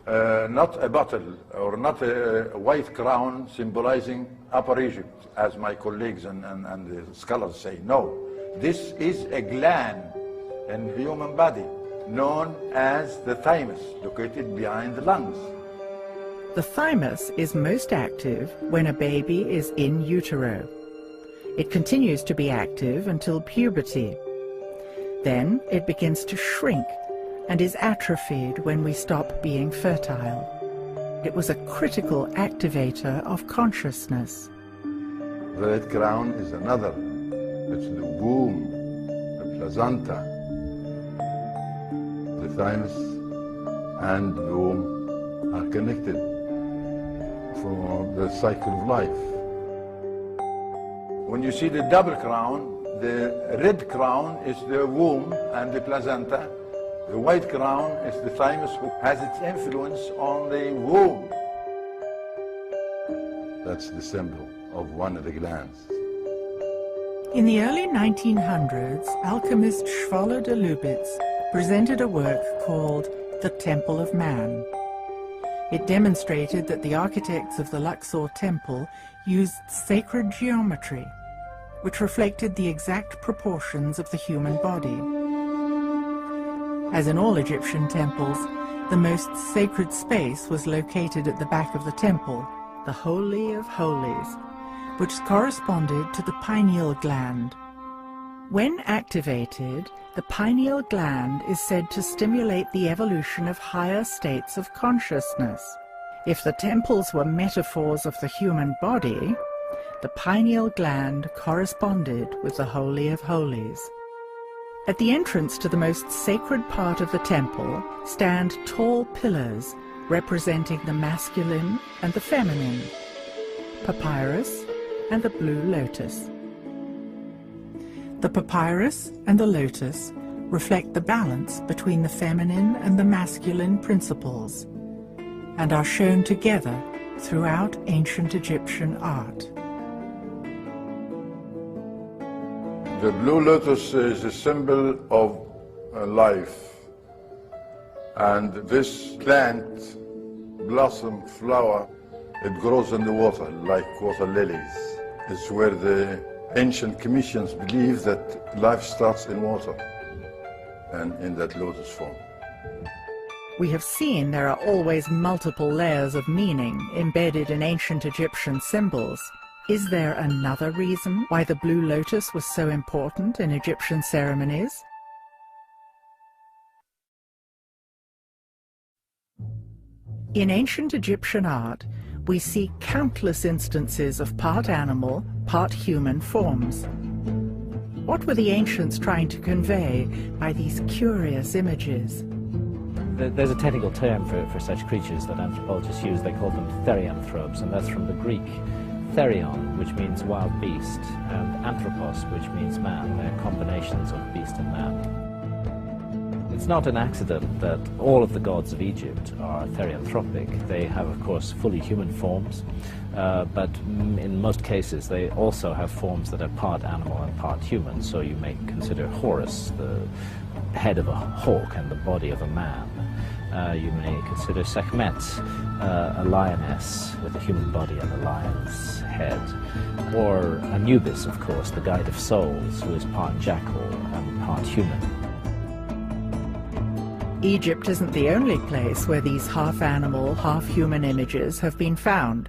not a bottle or not a white crown symbolizing Upper Egypt, as my colleagues and the scholars say. No, this is a gland in the human body known as the thymus, located behind the lungs. The thymus is most active when a baby is in utero. It continues to be active until puberty. Then it begins to shrink and is atrophied when we stop being fertile. It was a critical activator of consciousness. The red crown is another. It's the womb, the placenta, the thymus and the womb are connected for the cycle of life. When you see the double crown, the red crown is the womb and the placenta. The white crown is the thymus, which has its influence on the womb. That's the symbol of one of the glands. In the early 1900s, alchemist Schwoller de Lubitz presented a work called The Temple of Man. It demonstrated that the architects of the Luxor temple used sacred geometry, which reflected the exact proportions of the human body. As in all Egyptian temples, the most sacred space was located at the back of the temple, the Holy of Holies, which corresponded to the pineal gland. When activated, the pineal gland is said to stimulate the evolution of higher states of consciousness. If the temples were metaphors of the human body, the pineal gland corresponded with the Holy of Holies. At the entrance to the most sacred part of the temple stand tall pillars representing the masculine and the feminine, papyrus and the blue lotus. The papyrus and the lotus reflect the balance between the feminine and the masculine principles and are shown together throughout ancient Egyptian art. The blue lotus is a symbol of life, and this plant, blossom, flower, it grows in the water like water lilies. It's where the ancient Commissions believe that life starts in water and in that lotus form. We have seen there are always multiple layers of meaning embedded in ancient Egyptian symbols. Is there another reason why the blue lotus was so important in Egyptian ceremonies? In ancient Egyptian art, we see countless instances of part animal, part human forms. What were the ancients trying to convey by these curious images? There's a technical term for such creatures that anthropologists use. They call them therianthropes, and that's from the Greek therion, which means wild beast, and anthropos, which means man. They're combinations of beast and man. It's not an accident that all of the gods of Egypt are therianthropic. They have, of course, fully human forms, but in most cases they also have forms that are part animal and part human. So you may consider Horus the head of a hawk and the body of a man. You may consider Sekhmet a lioness with a human body and a lion's head. Or Anubis, of course, the guide of souls, who is part jackal and part human. Egypt isn't the only place where these half-animal, half-human images have been found.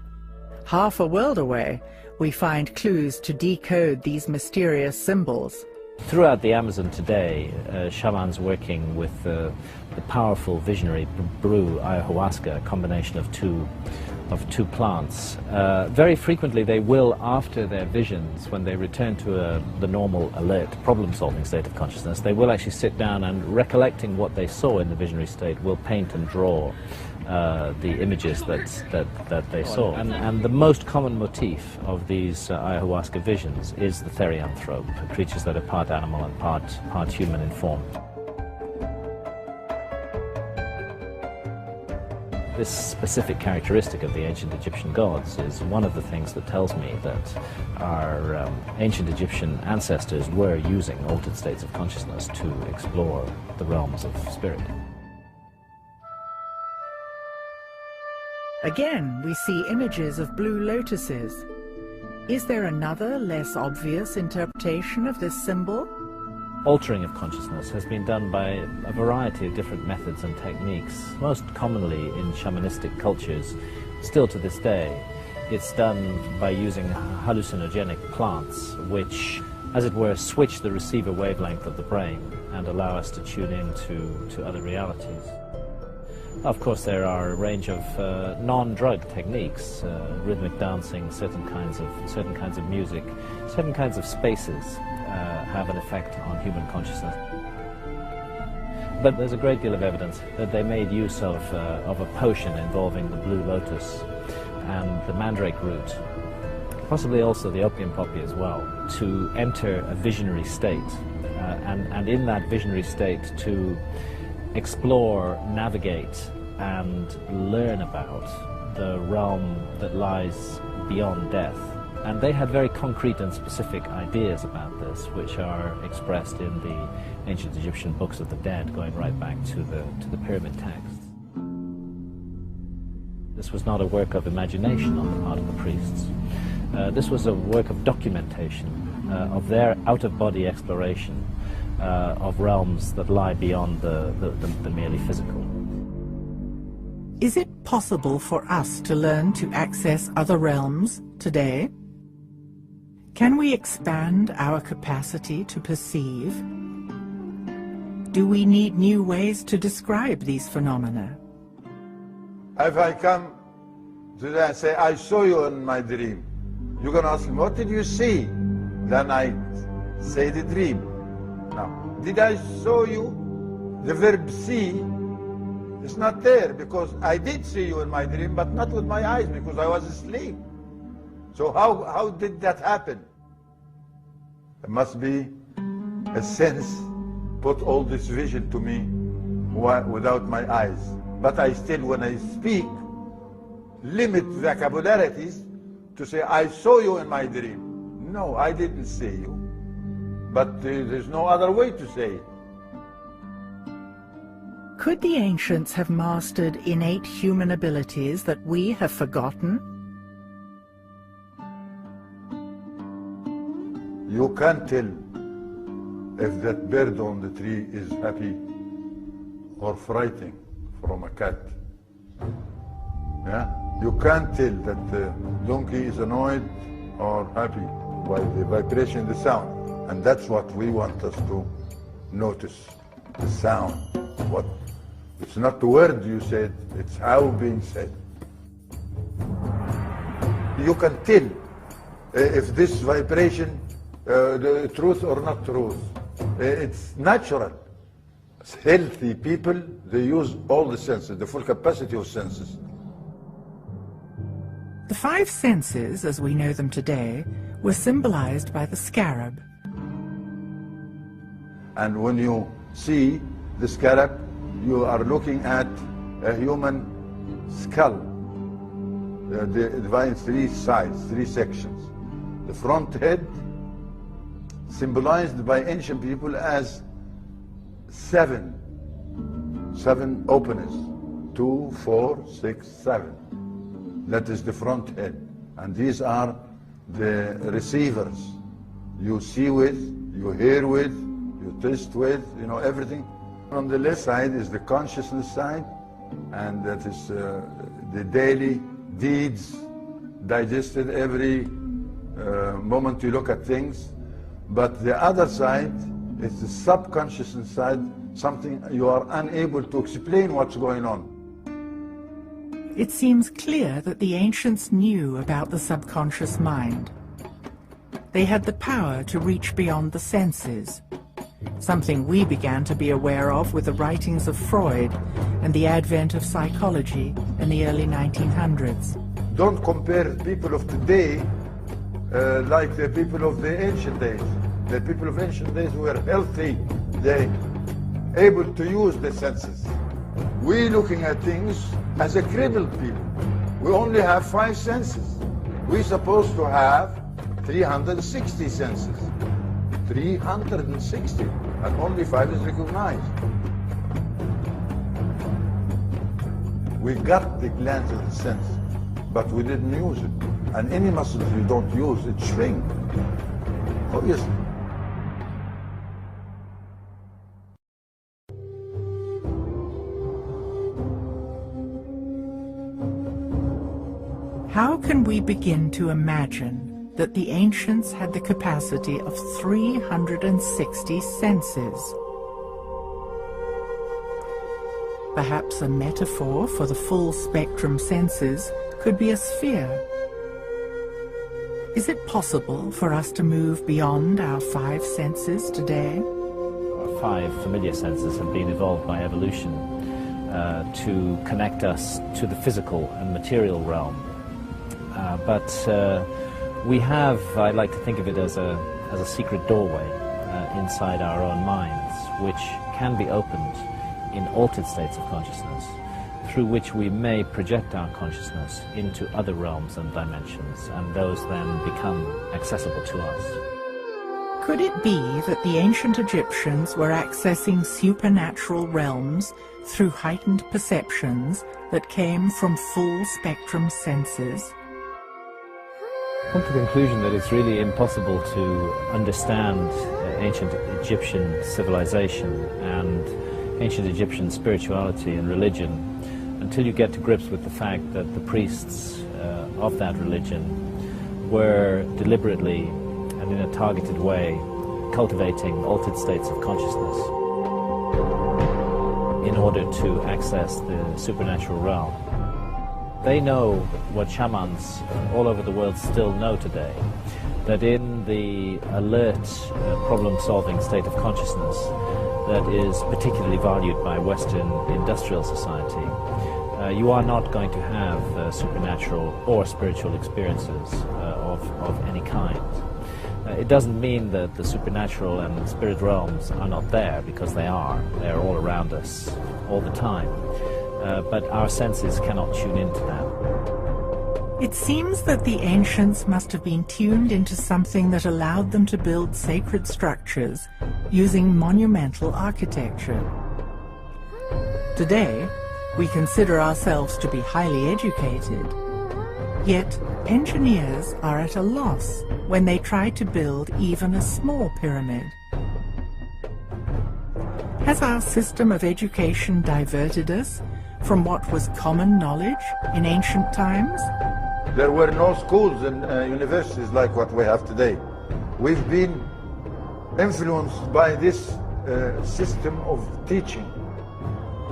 Half a world away, we find clues to decode these mysterious symbols. Throughout the Amazon today, shamans working with the powerful visionary brew ayahuasca, a combination of two plants. Very frequently they will, after their visions, when they return to the normal, alert, problem-solving state of consciousness, they will actually sit down and, recollecting what they saw in the visionary state, will paint and draw the images that they saw. And the most common motif of these ayahuasca visions is the therianthrope, creatures that are part animal and part human in form. This specific characteristic of the ancient Egyptian gods is one of the things that tells me that our ancient Egyptian ancestors were using altered states of consciousness to explore the realms of spirit. Again, we see images of blue lotuses. Is there another, less obvious interpretation of this symbol? Altering of consciousness has been done by a variety of different methods and techniques, most commonly in shamanistic cultures, still to this day. It's done by using hallucinogenic plants, which, as it were, switch the receiver wavelength of the brain and allow us to tune in to other realities. Of course, there are a range of non-drug techniques, rhythmic dancing, certain kinds of music, certain kinds of spaces have an effect on human consciousness. But there's a great deal of evidence that they made use of a potion involving the blue lotus and the mandrake root, possibly also the opium poppy as well, to enter a visionary state, and in that visionary state to explore, navigate, and learn about the realm that lies beyond death. And they had very concrete and specific ideas about this, which are expressed in the ancient Egyptian books of the dead, going right back to the pyramid texts. This was not a work of imagination on the part of the priests. This was a work of documentation, of their out-of-body exploration of realms that lie beyond the merely physical. Is it possible for us to learn to access other realms today? Can we expand our capacity to perceive? Do we need new ways to describe these phenomena? If I come today and say, I saw you in my dream, you're going to ask me, what did you see? Then I say the dream. Now, did I show you? The verb see is not there, because I did see you in my dream, but not with my eyes, because I was asleep. So how did that happen? There must be a sense put all this vision to me without my eyes. But I still, when I speak, limit vocabularities to say, I saw you in my dream. No, I didn't see you. But there's no other way to say it. Could the ancients have mastered innate human abilities that we have forgotten? You can't tell if that bird on the tree is happy or frightened from a cat. Yeah? You can't tell that the donkey is annoyed or happy by the vibration, the sound. And that's what we want us to notice, the sound. It's not the word you said, it's how being said. You can tell if this vibration, the truth or not truth. It's natural. Healthy people, they use all the senses, the full capacity of senses. The five senses, as we know them today, were symbolized by the scarab. And when you see, the scarab, you are looking at a human skull, divided in three sides, three sections. The front head, symbolized by ancient people as seven openers. 2, 4, 6, 7. That is the front head. And these are the receivers. You see with, you hear with, you taste with, you know, everything. On the left side is the consciousness side, and that is the daily deeds digested every moment you look at things. But the other side is the subconsciousness side, something you are unable to explain what's going on. It seems clear that the ancients knew about the subconscious mind. They had the power to reach beyond the senses, something we began to be aware of with the writings of Freud and the advent of psychology in the early 1900s. Don't compare people of today like the people of the ancient days. The people of ancient days were healthy. They able to use the senses. We looking at things as a crippled people. We only have 5 senses. We're supposed to have 360 senses. 360, and only 5 is recognized. We got the glands of the sense, but we didn't use it. And any muscles you don't use, it shrinks. Obviously. How can we begin to imagine that the ancients had the capacity of 360 senses? Perhaps a metaphor for the full spectrum senses could be a sphere. Is it possible for us to move beyond our 5 senses today? Our 5 familiar senses have been evolved by evolution to connect us to the physical and material realm. But we have, I like to think of it as a secret doorway inside our own minds, which can be opened in altered states of consciousness, through which we may project our consciousness into other realms and dimensions, and those then become accessible to us. Could it be that the ancient Egyptians were accessing supernatural realms through heightened perceptions that came from full spectrum senses? I've come to the conclusion that it's really impossible to understand ancient Egyptian civilization and ancient Egyptian spirituality and religion until you get to grips with the fact that the priests of that religion were deliberately and in a targeted way cultivating altered states of consciousness in order to access the supernatural realm. They know what shamans all over the world still know today, that in the alert, problem-solving state of consciousness that is particularly valued by Western industrial society, you are not going to have supernatural or spiritual experiences of any kind. It doesn't mean that the supernatural and spirit realms are not there, because they are. They are all around us all the time. But our senses cannot tune into that. It seems that the ancients must have been tuned into something that allowed them to build sacred structures using monumental architecture. Today, we consider ourselves to be highly educated, yet engineers are at a loss when they try to build even a small pyramid. Has our system of education diverted us from what was common knowledge in ancient times? There were no schools and universities like what we have today. We've been influenced by this system of teaching.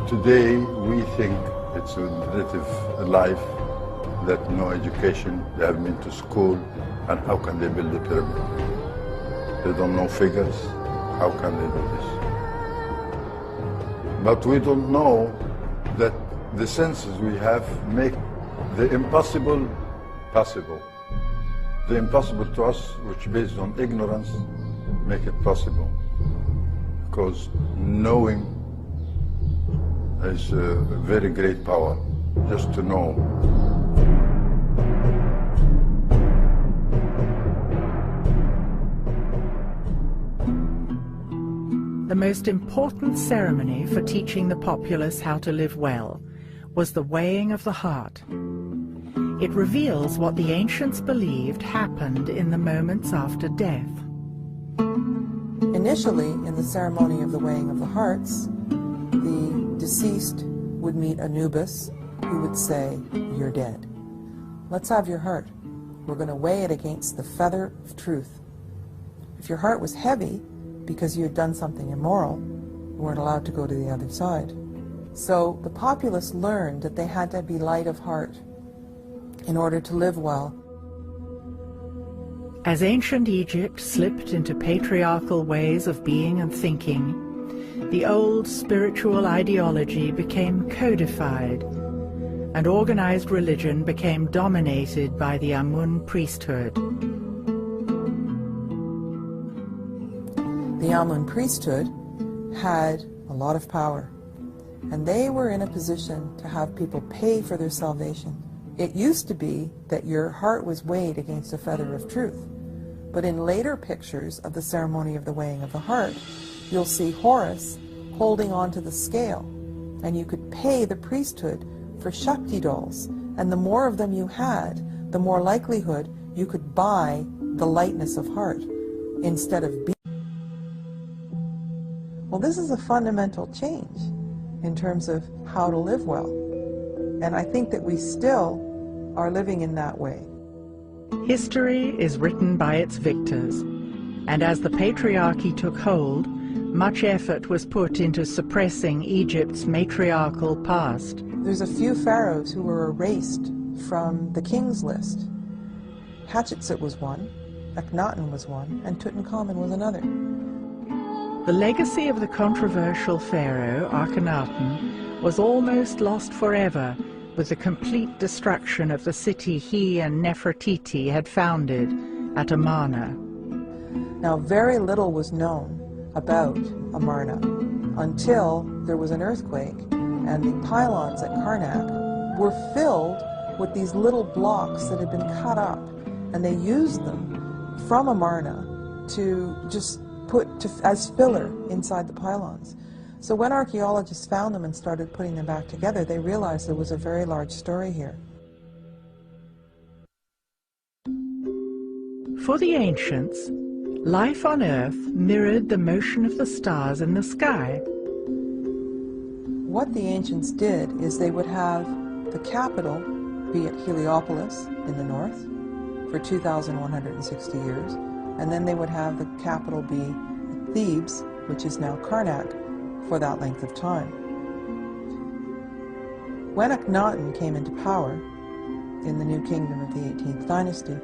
Today we think it's a relative life that no education, they haven't been to school, and how can they build a pyramid? They don't know figures, how can they do this? But we don't know that the senses we have make the impossible possible. The impossible to us, which based on ignorance, make it possible. Because knowing is a very great power, just to know. The most important ceremony for teaching the populace how to live well was the weighing of the heart. It reveals what the ancients believed happened in the moments after death. Initially, in the ceremony of the weighing of the hearts, the deceased would meet Anubis, who would say, "You're dead. Let's have your heart. We're going to weigh it against the feather of truth." If your heart was heavy, because you had done something immoral, you weren't allowed to go to the other side. So the populace learned that they had to be light of heart in order to live well. As ancient Egypt slipped into patriarchal ways of being and thinking, the old spiritual ideology became codified, and organized religion became dominated by the Amun priesthood. The Amun priesthood had a lot of power, and they were in a position to have people pay for their salvation. It used to be that your heart was weighed against a feather of truth, but in later pictures of the ceremony of the weighing of the heart, you'll see Horus holding onto the scale, and you could pay the priesthood for Shakti dolls, and the more of them you had, the more likelihood you could buy the lightness of heart instead of being. Well, this is a fundamental change in terms of how to live well. And I think that we still are living in that way. History is written by its victors, and as the patriarchy took hold, much effort was put into suppressing Egypt's matriarchal past. There's a few pharaohs who were erased from the king's list. Hatshepsut was one, Akhenaten was one, and Tutankhamun was another. The legacy of the controversial pharaoh, Akhenaten, was almost lost forever with the complete destruction of the city he and Nefertiti had founded at Amarna. Now, very little was known about Amarna until there was an earthquake, and the pylons at Karnak were filled with these little blocks that had been cut up, and they used them from Amarna to just as filler inside the pylons. So when archaeologists found them and started putting them back together, they realized there was a very large story here. For the ancients, life on Earth mirrored the motion of the stars in the sky. What the ancients did is they would have the capital be at Heliopolis in the north for 2,160 years, and then they would have the capital be at Thebes, which is now Karnak, for that length of time. When Akhenaten came into power in the new kingdom of the 18th dynasty,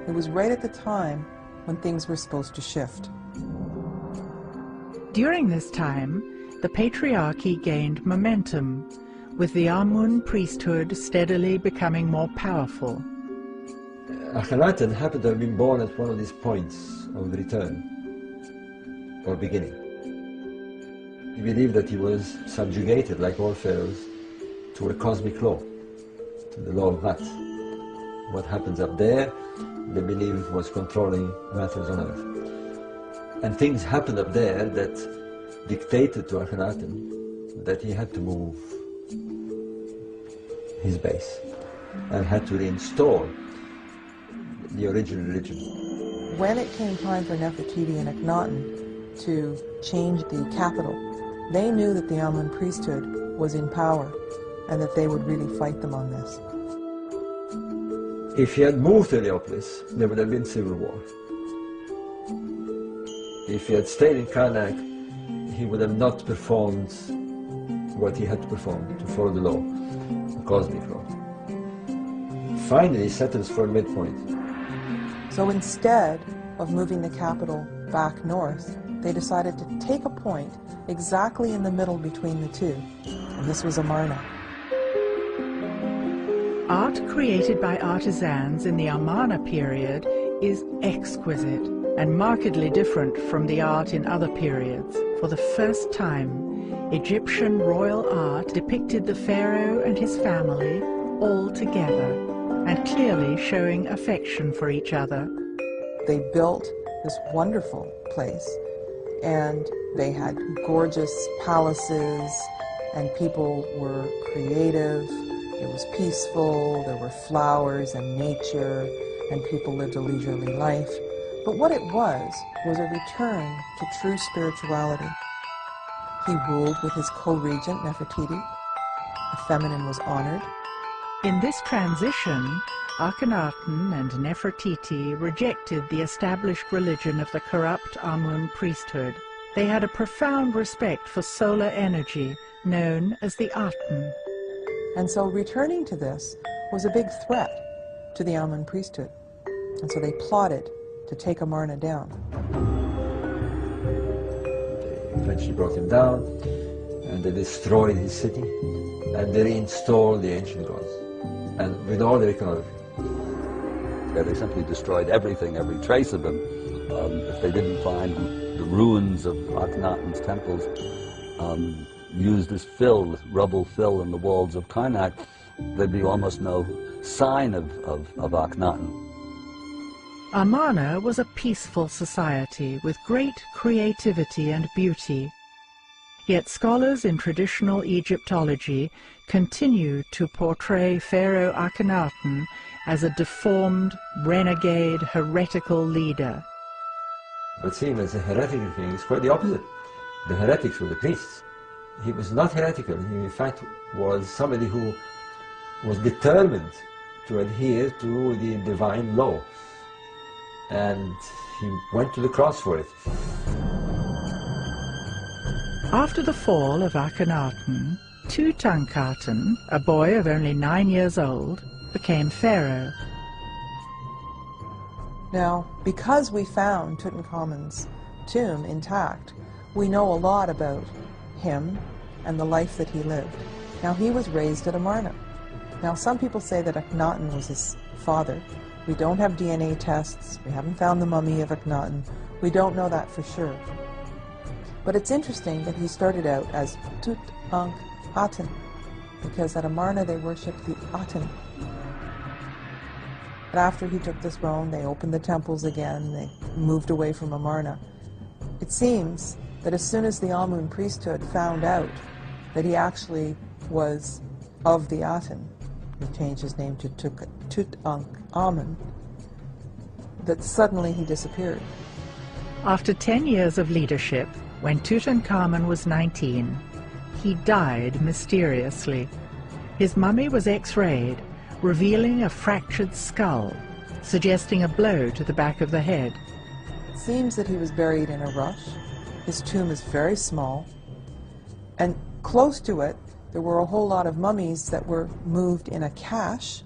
it was right at the time when things were supposed to shift. During this time, the patriarchy gained momentum, with the Amun priesthood steadily becoming more powerful. Akhenaten happened to have been born at one of these points of return, or beginning. He believed that he was subjugated, like all pharaohs, to a cosmic law, to the law of Mat. What happens up there, they believed, was controlling matters on earth. And things happened up there that dictated to Akhenaten that he had to move his base and had to reinstall the original religion. When it came time for Nefertiti and Akhenaten to change the capital, they knew that the Amun priesthood was in power and that they would really fight them on this. If he had moved to Heliopolis, there would have been civil war. If he had stayed in Karnak, he would have not performed what he had to perform to follow the law, the cosmic law. Finally, he settles for a midpoint. So instead of moving the capital back north, they decided to take a point exactly in the middle between the two, and this was Amarna. Art created by artisans in the Amarna period is exquisite and markedly different from the art in other periods. For the first time, Egyptian royal art depicted the pharaoh and his family all together and clearly showing affection for each other. They built this wonderful place, and they had gorgeous palaces, and people were creative. It was peaceful, there were flowers and nature, and people lived a leisurely life. But what it was a return to true spirituality. He ruled with his co-regent, Nefertiti. The feminine was honored. In this transition, Akhenaten and Nefertiti rejected the established religion of the corrupt Amun priesthood. They had a profound respect for solar energy, known as the Aten. And so returning to this was a big threat to the Amun priesthood. And so they plotted to take Amarna down. They eventually brought him down, and they destroyed his city, and they reinstalled the ancient gods, and with all their iconography. Yeah, they simply destroyed everything, every trace of him. If they didn't find the ruins of Akhenaten's temples used as fill, rubble fill in the walls of Karnak, there'd be almost no sign of Akhenaten. Amarna was a peaceful society with great creativity and beauty. Yet scholars in traditional Egyptology continue to portray Pharaoh Akhenaten as a deformed, renegade, heretical leader. But seen as a heretical thing is quite the opposite. The heretics were the priests. He was not heretical. He, in fact, was somebody who was determined to adhere to the divine law. And he went to the cross for it. After the fall of Akhenaten, Tutankhaten, a boy of only 9 years old, became pharaoh. Now, because we found Tutankhamun's tomb intact, we know a lot about him and the life that he lived. Now, he was raised at Amarna. Now, some people say that Akhenaten was his father. We don't have DNA tests. We haven't found the mummy of Akhenaten. We don't know that for sure. But it's interesting that he started out as Tutankhaten, because at Amarna they worshipped the Aten. But after he took the throne, they opened the temples again. They moved away from Amarna. It seems that as soon as the Amun priesthood found out that he actually was of the Aten, he changed his name to Tutankhamun, that suddenly he disappeared. After 10 years of leadership, when Tutankhamun was 19, he died mysteriously. His mummy was X-rayed, revealing a fractured skull, suggesting a blow to the back of the head. It seems that he was buried in a rush. His tomb is very small, and close to it there were a whole lot of mummies that were moved in a cache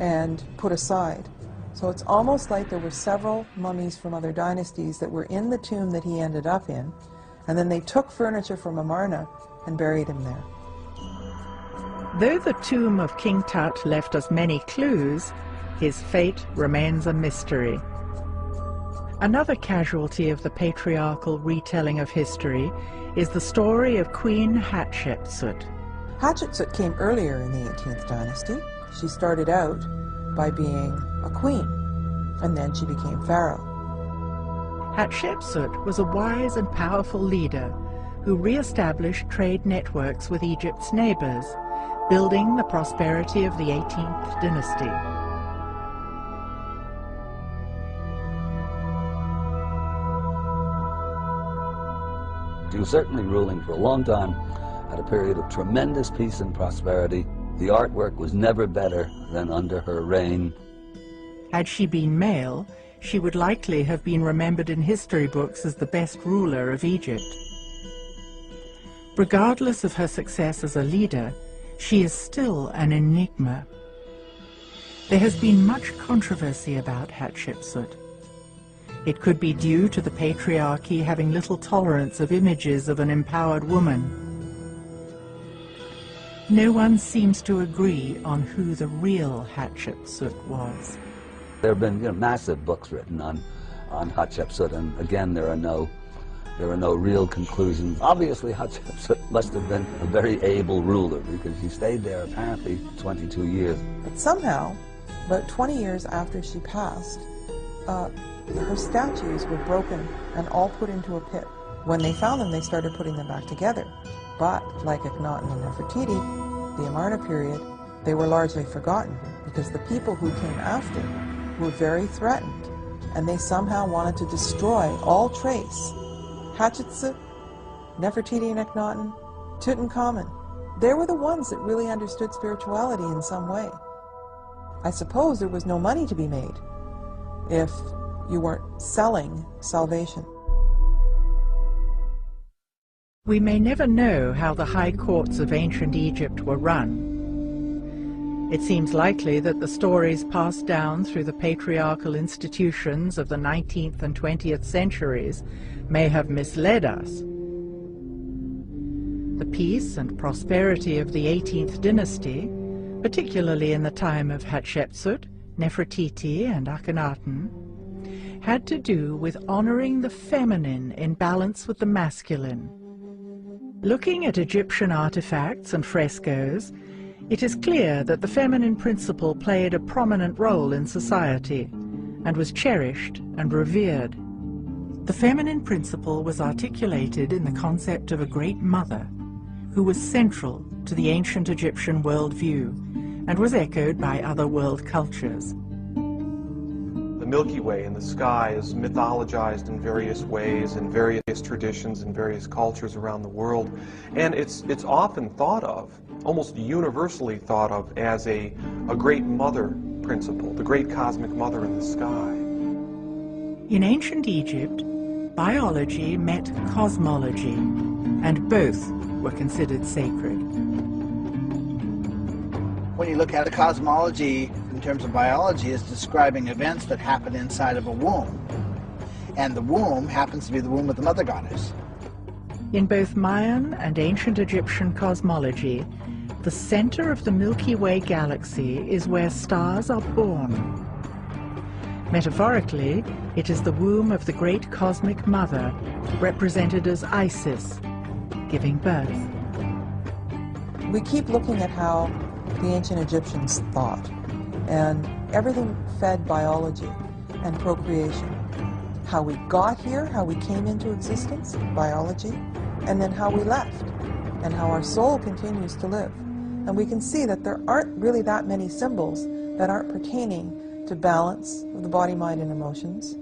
and put aside. So it's almost like there were several mummies from other dynasties that were in the tomb that he ended up in, and then they took furniture from Amarna and buried him there. Though the tomb of King Tut left us many clues, his fate remains a mystery. Another casualty of the patriarchal retelling of history is the story of Queen Hatshepsut. Hatshepsut came earlier in the 18th dynasty. She started out by being a queen, and then she became pharaoh. Hatshepsut was a wise and powerful leader who re-established trade networks with Egypt's neighbors, building the prosperity of the 18th dynasty. She was certainly ruling for a long time at a period of tremendous peace and prosperity. The artwork was never better than under her reign. Had she been male, she would likely have been remembered in history books as the best ruler of Egypt. Regardless of her success as a leader, she is still an enigma. There has been much controversy about Hatshepsut. It could be due to the patriarchy having little tolerance of images of an empowered woman. No one seems to agree on who the real Hatshepsut was. There have been massive books written on Hatshepsut, and again there are no There are no real conclusions. Obviously, Hatshepsut must have been a very able ruler because she stayed there apparently 22 years. But somehow, about 20 years after she passed, her statues were broken and all put into a pit. When they found them, they started putting them back together. But, like Akhenaten and Nefertiti, the Amarna period, they were largely forgotten because the people who came after were very threatened, and they somehow wanted to destroy all trace. Hatshepsut, Nefertiti and Akhenaten, Tutankhamun, they were the ones that really understood spirituality in some way. I suppose there was no money to be made if you weren't selling salvation. We may never know how the high courts of ancient Egypt were run. It seems likely that the stories passed down through the patriarchal institutions of the 19th and 20th centuries may have misled us. The peace and prosperity of the 18th dynasty, particularly in the time of Hatshepsut, Nefertiti, and Akhenaten, had to do with honoring the feminine in balance with the masculine. Looking at Egyptian artifacts and frescoes, it is clear that the feminine principle played a prominent role in society and was cherished and revered. The feminine principle was articulated in the concept of a great mother who was central to the ancient Egyptian worldview and was echoed by other world cultures. The Milky Way in the sky is mythologized in various ways, in various traditions, in various cultures around the world, and it's often thought of, almost universally thought of, as a great mother principle, the great cosmic mother in the sky. In ancient Egypt, biology met cosmology, and both were considered sacred. When you look at the cosmology in terms of biology, it's describing events that happen inside of a womb. And the womb happens to be the womb of the mother goddess. In both Mayan and ancient Egyptian cosmology, the center of the Milky Way galaxy is where stars are born. Metaphorically, it is the womb of the great cosmic mother, represented as Isis, giving birth. We keep looking at how the ancient Egyptians thought, and everything fed biology and procreation. How we got here, how we came into existence, biology, and then how we left, and how our soul continues to live. And we can see that there aren't really that many symbols that aren't pertaining to balance of the body, mind, and emotions,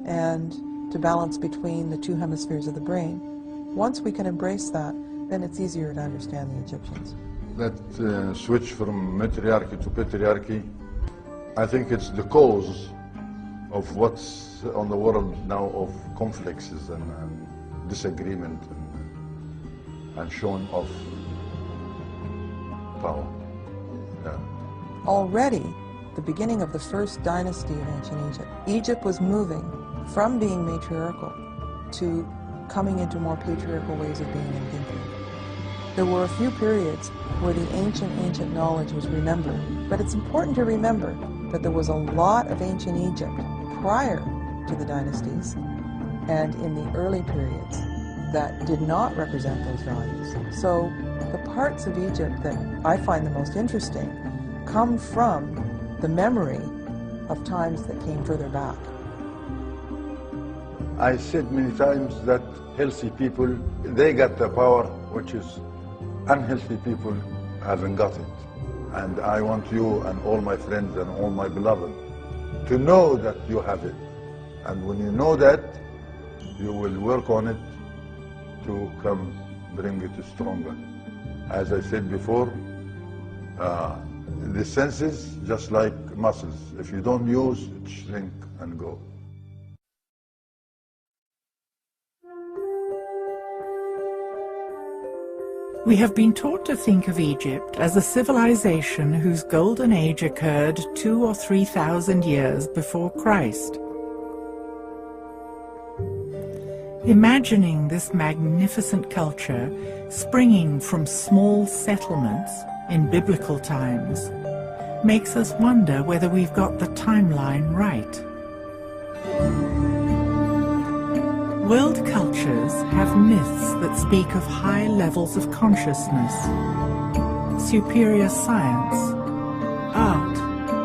and to balance between the two hemispheres of the brain. Once we can embrace that, then it's easier to understand the Egyptians. That switch from matriarchy to patriarchy, I think it's the cause of what's on the world now of conflicts and disagreement and showing off power. Yeah. Already, the beginning of the first dynasty of ancient Egypt, Egypt was moving from being matriarchal to coming into more patriarchal ways of being and thinking. There were a few periods where the ancient knowledge was remembered, but it's important to remember that there was a lot of ancient Egypt prior to the dynasties and in the early periods that did not represent those values. So the parts of Egypt that I find the most interesting come from the memory of times that came further back. I said many times that healthy people, they got the power, which is unhealthy people haven't got it. And I want you and all my friends and all my beloved to know that you have it. And when you know that, you will work on it to come bring it stronger. As I said before, the senses, just like muscles, if you don't use, it shrink and go. We have been taught to think of Egypt as a civilization whose golden age occurred 2,000 or 3,000 years before Christ. Imagining this magnificent culture springing from small settlements in biblical times makes us wonder whether we've got the timeline right. World cultures have myths that speak of high levels of consciousness, superior science, art,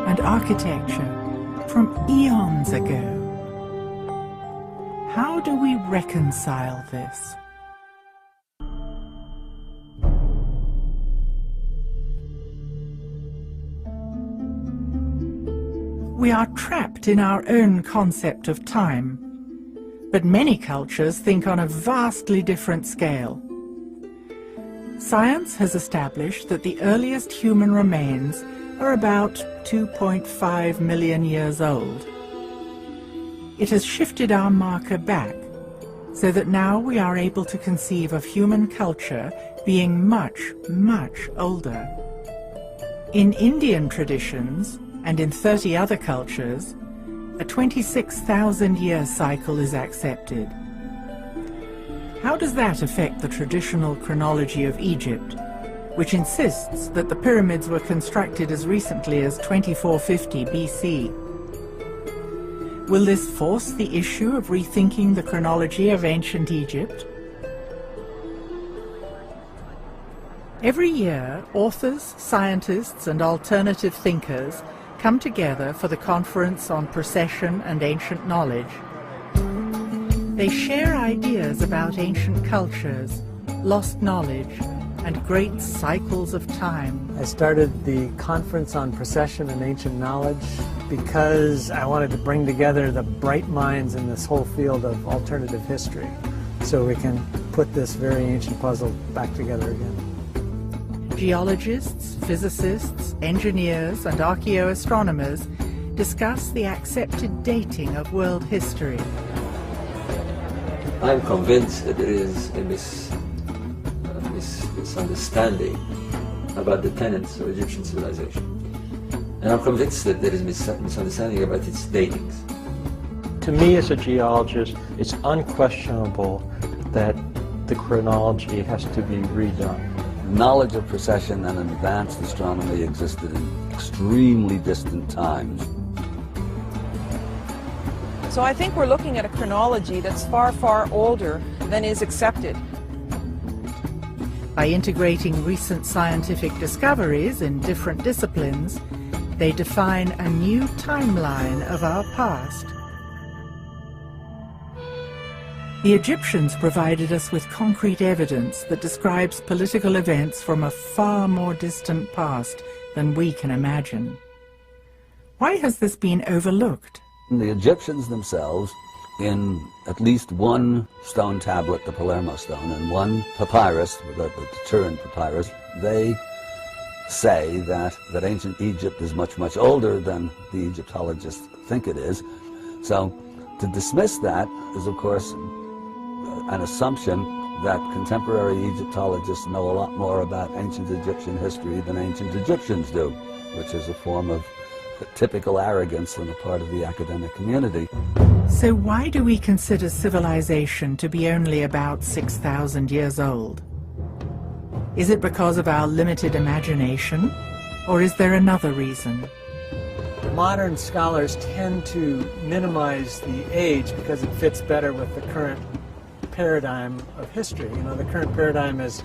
and architecture from eons ago. How do we reconcile this? We are trapped in our own concept of time, but many cultures think on a vastly different scale. Science has established that the earliest human remains are about 2.5 million years old. It has shifted our marker back, so that now we are able to conceive of human culture being much, much older. In Indian traditions, and in 30 other cultures, a 26,000-year cycle is accepted. How does that affect the traditional chronology of Egypt, which insists that the pyramids were constructed as recently as 2450 BC? Will this force the issue of rethinking the chronology of ancient Egypt? Every year, authors, scientists, and alternative thinkers come together for the Conference on Precession and Ancient Knowledge. They share ideas about ancient cultures, lost knowledge, and great cycles of time. I started the Conference on Precession and Ancient Knowledge because I wanted to bring together the bright minds in this whole field of alternative history so we can put this very ancient puzzle back together again. Geologists, physicists, engineers, and archaeoastronomers discuss the accepted dating of world history. I'm convinced that there is a misunderstanding about the tenets of Egyptian civilization. And I'm convinced that there is misunderstanding about its datings. To me as a geologist, it's unquestionable that the chronology has to be redone. Knowledge of precession and advanced astronomy existed in extremely distant times. So I think we're looking at a chronology that's far, far older than is accepted. By integrating recent scientific discoveries in different disciplines, they define a new timeline of our past. The Egyptians provided us with concrete evidence that describes political events from a far more distant past than we can imagine. Why has this been overlooked? The Egyptians themselves, in at least one stone tablet, the Palermo stone, and one papyrus, the Turin papyrus, they say that ancient Egypt is much, much older than the Egyptologists think it is. So to dismiss that is, of course, an assumption that contemporary Egyptologists know a lot more about ancient Egyptian history than ancient Egyptians do, which is a form of typical arrogance on the part of the academic community. So why do we consider civilization to be only about 6,000 years old? Is it because of our limited imagination, or is there another reason? Modern scholars tend to minimize the age because it fits better with the current paradigm of history. You know, the current paradigm is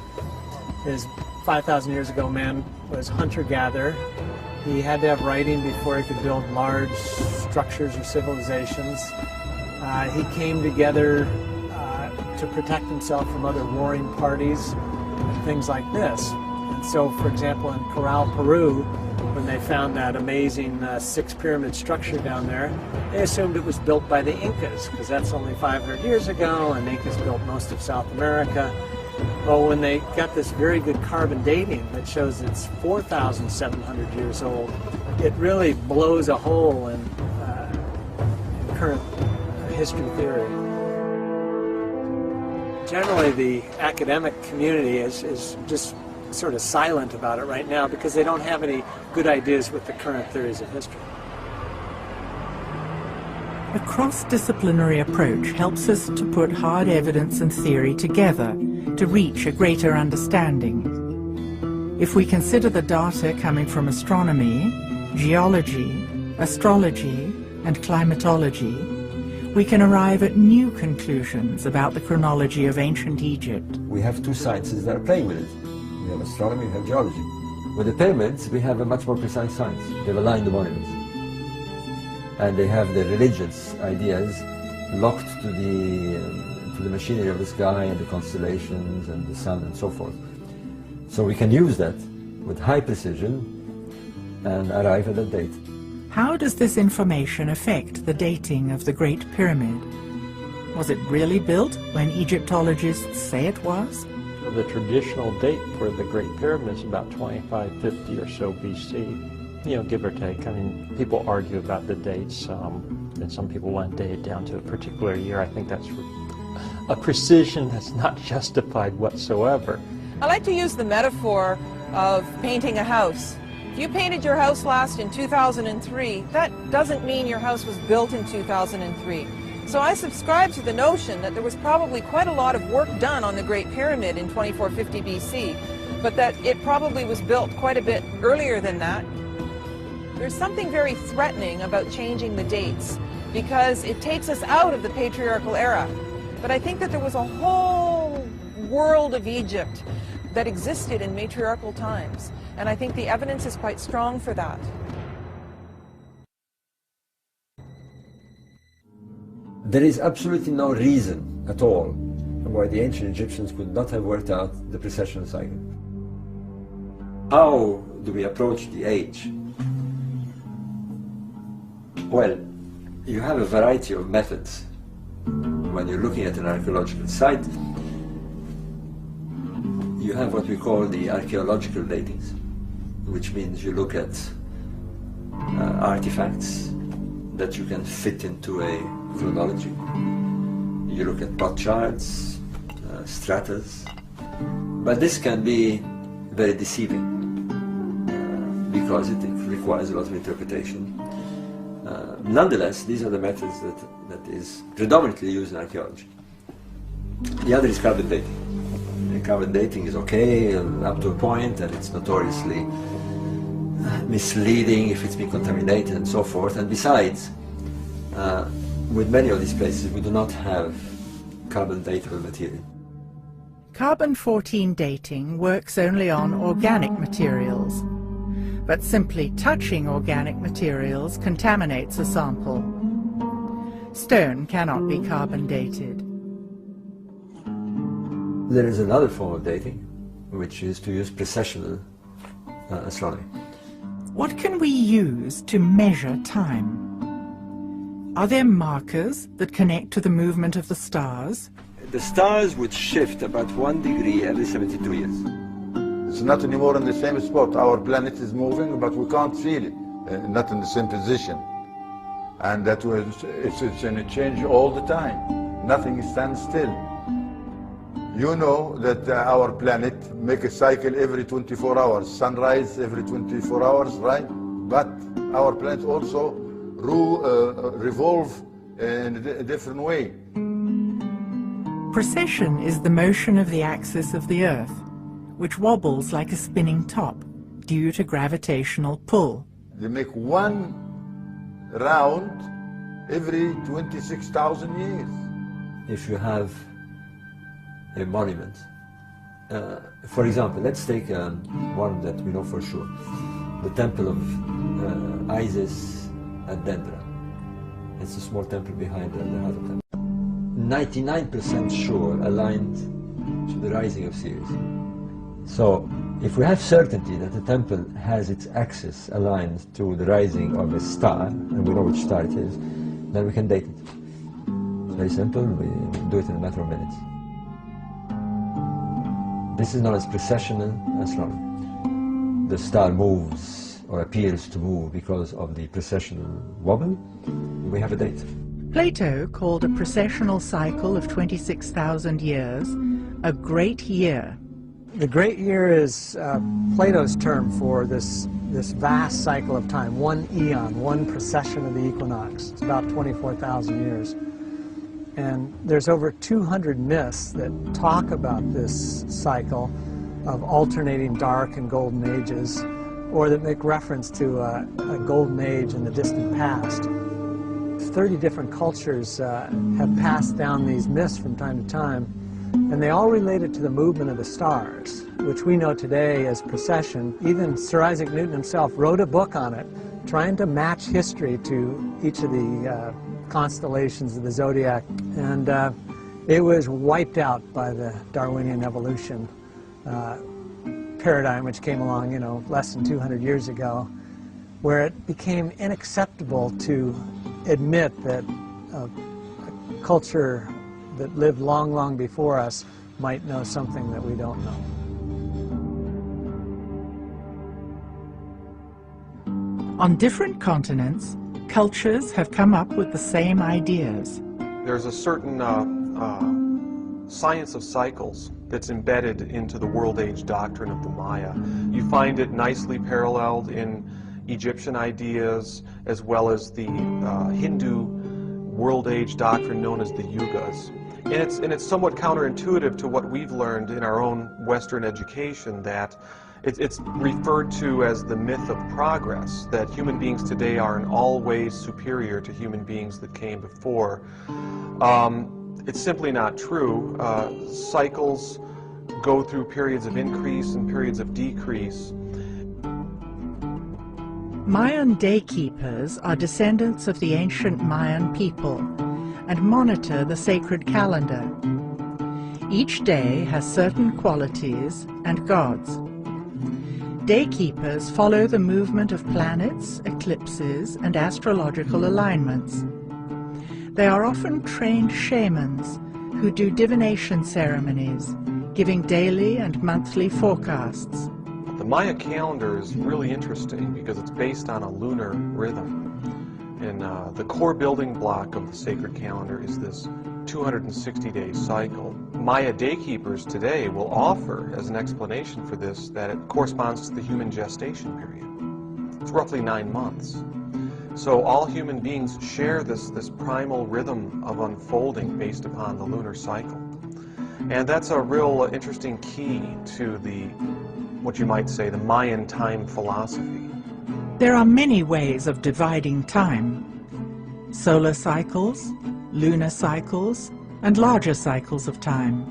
5,000 years ago, man was hunter-gatherer. He had to have writing before he could build large structures or civilizations. He came together to protect himself from other warring parties and things like this. And so, for example, in Corral, Peru, when they found that amazing six-pyramid structure down there, they assumed it was built by the Incas, because that's only 500 years ago, and Incas built most of South America. Well, when they got this very good carbon dating that shows it's 4,700 years old, it really blows a hole in current history theory. Generally, the academic community is just sort of silent about it right now because they don't have any good ideas with the current theories of history. A cross-disciplinary approach helps us to put hard evidence and theory together to reach a greater understanding. If we consider the data coming from astronomy, geology, astrology, and climatology, we can arrive at new conclusions about the chronology of ancient Egypt. We have two sciences that are playing with it. We have astronomy, we have geology. With the pyramids, we have a much more precise science. They've aligned the monuments. And they have the religious ideas locked to the machinery of the sky and the constellations and the sun and so forth. So we can use that with high precision and arrive at a date. How does this information affect the dating of the Great Pyramid? Was it really built when Egyptologists say it was? The traditional date for the Great Pyramid is about 2550 or so BC, you know, give or take. I mean, people argue about the dates, and some people want to date it down to a particular year. I think that's a precision that's not justified whatsoever. I like to use the metaphor of painting a house. If you painted your house last in 2003, that doesn't mean your house was built in 2003. So I subscribe to the notion that there was probably quite a lot of work done on the Great Pyramid in 2450 BC, but that it probably was built quite a bit earlier than that. There's something very threatening about changing the dates because it takes us out of the patriarchal era. But I think that there was a whole world of Egypt that existed in matriarchal times, and I think the evidence is quite strong for that. There is absolutely no reason at all why the ancient Egyptians could not have worked out the precessional cycle. How do we approach the age? Well, you have a variety of methods. When you're looking at an archaeological site, you have what we call the archaeological datings, which means you look at artifacts that you can fit into a chronology. You look at plot charts, stratas, but this can be very deceiving because it requires a lot of interpretation. Nonetheless, these are the methods that is predominantly used in archaeology. The other is carbon dating. Carbon dating is okay up to a point, and it's notoriously misleading if it's been contaminated and so forth. And besides, with many of these places, we do not have carbon datable material. Carbon-14 dating works only on organic materials, but simply touching organic materials contaminates a sample. Stone cannot be carbon dated. There is another form of dating, which is to use precessional astronomy. What can we use to measure time? Are there markers that connect to the movement of the stars? The stars would shift about 1 degree every 72 years. It's not anymore in the same spot. Our planet is moving, but we can't feel it, not in the same position. And that was, it's in a change all the time. Nothing stands still. You know that our planet make a cycle every 24 hours, sunrise every 24 hours, right? But our planet also revolve in a different way. Precession is the motion of the axis of the Earth, which wobbles like a spinning top due to gravitational pull. They make one round every 26,000 years. If you have a monument, for example, let's take one that we know for sure, the temple of Isis at Dendra. It's a small temple behind the Hata temple. 99% sure aligned to the rising of Sirius. So if we have certainty that the temple has its axis aligned to the rising of a star, and we know which star it is, then we can date it. It's very simple, we do it in a matter of minutes. This is known as precessional astronomy. The star moves or appears to move because of the precessional wobble. We have a date. Plato called a precessional cycle of 26,000 years a great year. The great year is Plato's term for this vast cycle of time, one eon, one precession of the equinox. It's about 24,000 years. And there's over 200 myths that talk about this cycle of alternating dark and golden ages, or that make reference to a golden age in the distant past. 30 different cultures have passed down these myths from time to time, and they all related to the movement of the stars, which we know today as precession. Even Sir Isaac Newton himself wrote a book on it, trying to match history to each of the constellations of the zodiac, and it was wiped out by the Darwinian evolution paradigm, which came along, you know, less than 200 years ago, where it became unacceptable to admit that a culture that lived long, long before us might know something that we don't know. On different continents, cultures have come up with the same ideas. There's a certain science of cycles that's embedded into the World Age doctrine of the Maya. You find it nicely paralleled in Egyptian ideas, as well as the Hindu World Age doctrine known as the Yugas. And it's somewhat counterintuitive to what we've learned in our own Western education, that it's referred to as the myth of progress, that human beings today are in all ways superior to human beings that came before. It's simply not true. Cycles go through periods of increase and periods of decrease. Mayan daykeepers are descendants of the ancient Mayan people and monitor the sacred calendar. Each day has certain qualities and gods. Daykeepers follow the movement of planets, eclipses, and astrological alignments. They are often trained shamans who do divination ceremonies, giving daily and monthly forecasts. The Maya calendar is really interesting because it's based on a lunar rhythm. And the core building block of the sacred calendar is this 260-day cycle. Maya daykeepers today will offer as an explanation for this that it corresponds to the human gestation period. It's roughly 9 months. So all human beings share this primal rhythm of unfolding based upon the lunar cycle. And that's a real interesting key to what you might say, the Mayan time philosophy. There are many ways of dividing time. Solar cycles, lunar cycles, and larger cycles of time.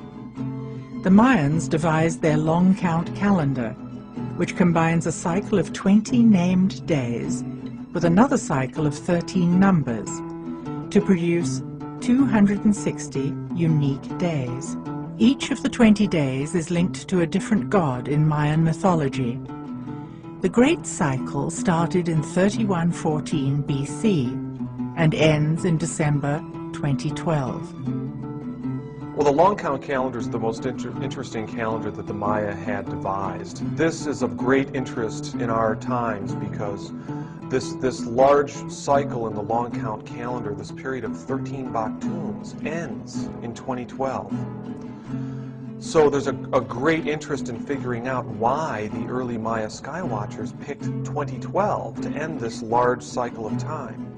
The Mayans devised their long count calendar, which combines a cycle of 20 named days with another cycle of 13 numbers to produce 260 unique days. Each of the 20 days is linked to a different god in Mayan mythology. The Great Cycle started in 3114 BC and ends in December 2012. Well, the long count calendar is the most interesting calendar that the Maya had devised. This is of great interest in our times because this large cycle in the long count calendar, this period of 13 Baktuns, ends in 2012. So there's a great interest in figuring out why the early Maya skywatchers picked 2012 to end this large cycle of time.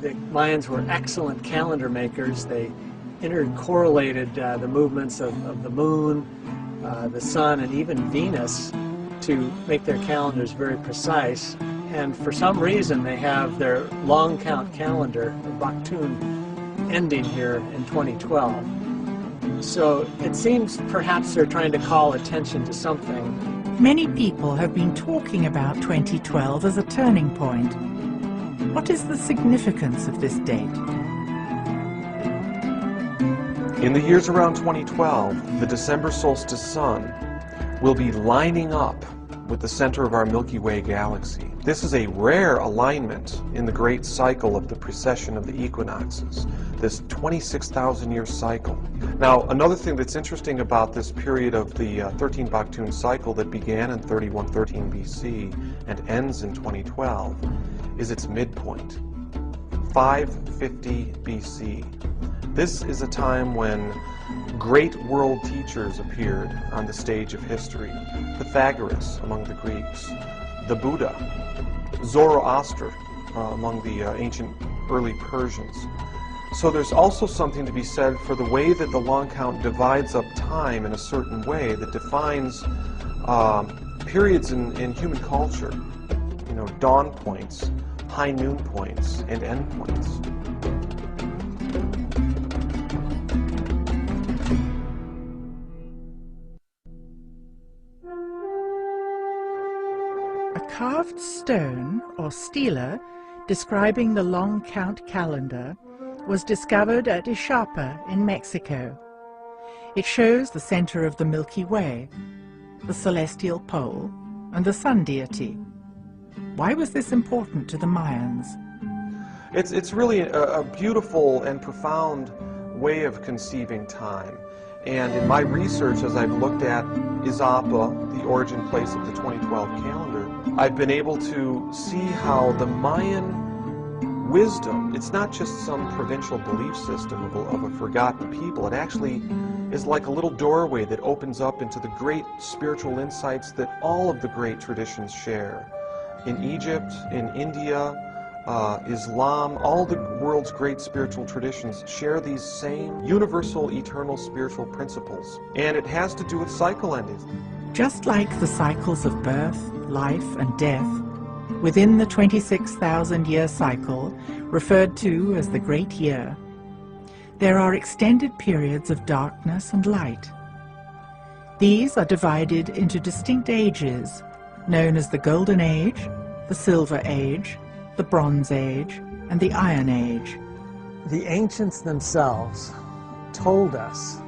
The Mayans were excellent calendar makers. They intercorrelated the movements of the moon, the sun, and even Venus to make their calendars very precise. And for some reason, they have their long count calendar, the Baktun, ending here in 2012. So it seems perhaps they're trying to call attention to something. Many people have been talking about 2012 as a turning point. What is the significance of this date? In the years around 2012, the December solstice sun will be lining up with the center of our Milky Way galaxy. This is a rare alignment in the great cycle of the precession of the equinoxes, this 26,000-year cycle. Now, another thing that's interesting about this period of the 13 Baktun cycle that began in 3113 BC and ends in 2012 is its midpoint, 550 BC. This is a time when great world teachers appeared on the stage of history. Pythagoras among the Greeks, the Buddha, Zoroaster among the ancient early Persians. So there's also something to be said for the way that the long count divides up time in a certain way that defines periods in human culture, dawn points high noon points and end points. A carved stone, or stela, describing the long count calendar, was discovered at Ixapa in Mexico. It shows the center of the Milky Way, the celestial pole, and the sun deity. Why was this important to the Mayans? It's really a beautiful and profound way of conceiving time. And in my research, as I've looked at Ixapa, the origin place of the 2012 calendar, I've been able to see how the Mayan wisdom, it's not just some provincial belief system of a forgotten people. It actually is like a little doorway that opens up into the great spiritual insights that all of the great traditions share. In Egypt, in India, Islam, all the world's great spiritual traditions share these same universal, eternal spiritual principles. And it has to do with cycle endings. Just like the cycles of birth, life, and death, within the 26,000-year cycle, referred to as the Great Year, there are extended periods of darkness and light. These are divided into distinct ages, known as the Golden Age, the Silver Age, the Bronze Age, and the Iron Age. The ancients themselves told us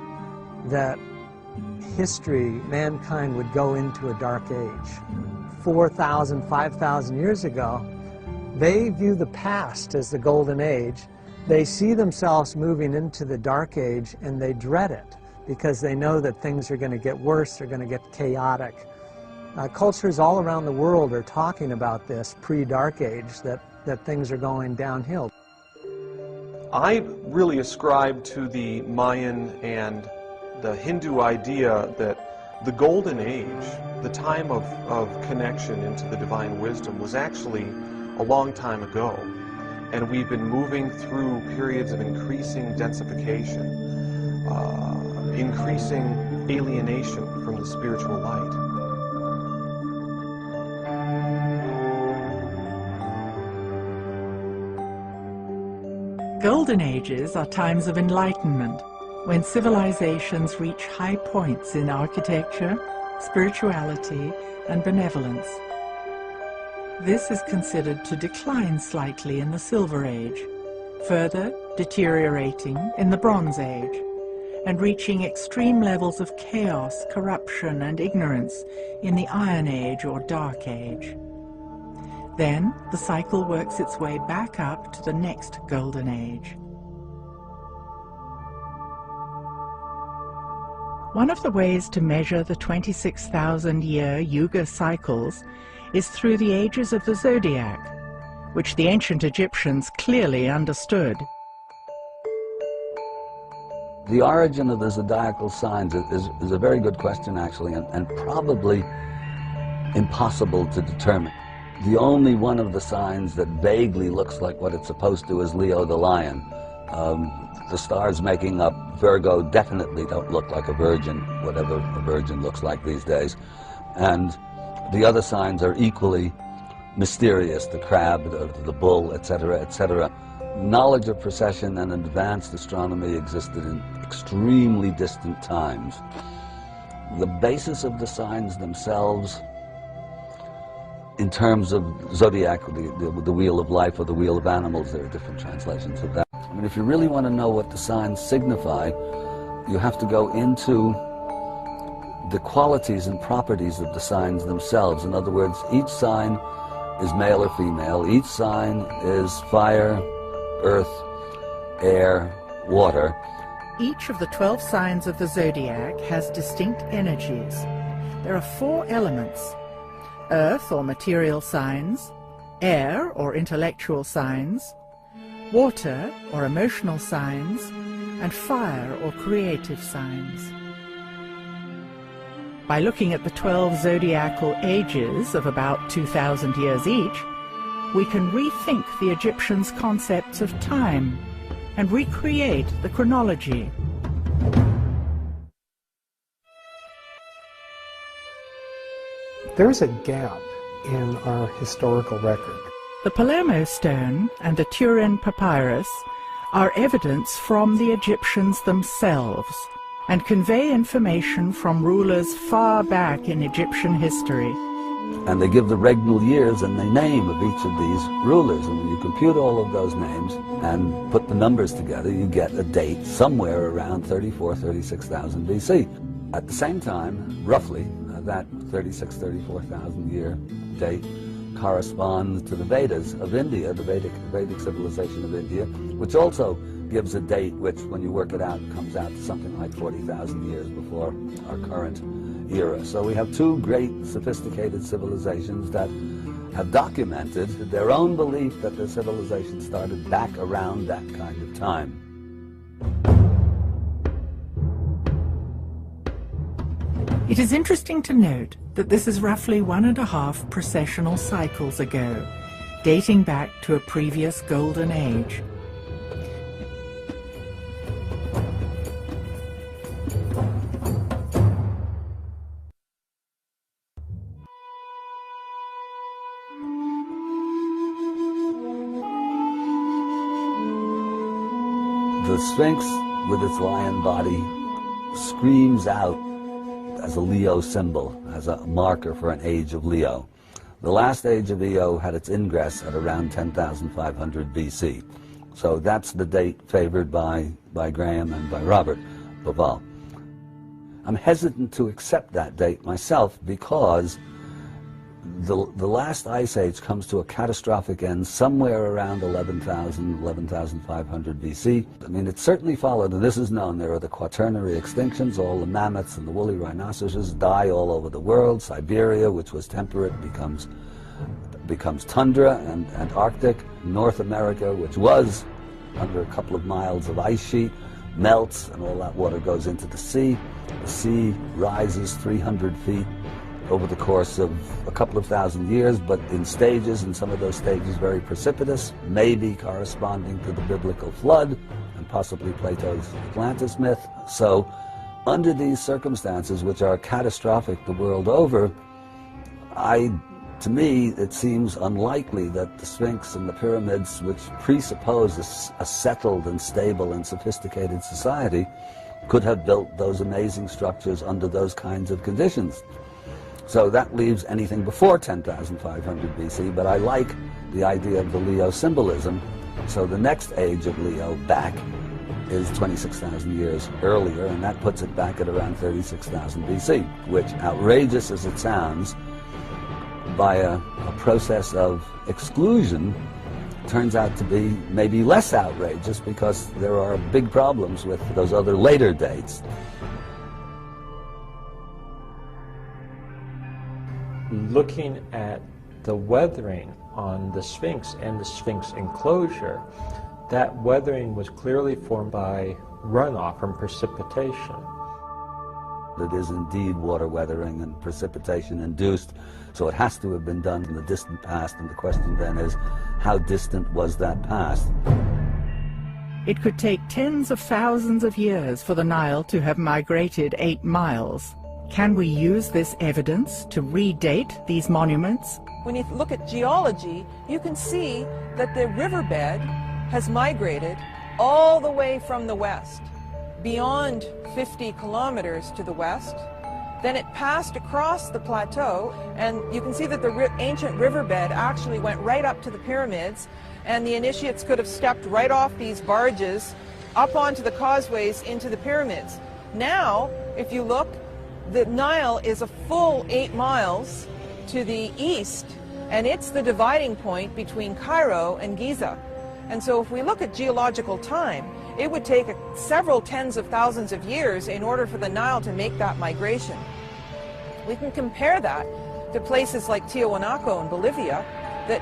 that history, mankind would go into a dark age. 4,000, 5,000 years ago, they view the past as the Golden Age. They see themselves moving into the Dark Age, and they dread it because they know that things are going to get worse, they're going to get chaotic. Cultures all around the world are talking about this pre-Dark Age, that things are going downhill. I really ascribe to the Mayan and the Hindu idea that the Golden Age, the time of connection into the divine wisdom, was actually a long time ago. And we've been moving through periods of increasing densification, increasing alienation from the spiritual light. Golden Ages are times of enlightenment, when civilizations reach high points in architecture, spirituality, and benevolence. This is considered to decline slightly in the Silver Age, further deteriorating in the Bronze Age, and reaching extreme levels of chaos, corruption, and ignorance in the Iron Age or Dark Age. Then the cycle works its way back up to the next Golden Age. One of the ways to measure the 26,000-year Yuga cycles is through the ages of the zodiac, which the ancient Egyptians clearly understood. The origin of the zodiacal signs is a very good question, actually, and probably impossible to determine. The only one of the signs that vaguely looks like what it's supposed to is Leo the Lion. The stars making up Virgo definitely don't look like a virgin, whatever a virgin looks like these days. And the other signs are equally mysterious, the crab, the bull, etc., etc. Knowledge of precession and advanced astronomy existed in extremely distant times. The basis of the signs themselves, in terms of zodiac, the wheel of life or the wheel of animals, there are different translations of that. I mean, if you really want to know what the signs signify, you have to go into the qualities and properties of the signs themselves. In other words, each sign is male or female. Each sign is fire, earth, air, water. Each of the 12 signs of the zodiac has distinct energies. There are 4 elements: earth or material signs, air or intellectual signs, water or emotional signs, and fire or creative signs. By looking at the 12 zodiacal ages of about 2,000 years each, we can rethink the Egyptians' concepts of time and recreate the chronology. There's a gap in our historical record. The Palermo stone and the Turin papyrus are evidence from the Egyptians themselves and convey information from rulers far back in Egyptian history. And they give the regnal years and the name of each of these rulers. And when you compute all of those names and put the numbers together, you get a date somewhere around 36,000 BC. At the same time, roughly, that 34,000 year date corresponds to the Vedas of India, the Vedic civilization of India, which also gives a date which, when you work it out, comes out to something like 40,000 years before our current era. So we have two great sophisticated civilizations that have documented their own belief that their civilization started back around that kind of time. It is interesting to note that this is roughly 1.5 precessional cycles ago, dating back to a previous golden age. The Sphinx, with its lion body, screams out as a Leo symbol, as a marker for an age of Leo. The last age of Leo had its ingress at around 10,500 BC. So that's the date favored by Graham and by Robert Bauval. I'm hesitant to accept that date myself because the last ice age comes to a catastrophic end somewhere around 11,500 BC. I mean, it certainly followed, and this is known, there are the quaternary extinctions. All the mammoths and the woolly rhinoceroses die all over the world. Siberia, which was temperate, becomes tundra and Arctic. North America, which was under a couple of miles of ice sheet, melts, and all that water goes into the sea. The sea rises 300 feet over the course of a couple of thousand years, but in stages, and some of those stages very precipitous, maybe corresponding to the biblical flood and possibly Plato's Atlantis myth. So under these circumstances, which are catastrophic the world over, to me, it seems unlikely that the Sphinx and the pyramids, which presuppose a settled and stable and sophisticated society, could have built those amazing structures under those kinds of conditions. So that leaves anything before 10,500 BC, but I like the idea of the Leo symbolism. So the next age of Leo back is 26,000 years earlier, and that puts it back at around 36,000 BC, which, outrageous as it sounds, by a process of exclusion, turns out to be maybe less outrageous because there are big problems with those other later dates. Looking at the weathering on the Sphinx and the Sphinx enclosure, that weathering was clearly formed by runoff from precipitation. It is indeed water weathering and precipitation induced, so it has to have been done in the distant past, and the question then is, how distant was that past? It could take tens of thousands of years for the Nile to have migrated 8 miles. Can we use this evidence to redate these monuments? When you look at geology, you can see that the riverbed has migrated all the way from the west, beyond 50 kilometers to the west. Then it passed across the plateau, and you can see that the ancient riverbed actually went right up to the pyramids, and the initiates could have stepped right off these barges up onto the causeways into the pyramids. Now, if you look, the Nile is a full 8 miles to the east, and it's the dividing point between Cairo and Giza. And so if we look at geological time, it would take several tens of thousands of years in order for the Nile to make that migration. We can compare that to places like Tiahuanaco in Bolivia that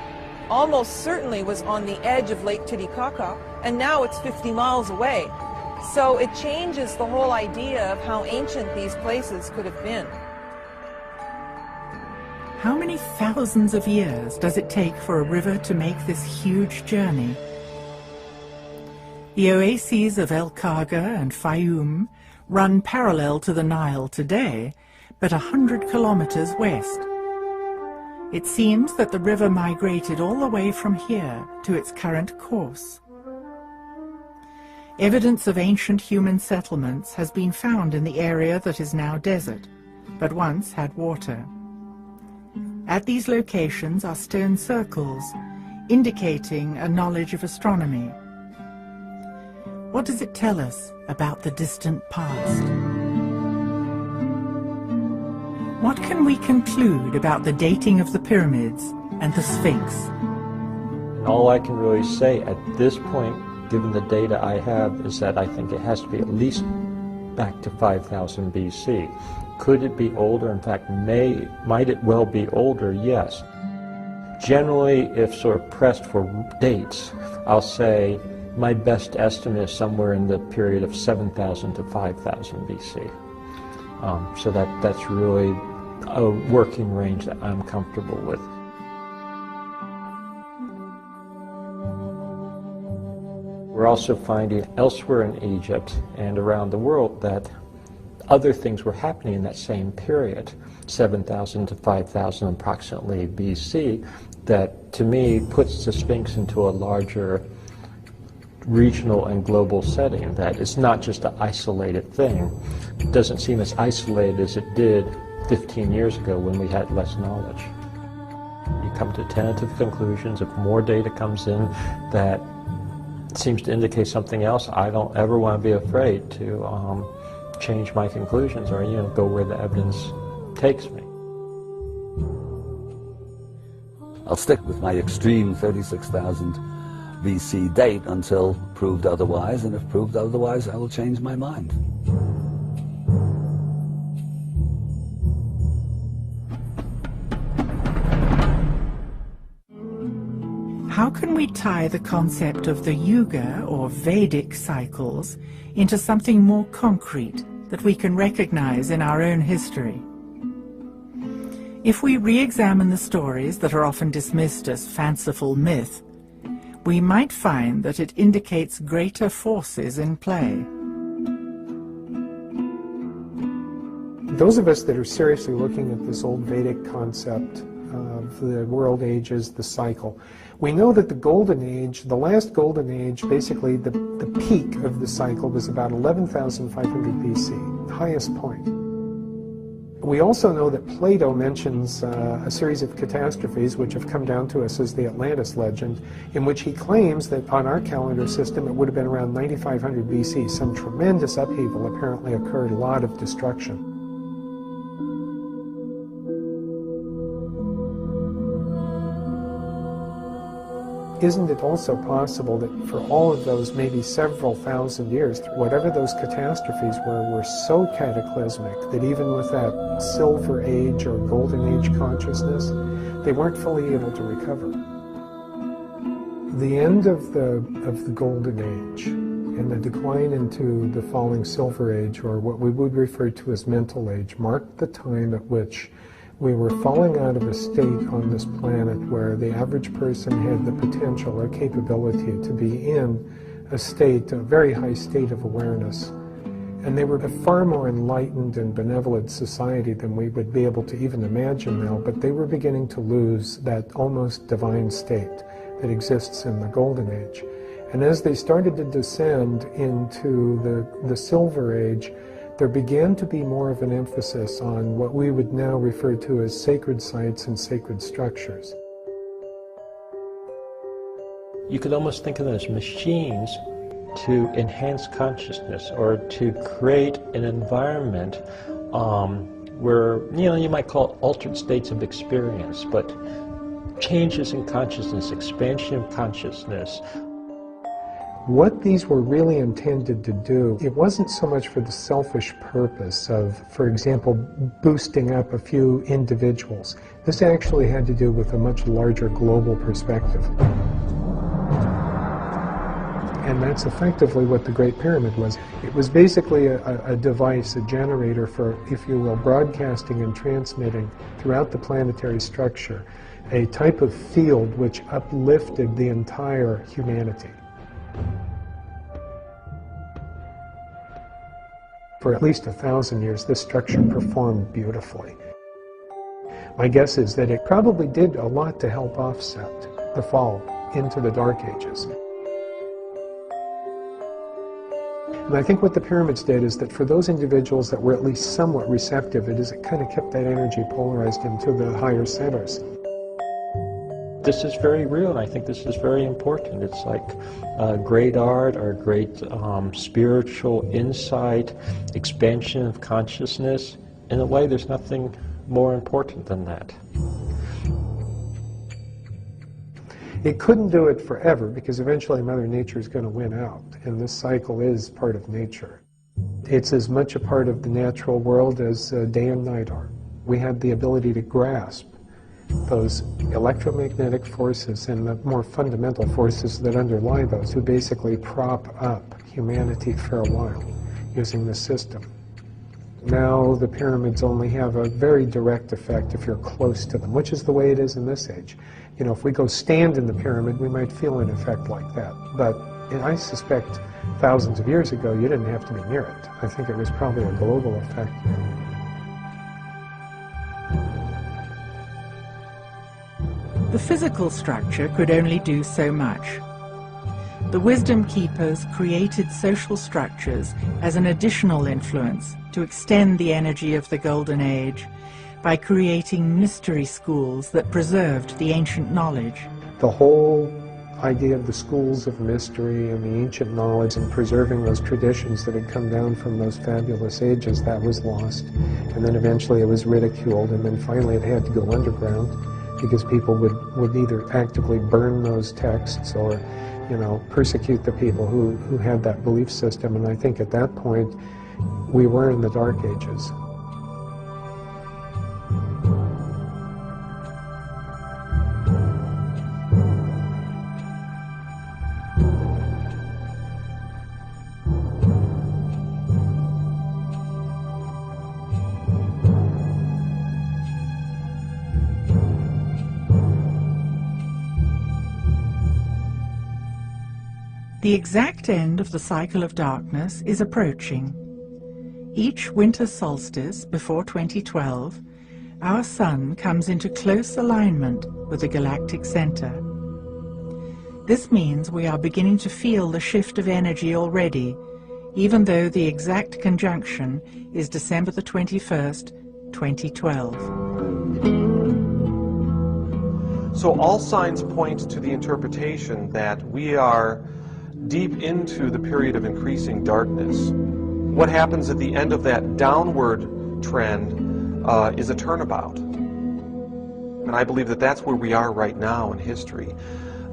almost certainly was on the edge of Lake Titicaca, and now it's 50 miles away. So it changes the whole idea of how ancient these places could have been. How many thousands of years does it take for a river to make this huge journey? The oases of El Khaga and Fayoum run parallel to the Nile today, but 100 kilometers west. It seems that the river migrated all the way from here to its current course. Evidence of ancient human settlements has been found in the area that is now desert, but once had water. At these locations are stone circles, indicating a knowledge of astronomy. What does it tell us about the distant past? What can we conclude about the dating of the pyramids and the Sphinx? All I can really say at this point, given the data I have, is that I think it has to be at least back to 5000 BC. Could it be older? In fact, might it well be older? Yes. Generally, if sort of pressed for dates, I'll say my best estimate is somewhere in the period of 7000 to 5000 BC. So that's really a working range that I'm comfortable with. We're also finding elsewhere in Egypt and around the world that other things were happening in that same period, 7,000 to 5,000 approximately BC, that to me puts the Sphinx into a larger regional and global setting, that it's not just an isolated thing. It doesn't seem as isolated as it did 15 years ago when we had less knowledge. You come to tentative conclusions. If more data comes in that seems to indicate something else, I don't ever want to be afraid to change my conclusions or go where the evidence takes me. I'll stick with my extreme 36,000 BC date until proved otherwise, and if proved otherwise, I will change my mind. How can we tie the concept of the Yuga or Vedic cycles into something more concrete that we can recognize in our own history? If we re-examine the stories that are often dismissed as fanciful myth, we might find that it indicates greater forces in play. Those of us that are seriously looking at this old Vedic concept of the world ages, the cycle, we know that the Golden Age, the last Golden Age, basically the peak of the cycle was about 11,500 BC, the highest point. We also know that Plato mentions a series of catastrophes which have come down to us as the Atlantis legend, in which he claims that on our calendar system it would have been around 9,500 BC. Some tremendous upheaval apparently occurred, a lot of destruction. Isn't it also possible that for all of those maybe several thousand years, whatever those catastrophes were so cataclysmic that even with that Silver Age or Golden Age consciousness, they weren't fully able to recover? The end of the Golden Age and the decline into the falling Silver Age, or what we would refer to as Mental Age, marked the time at which we were falling out of a state on this planet where the average person had the potential or capability to be in a state, a very high state of awareness. And they were a far more enlightened and benevolent society than we would be able to even imagine now, but they were beginning to lose that almost divine state that exists in the Golden Age. And as they started to descend into the Silver Age, there began to be more of an emphasis on what we would now refer to as sacred sites and sacred structures. You could almost think of them as machines to enhance consciousness or to create an environment where, you might call it altered states of experience, but changes in consciousness, expansion of consciousness. What these were really intended to do, it wasn't so much for the selfish purpose of, for example, boosting up a few individuals. This actually had to do with a much larger global perspective. And that's effectively what the Great Pyramid was. It was basically a device, a generator for, if you will, broadcasting and transmitting throughout the planetary structure, a type of field which uplifted the entire humanity. For at least 1,000 years, this structure performed beautifully. My guess is that it probably did a lot to help offset the fall into the Dark Ages. And I think what the pyramids did is that for those individuals that were at least somewhat receptive, it kind of kept that energy polarized into the higher centers. This is very real, and I think this is very important. It's like great art or great spiritual insight, expansion of consciousness. In a way, there's nothing more important than that. It couldn't do it forever because eventually Mother Nature is going to win out, and this cycle is part of nature. It's as much a part of the natural world as day and night are. We have the ability to grasp those electromagnetic forces and the more fundamental forces that underlie those, who basically prop up humanity for a while using the system. Now the pyramids only have a very direct effect if you're close to them, which is the way it is in this age. You know, if we go stand in the pyramid, we might feel an effect like that. But I suspect thousands of years ago, you didn't have to be near it. I think it was probably a global effect. The physical structure could only do so much. The Wisdom Keepers created social structures as an additional influence to extend the energy of the Golden Age by creating mystery schools that preserved the ancient knowledge. The whole idea of the schools of mystery and the ancient knowledge and preserving those traditions that had come down from those fabulous ages, that was lost. And then eventually it was ridiculed, and then finally it had to go underground because people would either actively burn those texts or, you know, persecute the people who had that belief system. And I think at that point we were in the Dark Ages. The exact end of the cycle of darkness is approaching. Each winter solstice before 2012, our sun comes into close alignment with the galactic center. This means we are beginning to feel the shift of energy already, even though the exact conjunction is December the 21st, 2012. So all signs point to the interpretation that we are deep into the period of increasing darkness. What happens at the end of that downward trend is a turnabout. And I believe that that's where we are right now in history.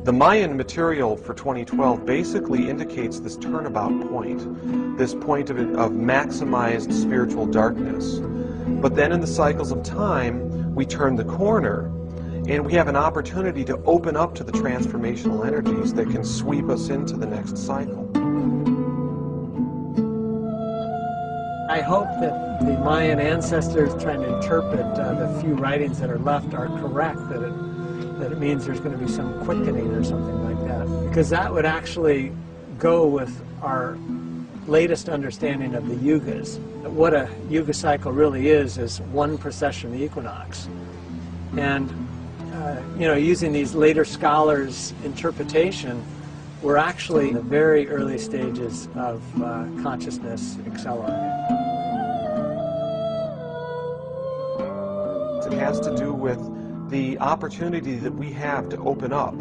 The Mayan material for 2012 basically indicates this turnabout point, this point of maximized spiritual darkness. But then in the cycles of time, we turn the corner, and we have an opportunity to open up to the transformational energies that can sweep us into the next cycle. I hope that the Mayan ancestors trying to interpret the few writings that are left are correct, that it means there's going to be some quickening or something like that. Because that would actually go with our latest understanding of the yugas. What a yuga cycle really is one precession of the equinox. And you know, using these later scholars' interpretation, we're actually in the very early stages of consciousness accelerating. It has to do with the opportunity that we have to open up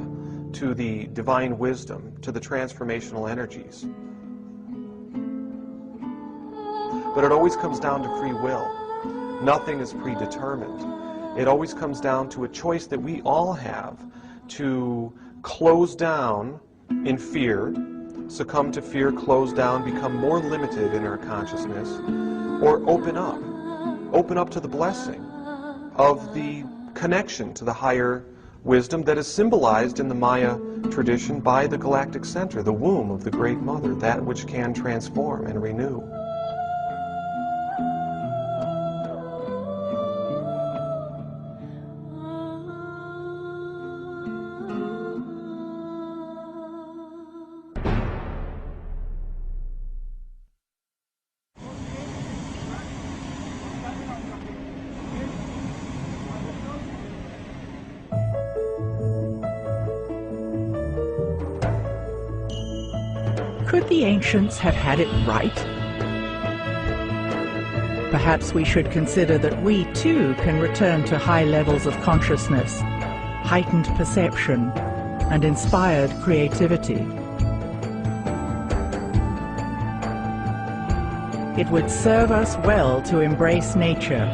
to the divine wisdom, to the transformational energies. But it always comes down to free will. Nothing is predetermined. It always comes down to a choice that we all have to close down in fear, succumb to fear, close down, become more limited in our consciousness, or open up to the blessing of the connection to the higher wisdom that is symbolized in the Maya tradition by the galactic center, the womb of the Great Mother, that which can transform and renew. Could the ancients have had it right? Perhaps we should consider that we too can return to high levels of consciousness, heightened perception, and inspired creativity. It would serve us well to embrace nature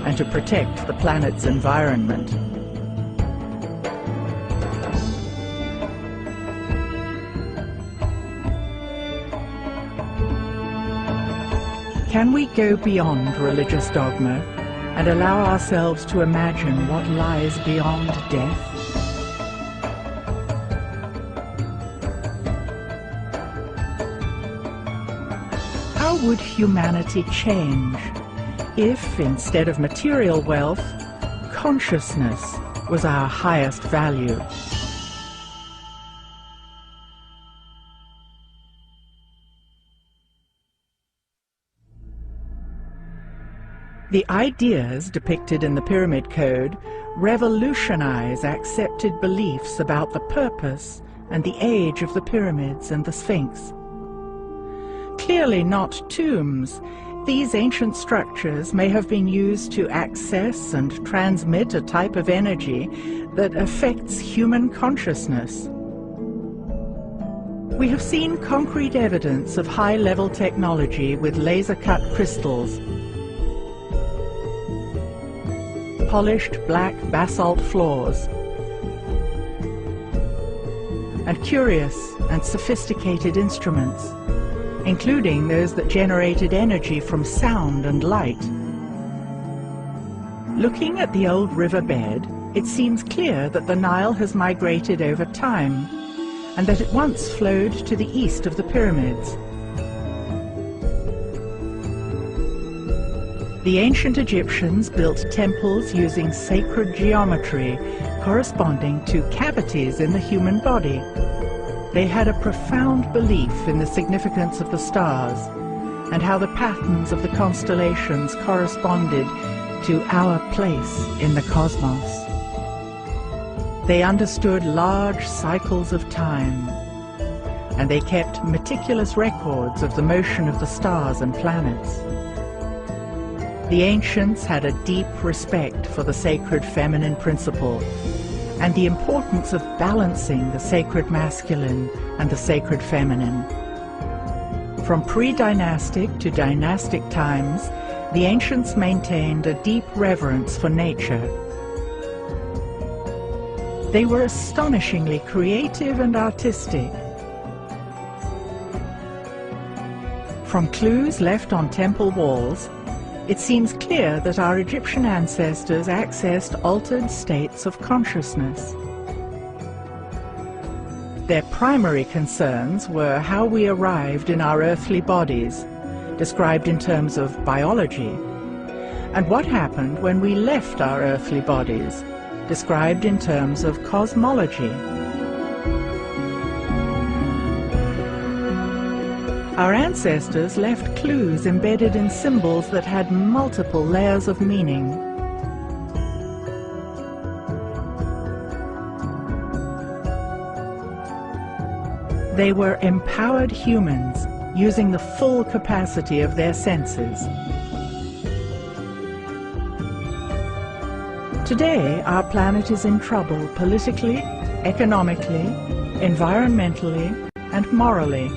and to protect the planet's environment. Can we go beyond religious dogma and allow ourselves to imagine what lies beyond death? How would humanity change if, instead of material wealth, consciousness was our highest value? The ideas depicted in the Pyramid Code revolutionize accepted beliefs about the purpose and the age of the pyramids and the Sphinx. Clearly not tombs, these ancient structures may have been used to access and transmit a type of energy that affects human consciousness. We have seen concrete evidence of high-level technology with laser-cut crystals, polished black basalt floors, and curious and sophisticated instruments, including those that generated energy from sound and light. Looking at the old riverbed, it seems clear that the Nile has migrated over time, and that it once flowed to the east of the pyramids. The ancient Egyptians built temples using sacred geometry corresponding to cavities in the human body. They had a profound belief in the significance of the stars and how the patterns of the constellations corresponded to our place in the cosmos. They understood large cycles of time, and they kept meticulous records of the motion of the stars and planets. The ancients had a deep respect for the sacred feminine principle and the importance of balancing the sacred masculine and the sacred feminine. From pre-dynastic to dynastic times, the ancients maintained a deep reverence for nature. They were astonishingly creative and artistic. From clues left on temple walls, it seems clear that our Egyptian ancestors accessed altered states of consciousness. Their primary concerns were how we arrived in our earthly bodies, described in terms of biology, and what happened when we left our earthly bodies, described in terms of cosmology. Our ancestors left clues embedded in symbols that had multiple layers of meaning. They were empowered humans, using the full capacity of their senses. Today, our planet is in trouble politically, economically, environmentally, and morally.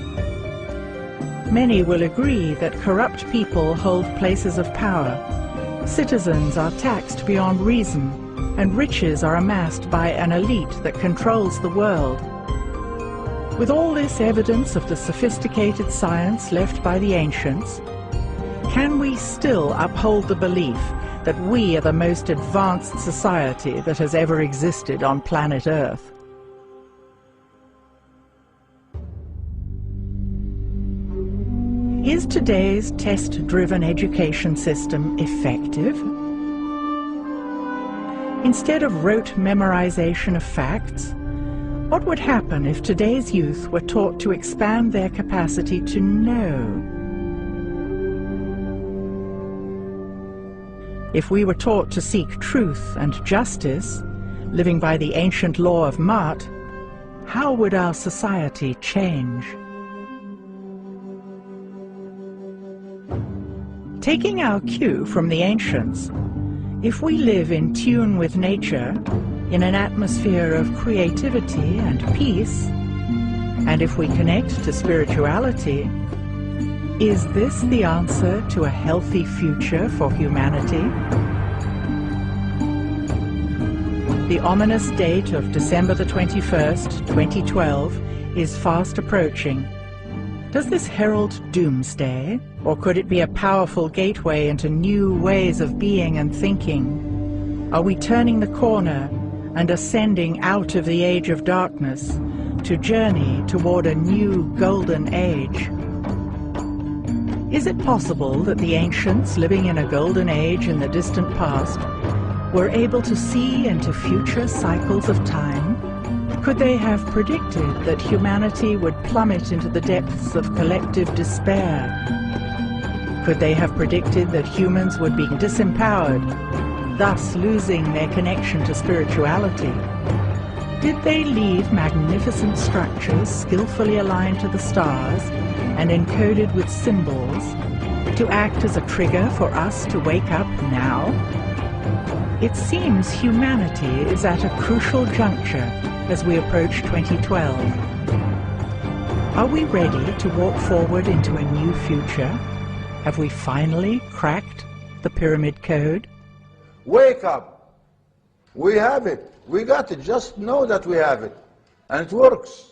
Many will agree that corrupt people hold places of power. Citizens are taxed beyond reason, and riches are amassed by an elite that controls the world. With all this evidence of the sophisticated science left by the ancients, can we still uphold the belief that we are the most advanced society that has ever existed on planet Earth? Is today's test-driven education system effective? Instead of rote memorization of facts, what would happen if today's youth were taught to expand their capacity to know? If we were taught to seek truth and justice, living by the ancient law of Ma'at, how would our society change? Taking our cue from the ancients, if we live in tune with nature, in an atmosphere of creativity and peace, and if we connect to spirituality, is this the answer to a healthy future for humanity? The ominous date of December the 21st, 2012, is fast approaching. Does this herald doomsday, or could it be a powerful gateway into new ways of being and thinking? Are we turning the corner and ascending out of the age of darkness to journey toward a new golden age? Is it possible that the ancients living in a golden age in the distant past were able to see into future cycles of time? Could they have predicted that humanity would plummet into the depths of collective despair? Could they have predicted that humans would be disempowered, thus losing their connection to spirituality? Did they leave magnificent structures skillfully aligned to the stars and encoded with symbols to act as a trigger for us to wake up now? It seems humanity is at a crucial juncture as we approach 2012. Are we ready to walk forward into a new future? Have we finally cracked the Pyramid Code? Wake up! We have it. We got it. Just know that we have it. And it works.